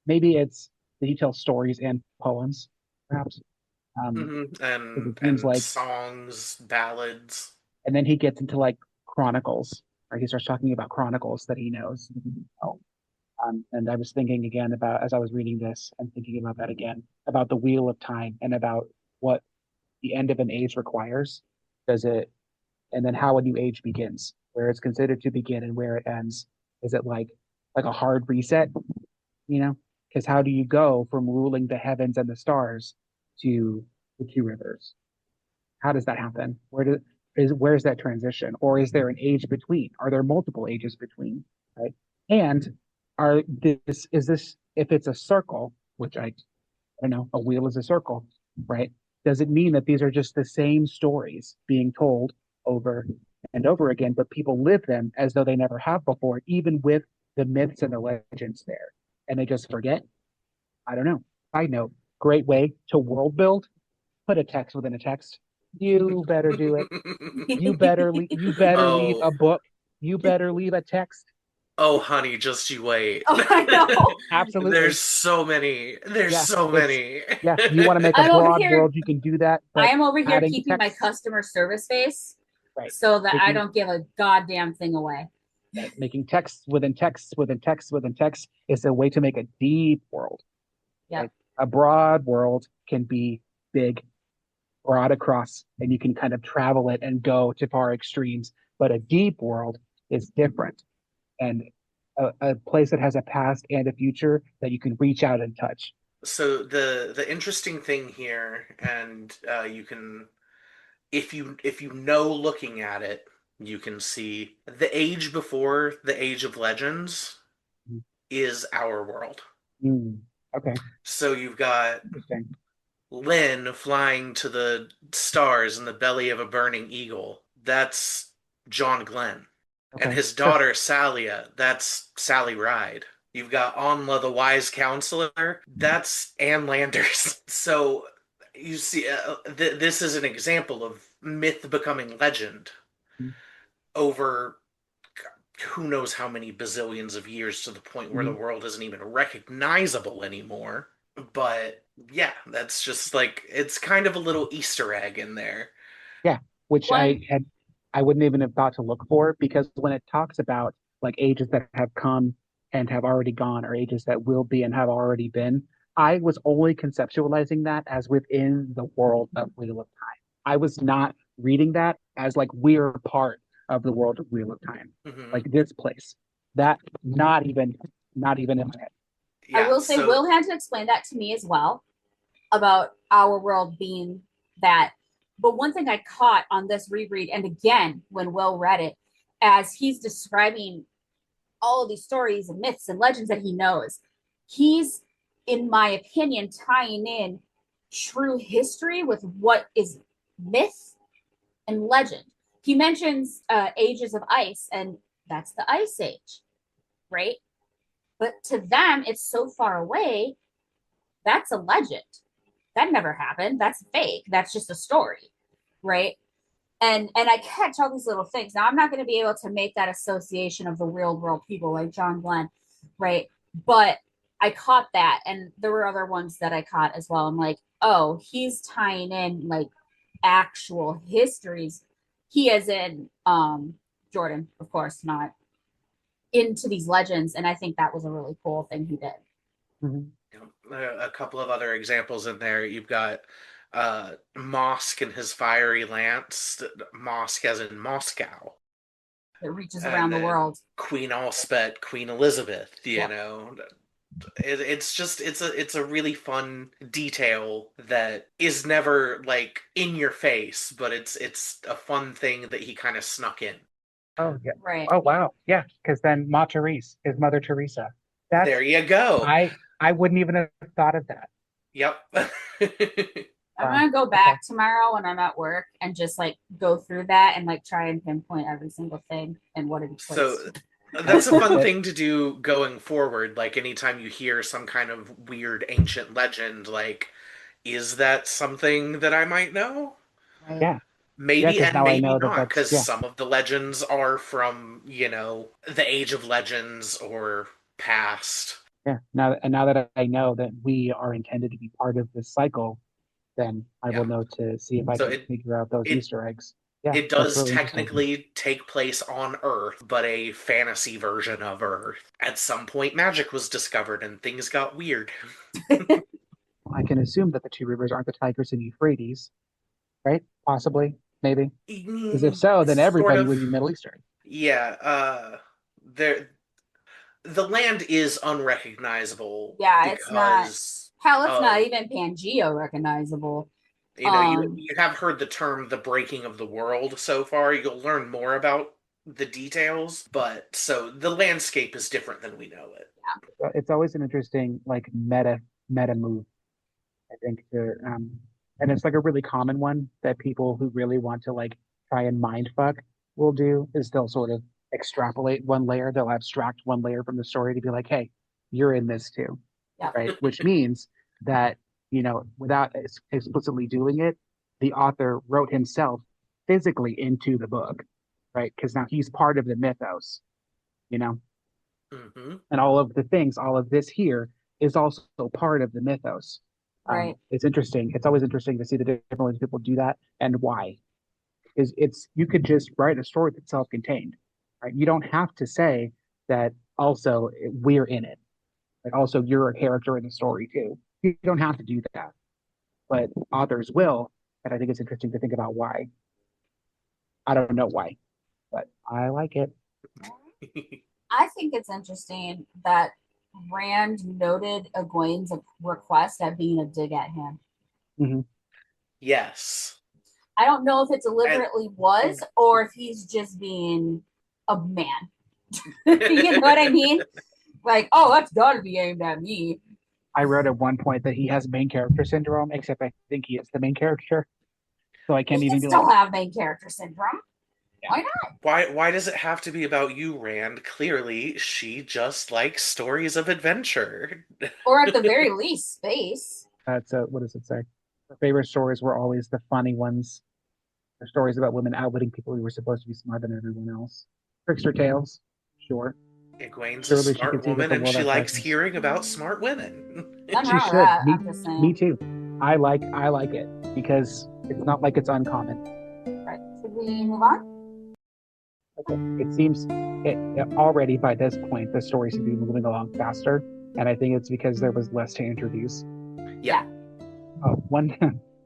maybe it's that he tells stories and poems, perhaps. Because And it seems like, songs, ballads. and then he gets into like chronicles, right? He starts talking about chronicles that he knows. Oh, and I was thinking again about as I was reading this and thinking about that again about the wheel of time and about what the end of an age requires. Does it, and then how a new age begins, where it's considered to begin and where it ends. Is it like a hard reset, you know? Because how do you go from ruling the heavens and the stars to the two rivers? How does that happen? Where's that transition? Or is there an age between? Are there multiple ages between? Right. And are this is this if it's a circle, which I don't know, a wheel is a circle, right? Does it mean that these are just the same stories being told over and over again, but people live them as though they never have before, even with the myths and the legends there, and they just forget? I don't know. Side note, great way to world build. Put a text within a text. You better do it. You better leave Oh, a book. You better leave a text. oh, honey, just you wait. Oh, I know. Absolutely. There's so many. There's Yeah. so It's many. yeah. You want to make a I'm over broad here. world, you can do that, I but am over here adding keeping my text, customer service face right. so that I Making don't give a goddamn thing away. right. Making texts within texts within texts within texts is a way to make a deep world. Yep. Right? A broad world can be big, broad across, and you can kind of travel it and go to far extremes. But a deep world is different, and a place that has a past and a future that you can reach out and touch. So the interesting thing here, and you can, if you know looking at it, you can see the age before the Age of Legends is our world. Mm. Okay. So you've got Interesting. Lynn flying to the stars in the belly of a burning eagle. That's John Glenn. And Okay. his Sure. daughter, Salia, that's Sally Ride. You've got Onla, the wise counselor. That's Ann Landers. So you see, this is an example of myth becoming legend Mm-hmm. over who knows how many bazillions of years to the point where the Mm-hmm. world isn't even recognizable anymore. But yeah, that's just like it's kind of a little Easter egg in there. Yeah, which One, I wouldn't even have thought to look for because when it talks about like ages that have come and have already gone or ages that will be and have already been, I was only conceptualizing that as within the world of Wheel of Time. I was not reading that as like we're part of the world of Wheel of Time, Hmm. like this place. That not even in my head. I Yeah, will say, so Will had to explain that to me as well about our world being that. But one thing I caught on this reread, and again, when Will read it, as he's describing all of these stories and myths and legends that he knows, he's, in my opinion, tying in true history with what is myth and legend. He mentions ages of ice, and that's the Ice Age, right? But to them, it's so far away. That's a legend. That never happened. That's fake. That's just a story, right? And I catch all these little things. Now I'm not going to be able to make that association of the real world people like John Glenn, right? But I caught that, and there were other ones that I caught as well. I'm like, oh, he's tying in like actual histories. He is in Jordan, of course, not into these legends, and I think that was a really cool thing he did. Mm-hmm. a couple of other examples in there. You've got Mosk and his fiery lance. Mosk as in Moscow. It reaches And around the then world. Queen Elspeth, Queen Elizabeth, Yep. it's just it's a really fun detail that is never like in your face, but it's a fun thing that he kind of snuck in. Oh yeah. Right. Oh wow. Yeah. Because then Ma Therese is Mother Teresa. There That's you go. I wouldn't even have thought of that. Yep. I'm Wow. gonna go Okay. back tomorrow when I'm at work and just like go through that and like try and pinpoint every single thing and what it equates So That that's a fun it thing to do going forward. Like anytime you hear some kind of weird ancient legend, like, is that something that I might know? to. Right. yeah. Yeah, Maybe because and now I maybe know that not, that's because yeah. some of the legends are from, the Age of Legends or past. Yeah. Now that I know that we are intended to be part of this cycle, then I will Yeah. know to see if I So can figure out those it Easter eggs. Yeah, it that's does really interesting. technically take place on Earth, but a fantasy version of Earth. At some point, magic was discovered and things got weird. I can assume that the two rivers aren't the Tigris and Euphrates, right? Possibly, maybe. Because if so, then Sort everybody of. would be Middle Eastern. Yeah, there the land is unrecognizable Yeah, it's not. because Hell, it's not of, even Pangeo recognizable. you Um, you have heard the term the breaking of the world so far. You'll learn more about the details, but so the landscape is different than we know it. It's always an interesting like meta move, I think. And it's like a really common one that people who really want to like try and mind fuck will do is they'll sort of extrapolate one layer. They'll abstract one layer from the story to be like, hey, you're in this too, yeah, right? Which means that, without explicitly doing it, the author wrote himself physically into the book, right? Because now he's part of the mythos, you know, Hmm. and all of this here is also part of the mythos. right, It's interesting. It's always interesting to see the different ways people do that and why. Is it's you could just write a story that's self-contained, right? You don't have to say that also we're in it. Like also you're a character in the story too. You don't have to do that, but authors will, and I think it's interesting to think about why. I don't know why, but I like it. I think it's interesting that Rand noted Egwene's request at being a dig at him. Hmm. Yes, I don't know if it and deliberately was or if he's just being a man. You know what I mean? Like, oh, that's got to be aimed at me. I wrote at one point that he has main character syndrome, except I think he is the main character. So I He can't can even be still like, have main character syndrome. yeah. Why not? Why does it have to be about you, Rand? Clearly, she just likes stories of adventure. Or at the very least, space. So what does it say? Her favorite stories were always the funny ones. Her stories about women outwitting people who were supposed to be smarter than everyone else. Trickster tales, sure. Egwene's a Clearly, she can smart see that woman the and world she likes outside her. hearing about smart women. Nothing She wrong with should. that. I'm just Me saying. too. I like it because it's not like it's uncommon. Right. Should we move on? Okay. It seems already by this point the story seems to be moving along faster, and I think it's because there was less to introduce. Yeah. One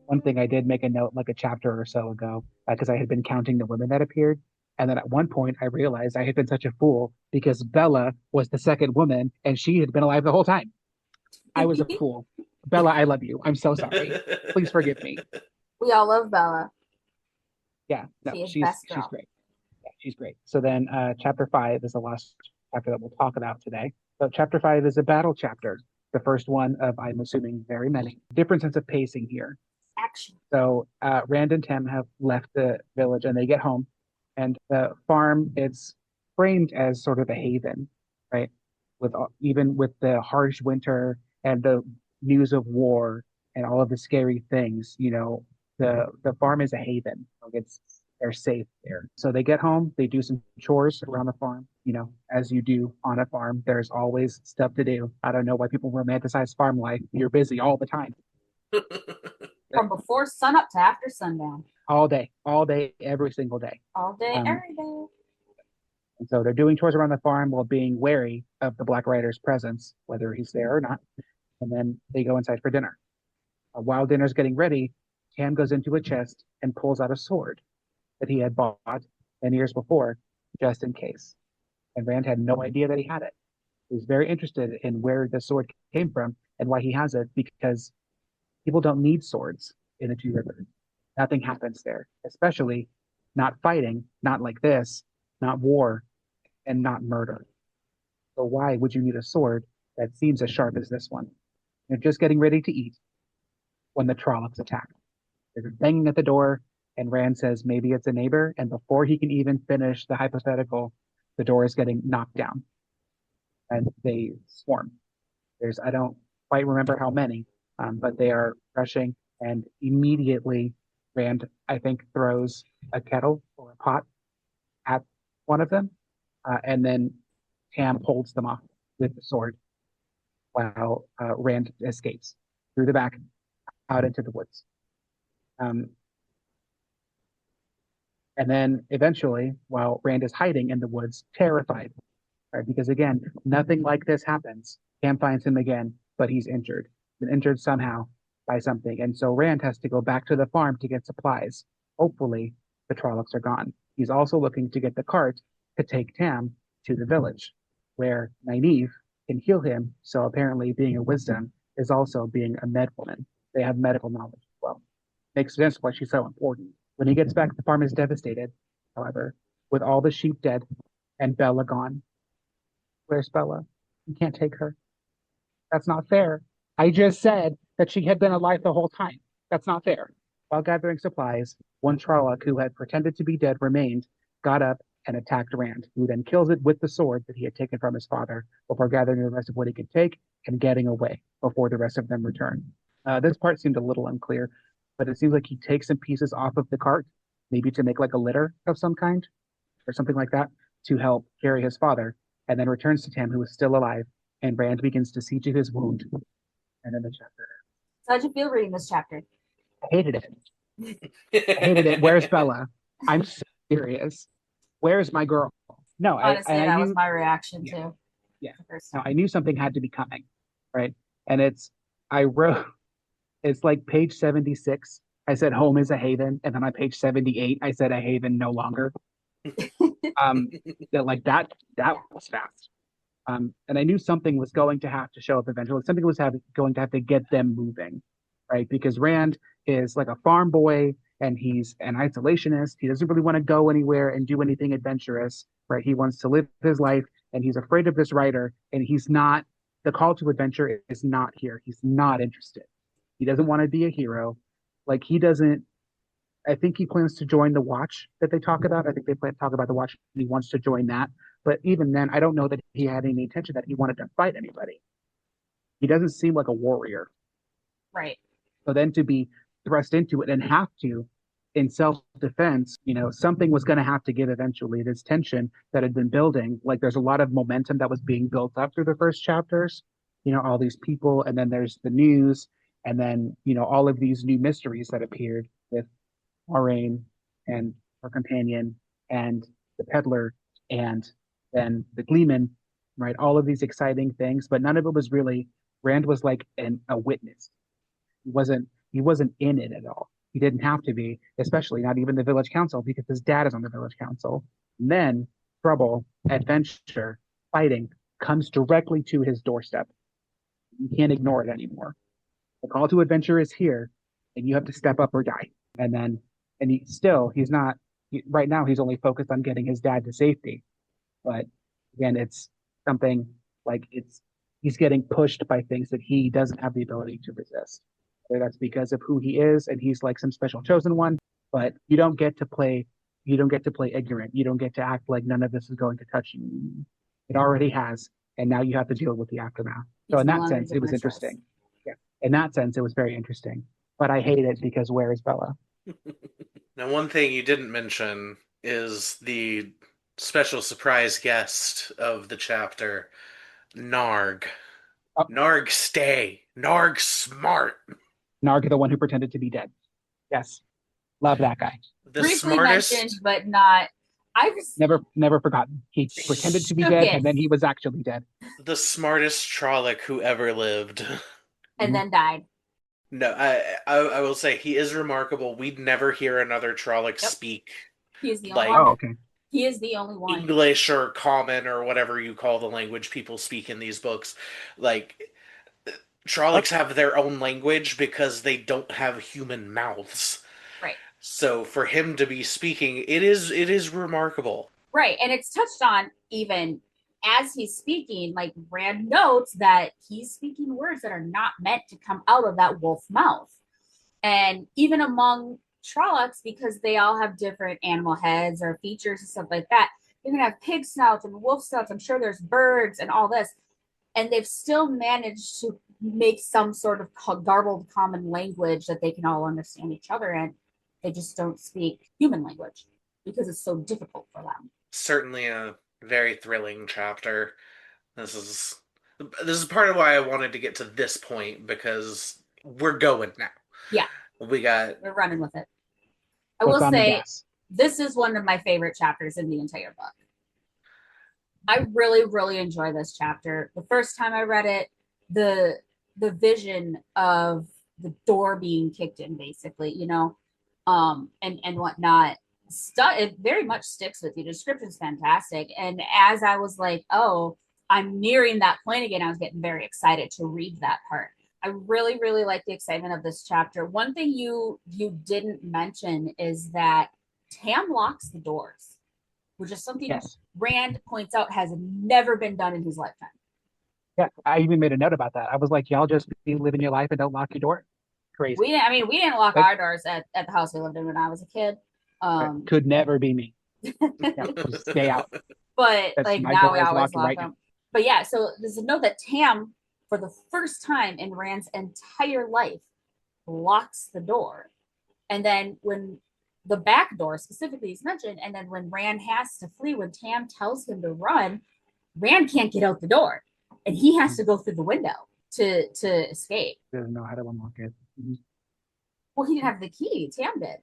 one thing I did make a note like a chapter or so ago because I had been counting the women that appeared, and then at one point I realized I had been such a fool because Bella was the second woman and she had been alive the whole time. I was a fool. Bella, I love you. I'm so sorry. Please forgive me. We all love Bella. Yeah, no, She is she's best girl. great. Yeah, she's great. So then chapter 5 is the last chapter that we'll talk about today. So chapter 5 is a battle chapter. The first one of, I'm assuming, very many. Different sense of pacing here. Action. So Rand and Tem have left the village and they get home, and the farm it's framed as sort of a haven, right? With even with the harsh winter and the news of war and all of the scary things, the farm is a haven. Like they're safe there. So they get home, they do some chores around the farm, as you do on a farm. There's always stuff to do. I don't know why people romanticize farm life. You're busy all the time. From before sunup to after sundown. All day, every single day. All day, every day. And so they're doing chores around the farm while being wary of the Black Rider's presence, whether he's there or not. And then they go inside for dinner. While dinner's getting ready, Cam goes into a chest and pulls out a sword that he had bought many years before, just in case. And Rand had no idea that he had it. He was very interested in where the sword came from and why he has it, because people don't need swords in the Two Rivers. Nothing happens there, especially not fighting, not like this, not war, and not murder. So why would you need a sword that seems as sharp as this one? You're just getting ready to eat when the Trollocs attack. They're banging at the door, and Rand says maybe it's a neighbor, and before he can even finish the hypothetical, the door is getting knocked down, and they swarm. I don't quite remember how many, but they are rushing, and immediately Rand, I think, throws a kettle or a pot at one of them, and then Tam holds them off with the sword while Rand escapes through the back out into the woods. And then eventually, while Rand is hiding in the woods, terrified, right? Because again, nothing like this happens. Tam finds him again, but he's injured. Been injured somehow by something. And so Rand has to go back to the farm to get supplies. Hopefully, the Trollocs are gone. He's also looking to get the cart to take Tam to the village, where Nynaeve can heal him. So apparently, being a wisdom is also being a med woman. They have medical knowledge as well. Makes sense why she's so important. When he gets back, the farm is devastated, however, with all the sheep dead and Bella gone. Where's Bella? You can't take her. That's not fair. I just said that she had been alive the whole time. That's not fair. While gathering supplies, one Trolloc who had pretended to be dead remained, got up, and attacked Rand, who then kills it with the sword that he had taken from his father before gathering the rest of what he could take and getting away before the rest of them return. This part seemed a little unclear, but it seems like he takes some pieces off of the cart, maybe to make like a litter of some kind or something like that to help carry his father, and then returns to Tam, who is still alive, and Rand begins to see to his wound. And then the chapter. So how'd you feel reading this chapter? I hated it. I hated it. Where's Bella? I'm serious. Where's my girl? No, Honestly, I that knew, was my reaction yeah, too. yeah. First No, time. I knew something had to be coming, right? And I wrote, it's like page 76. I said home is a haven, and then on page 78, I said a haven no longer. That like that was fast. And I knew something was going to have to show up eventually. Something was going to have to get them moving, right? Because Rand is like a farm boy and he's an isolationist. He doesn't really want to go anywhere and do anything adventurous, right? He wants to live his life and he's afraid of this writer and he's not the call to adventure is not here. He's not interested. He doesn't want to be a hero. Like he doesn't. I think he plans to join the Watch that they talk about. I think they plan to talk about the Watch. And he wants to join that. But even then, I don't know that he had any intention that he wanted to fight anybody. He doesn't seem like a warrior. Right. So then to be thrust into it and have to in self-defense, something was going to have to give eventually. This tension that had been building, like there's a lot of momentum that was being built up through the first chapters, all these people, and then there's the news, and then, all of these new mysteries that appeared with Moraine and her companion and the peddler and then the gleeman, right? All of these exciting things, but none of it was really, Rand was like a witness. He wasn't in it at all. He didn't have to be, especially not even the village council, because his dad is on the village council. And then trouble, adventure, fighting comes directly to his doorstep. You can't ignore it anymore. The call to adventure is here, and you have to step up or die. He's not, right now, he's only focused on getting his dad to safety. But again, it's something like he's getting pushed by things that he doesn't have the ability to resist. Whether that's because of who he is and he's like some special chosen one, but you don't get to play ignorant. You don't get to act like none of this is going to touch you. It already has, and now you have to deal with the aftermath. So in that sense, it was interesting. Yeah. In that sense, it was very interesting. But I hate it because where is Bella? Now, one thing you didn't mention is the special surprise guest of the chapter, Narg. Oh. Narg stay. Narg smart. Narg, the one who pretended to be dead. Yes. Love that guy. The Briefly smartest mentioned, but not. I was never forgotten. He pretended to be dead, and then he was actually dead. The smartest Trolloc who ever lived. And then died. No, I will say he is remarkable. We'd never hear another Trolloc speak. He is the only one. Oh, okay. He is the only one. English or Common or whatever you call the language people speak in these books. Like, Trollocs have their own language because they don't have human mouths. Right. So for him to be speaking, it is remarkable. Right, and it's touched on even as he's speaking, like Rand notes that he's speaking words that are not meant to come out of that wolf mouth. And even among Trollocs, because they all have different animal heads or features and stuff like that, you're gonna have pig snouts and wolf snouts. I'm sure there's birds and all this. And they've still managed to make some sort of garbled common language that they can all understand each other in. They just don't speak human language because it's so difficult for them. Certainly a very thrilling chapter. This is part of why I wanted to get to this point, because we're going now. Yeah. We're running with it. I will say this is one of my favorite chapters in the entire book. I really, really enjoy this chapter. The first time I read it, the vision of the door being kicked in, basically, and whatnot, it very much sticks with you. The description's fantastic. And as I was like, oh, I'm nearing that point again, I was getting very excited to read that part. I really, really like the excitement of this chapter. One thing you didn't mention is that Tam locks the doors, which is something Rand points out has never been done in his lifetime. Yeah, I even made a note about that. I was like, y'all just be living your life and don't lock your door. Crazy. We didn't lock our doors at the house we lived in when I was a kid. Could never be me. Just stay out. But that's now we always lock them. But yeah, so there's a note that Tam, for the first time in Rand's entire life, locks the door. And then when the back door specifically is mentioned, and then when Rand has to flee, when Tam tells him to run, Rand can't get out the door. And he has to go through the window to escape. He doesn't know how to unlock it. Mm-hmm. Well, he didn't have the key. Tam did.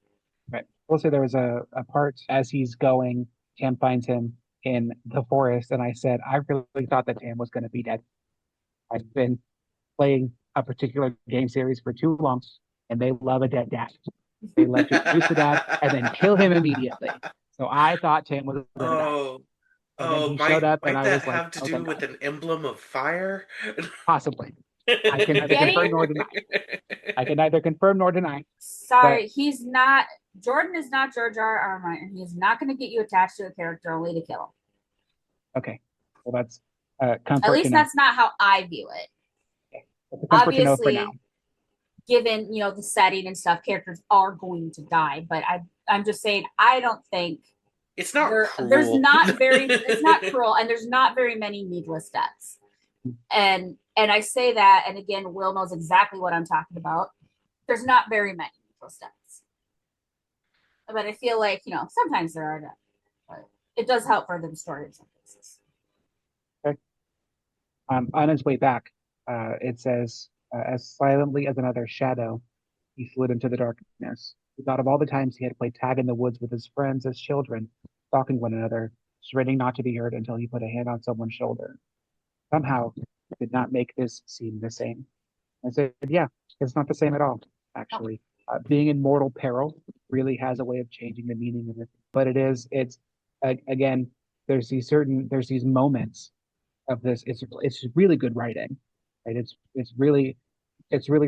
Right. Also, there was a part as he's going, Tam finds him in the forest, and I said, I really thought that Tam was going to be dead. I've been playing a particular game series for too long, and they love a dead dad. They love to introduce the dad and then kill him immediately. So I thought Tam was going to die. Might that have to do with an emblem of fire? Possibly. I can neither confirm nor deny. I can neither confirm nor deny. Sorry, he's not. Jordan is not George R. Martin. He is not going to get you attached to a character only to kill him. Okay, well At Comfort to least know. that's not how I view it. It's a comfort to know for now. Obviously, given the setting and stuff, characters are going to die. But I'm just saying, I don't think It's not there's cruel. not very it's not cruel, and there's not very many needless deaths. And I say that, and again, Will knows exactly what I'm talking about. There's not very many needless deaths, but I feel like sometimes there are, but it does help further the story in some cases. Okay. On his way back, it says, as silently as another shadow, he slid into the darkness. He thought of all the times he had played tag in the woods with his friends as children, stalking one another, straining not to be heard until he put a hand on someone's shoulder. Somehow, it did not make this seem the same. I said, yeah, it's not the same at all, actually. Being in mortal peril really has a way of changing the meaning of it. But again, there's these moments of this. It's really good writing, right? It's really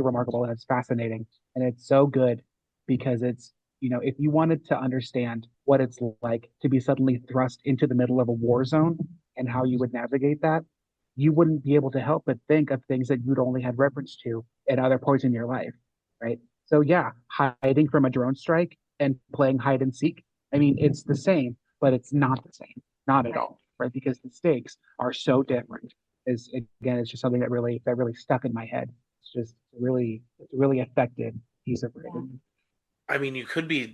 remarkable and it's fascinating. And it's so good because if you wanted to understand what it's like to be suddenly thrust into the middle of a war zone and how you would navigate that, you wouldn't be able to help but think of things that you'd only had reference to at other points in your life, right? So yeah, hiding from a drone strike and playing hide and seek. I mean, it's the same, but it's not the same, not at all, right? Because the stakes are so different. Is again, it's just something that really stuck in my head. It's a really effective piece of writing. I mean, you could be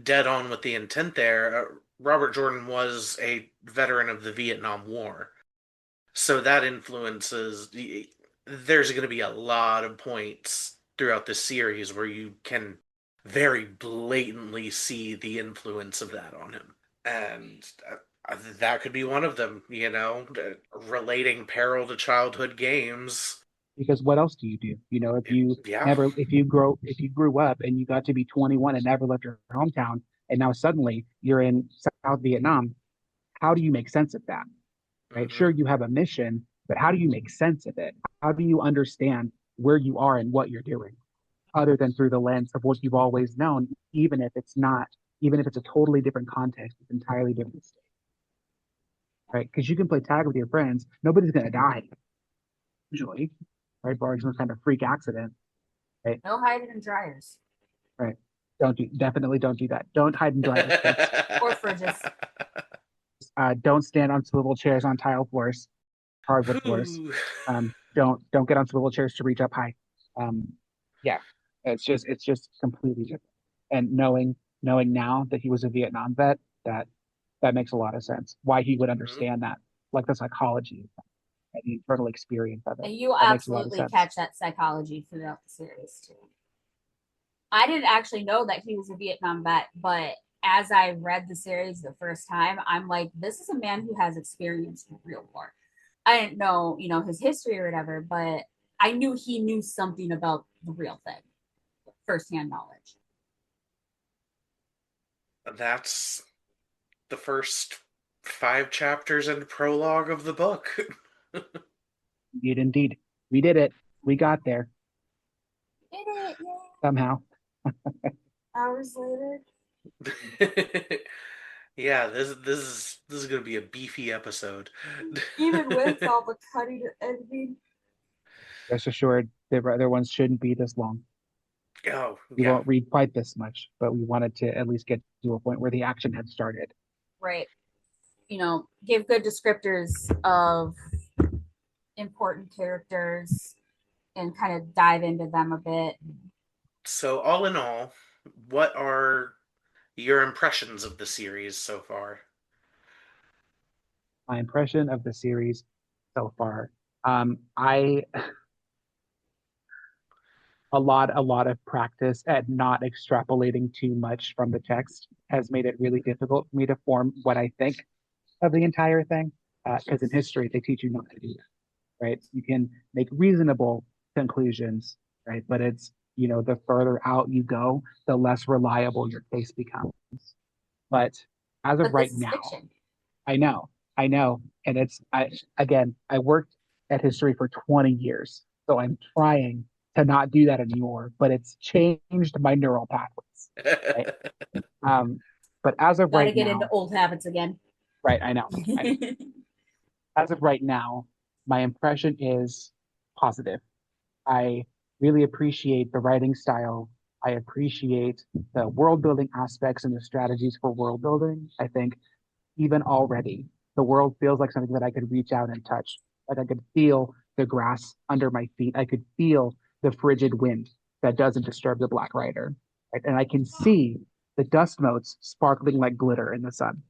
dead on with the intent there. Robert Jordan was a veteran of the Vietnam War. So that influences. There's going to be a lot of points throughout the series where you can very blatantly see the influence of that on him. And that could be one of them, relating peril to childhood games. Because what else do you do? Yeah. If you grew up and you got to be 21 and never left your hometown, and now suddenly you're in South Vietnam, how do you make sense of that? Right? Mm-hmm. Sure, you have a mission, but how do you make sense of it? How do you understand where you are and what you're doing, other than through the lens of what you've always known, even if it's a totally different context, it's entirely different state, right? Because you can play tag with your friends, nobody's going to die usually, right? Barring some kind of freak accident, right? No hiding in dryers, Right. Definitely don't do that. Don't hide in dryers, kids. or fridges. Don't stand on swivel chairs on tile floors, hardwood floors. Don't get on swivel chairs to reach up high. Um, yeah, it's just completely different. And knowing now that he was a Vietnam vet, that makes a lot of sense. Why he would understand that, like the psychology, and the internal experience of it. And you That makes a lot of absolutely sense. catch that psychology throughout the series too. I didn't actually know that he was a Vietnam vet, but as I read the series the first time, I'm like, this is a man who has experienced real war. I didn't know, his history or whatever, but I knew he knew something about the real thing, firsthand knowledge. That's the first 5 chapters and prologue of the book. Indeed. We did it. We got there Did it? Yeah. somehow. Hours later. Yeah, this is gonna be a beefy episode. Even with all the cutting and editing. Rest assured, the other ones shouldn't be this long. Oh, We yeah. won't read quite this much, but we wanted to at least get to a point where the action had started. Right. Give good descriptors of important characters and kind of dive into them a bit. So all in all, what are your impressions of the series so far? My impression of the series so far. I a lot of practice at not extrapolating too much from the text has made it really difficult for me to form what I think of the entire thing. Because in history, they teach you not to do that, right? You can make reasonable conclusions, right? But the further out you go, the less reliable your case becomes. But as of But right this is now, fiction. I know, and I worked at history for 20 years, so I'm trying to not do that anymore. But it's changed my neural pathways. Right? But as of Gotta right get into now, old habits again. right? I know. As of right now, my impression is positive. I really appreciate the writing style. I appreciate the world building aspects and the strategies for world building. I think even already, the world feels like something that I could reach out and touch. Like I could feel the grass under my feet. I could feel the frigid wind that doesn't disturb the Black Rider. Right? And I can see the dust motes sparkling like glitter in the sun.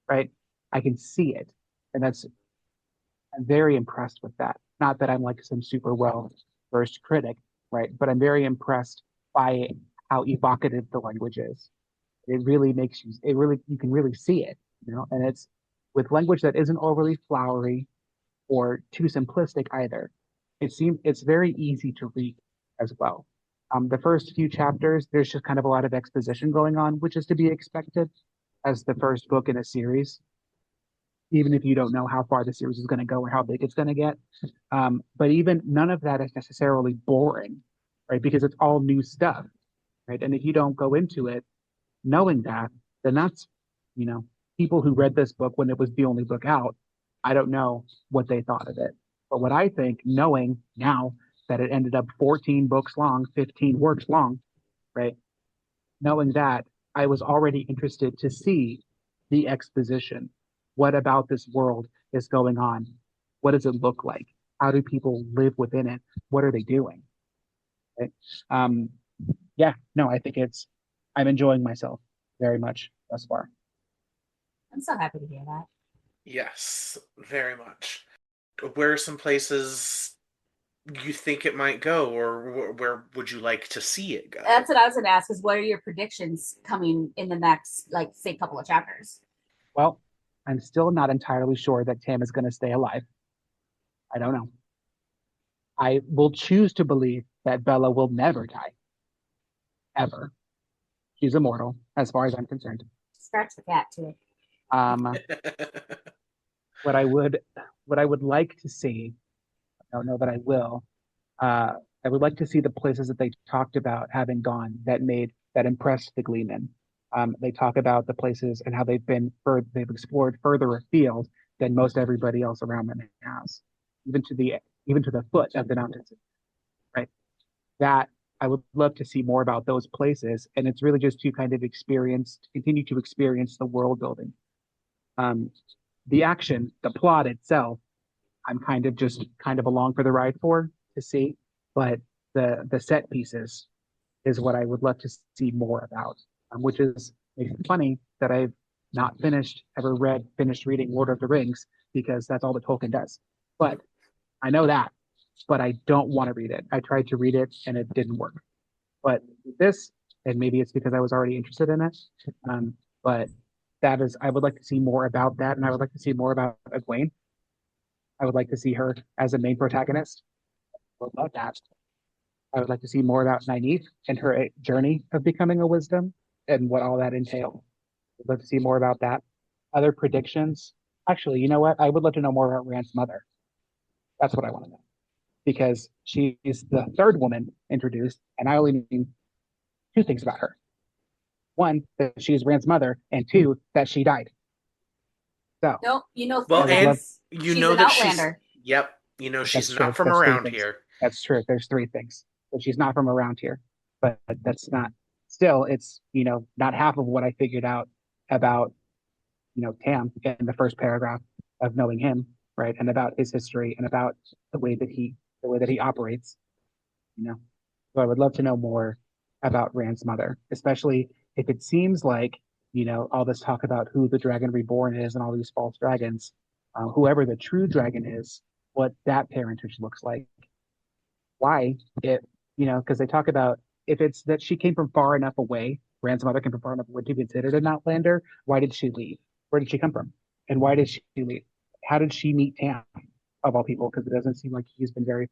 Right? I can see it. And I'm very impressed with that. Not that I'm like some super well versed critic, right? But I'm very impressed by how evocative the language is. It really makes you, it really, you can really see it, and it's with language that isn't overly flowery or too simplistic either. It's very easy to read as well. The first few chapters, there's just kind of a lot of exposition going on, which is to be expected as the first book in a series, even if you don't know how far the series is going to go or how big it's going to get. But even none of that is necessarily boring, right? Because it's all new stuff, right? And if you don't go into it knowing that, then that's, you know, people who read this book when it was the only book out, I don't know what they thought of it. But what I think, knowing now that it ended up 14 books long, 15 works long, right? Knowing that, I was already interested to see the exposition. What about this world is going on? What does it look like? How do people live within it? What are they doing? Right? Um, yeah, no, I think I'm enjoying myself very much thus far. I'm so happy to hear that. Yes, very much. Where are some places you think it might go, or where would you like to see it go? That's what I was going to ask. Is what are your predictions coming in the next, like, say, couple of chapters? Well, I'm still not entirely sure that Tam is going to stay alive. I don't know. I will choose to believe that Bella will never die, ever. She's immortal, as far as I'm concerned. Scratch the cat too. Um, what I would, what I would like to see, I don't know that I will. Uh, I would like to see the places that they talked about having gone that impressed the Gleeman. They talk about the places and how they've explored further afield than most everybody else around them has, even to the even to the foot of the mountains, right? That I would love to see more about those places, and it's really just to kind of continue to experience the world building. Um, the action, the plot itself, I'm kind of along for the ride for to see, but the set pieces is what I would love to see more about, which is makes it funny that I've not finished reading Lord of the Rings because that's all that Tolkien does. But I know that, but I don't want to read it. I tried to read it and it didn't work. But this, and maybe it's because I was already interested in it, but I would like to see more about that, and I would like to see more about Egwene. I would like to see her as a main protagonist. I would love that. I would like to see more about Nynaeve and her journey of becoming a wisdom and what all that entailed. I'd love to see more about that. Other predictions. Actually, you know what? I would love to know more about Rand's mother. That's what I want to know. Because she's the third woman introduced, and I only mean two things about her. One, that she's Rand's mother, and two, that she died. So, Nope. You know, Well, three and things. you She's know an that she's, outlander. yep, she's that's not true. from That's three around things. here. That's true. There's three things. But she's not from around here. But that's not, still, it's, not half of what I figured out about, Tam in the first paragraph of knowing him, right? And about his history and about the way that he operates, you know. So I would love to know more about Rand's mother, especially if it seems like, all this talk about who the Dragon Reborn is and all these false dragons, whoever the true dragon is, what that parentage looks like. Why it, because they talk about if it's that she came from far enough away, Rand's mother came from far enough away to be considered an outlander. Why did she leave? Where did she come from? And why did she leave? How did she meet Tam of all people? Because it doesn't seem like he's been very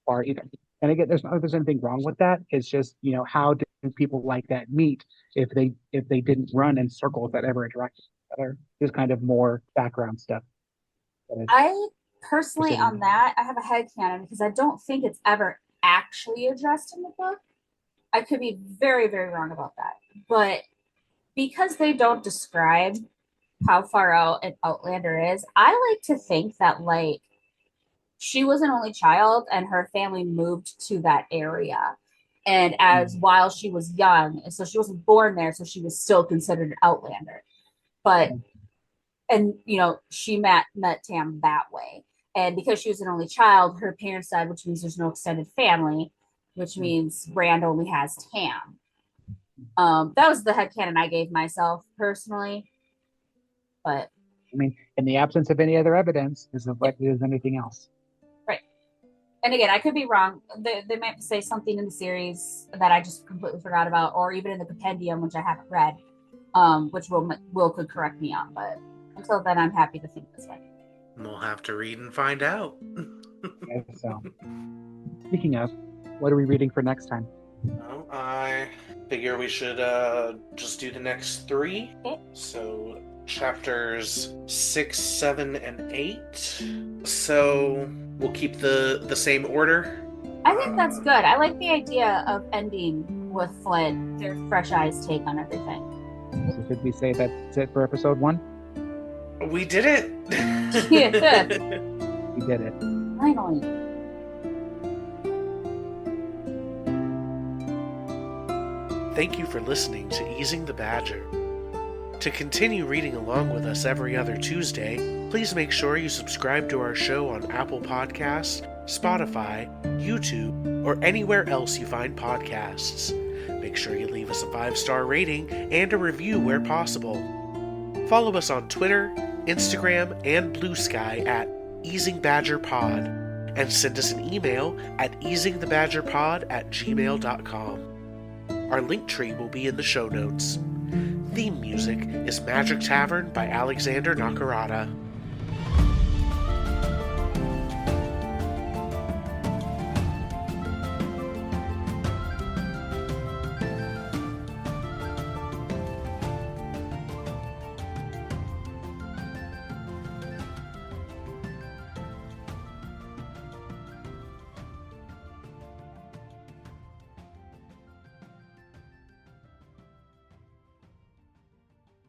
far either. And again, there's not like there's anything wrong with that. It's just, how do people like that meet if they didn't run in circles that ever interacted with each other? Just kind of more background stuff. I personally, on that, I have a headcanon because I don't think it's ever actually addressed in the book. I could be very, very wrong about that. But because they don't describe how far out an Outlander is, I like to think that, like, she was an only child, and her family moved to that area. And as while she was young, so she wasn't born there, so she was still considered an outlander. But and she met Tam that way. And because she was an only child, her parents died, which means there's no extended family, which means Rand only has Tam. That was the headcanon I gave myself personally. But I mean, in the absence of any other evidence, is as likely as anything else. Right. And again, I could be wrong. They might say something in the series that I just completely forgot about, or even in the compendium, which I haven't read, which Will could correct me on. But until then, I'm happy to think this way. We'll have to read and find out. Okay, so, speaking of, what are we reading for next time? Well, I figure we should just do the next 3. Okay. So chapters 6, 7, and 8. So we'll keep the same order. I think that's good. I like the idea of ending with Flint, their fresh eyes take on everything. So should we say that's it for episode 1? We did it! Yeah. We did it. Finally. Thank you for listening to Easing the Badger. To continue reading along with us every other Tuesday, please make sure you subscribe to our show on Apple Podcasts, Spotify, YouTube, or anywhere else you find podcasts. Make sure you leave us a 5-star rating and a review where possible. Follow us on Twitter, Instagram, and Blue Sky at EasingBadgerPod, and send us an email at easingthebadgerpod@gmail.com. Our link tree will be in the show notes. Theme music is Magic Tavern by Alexander Nakarada.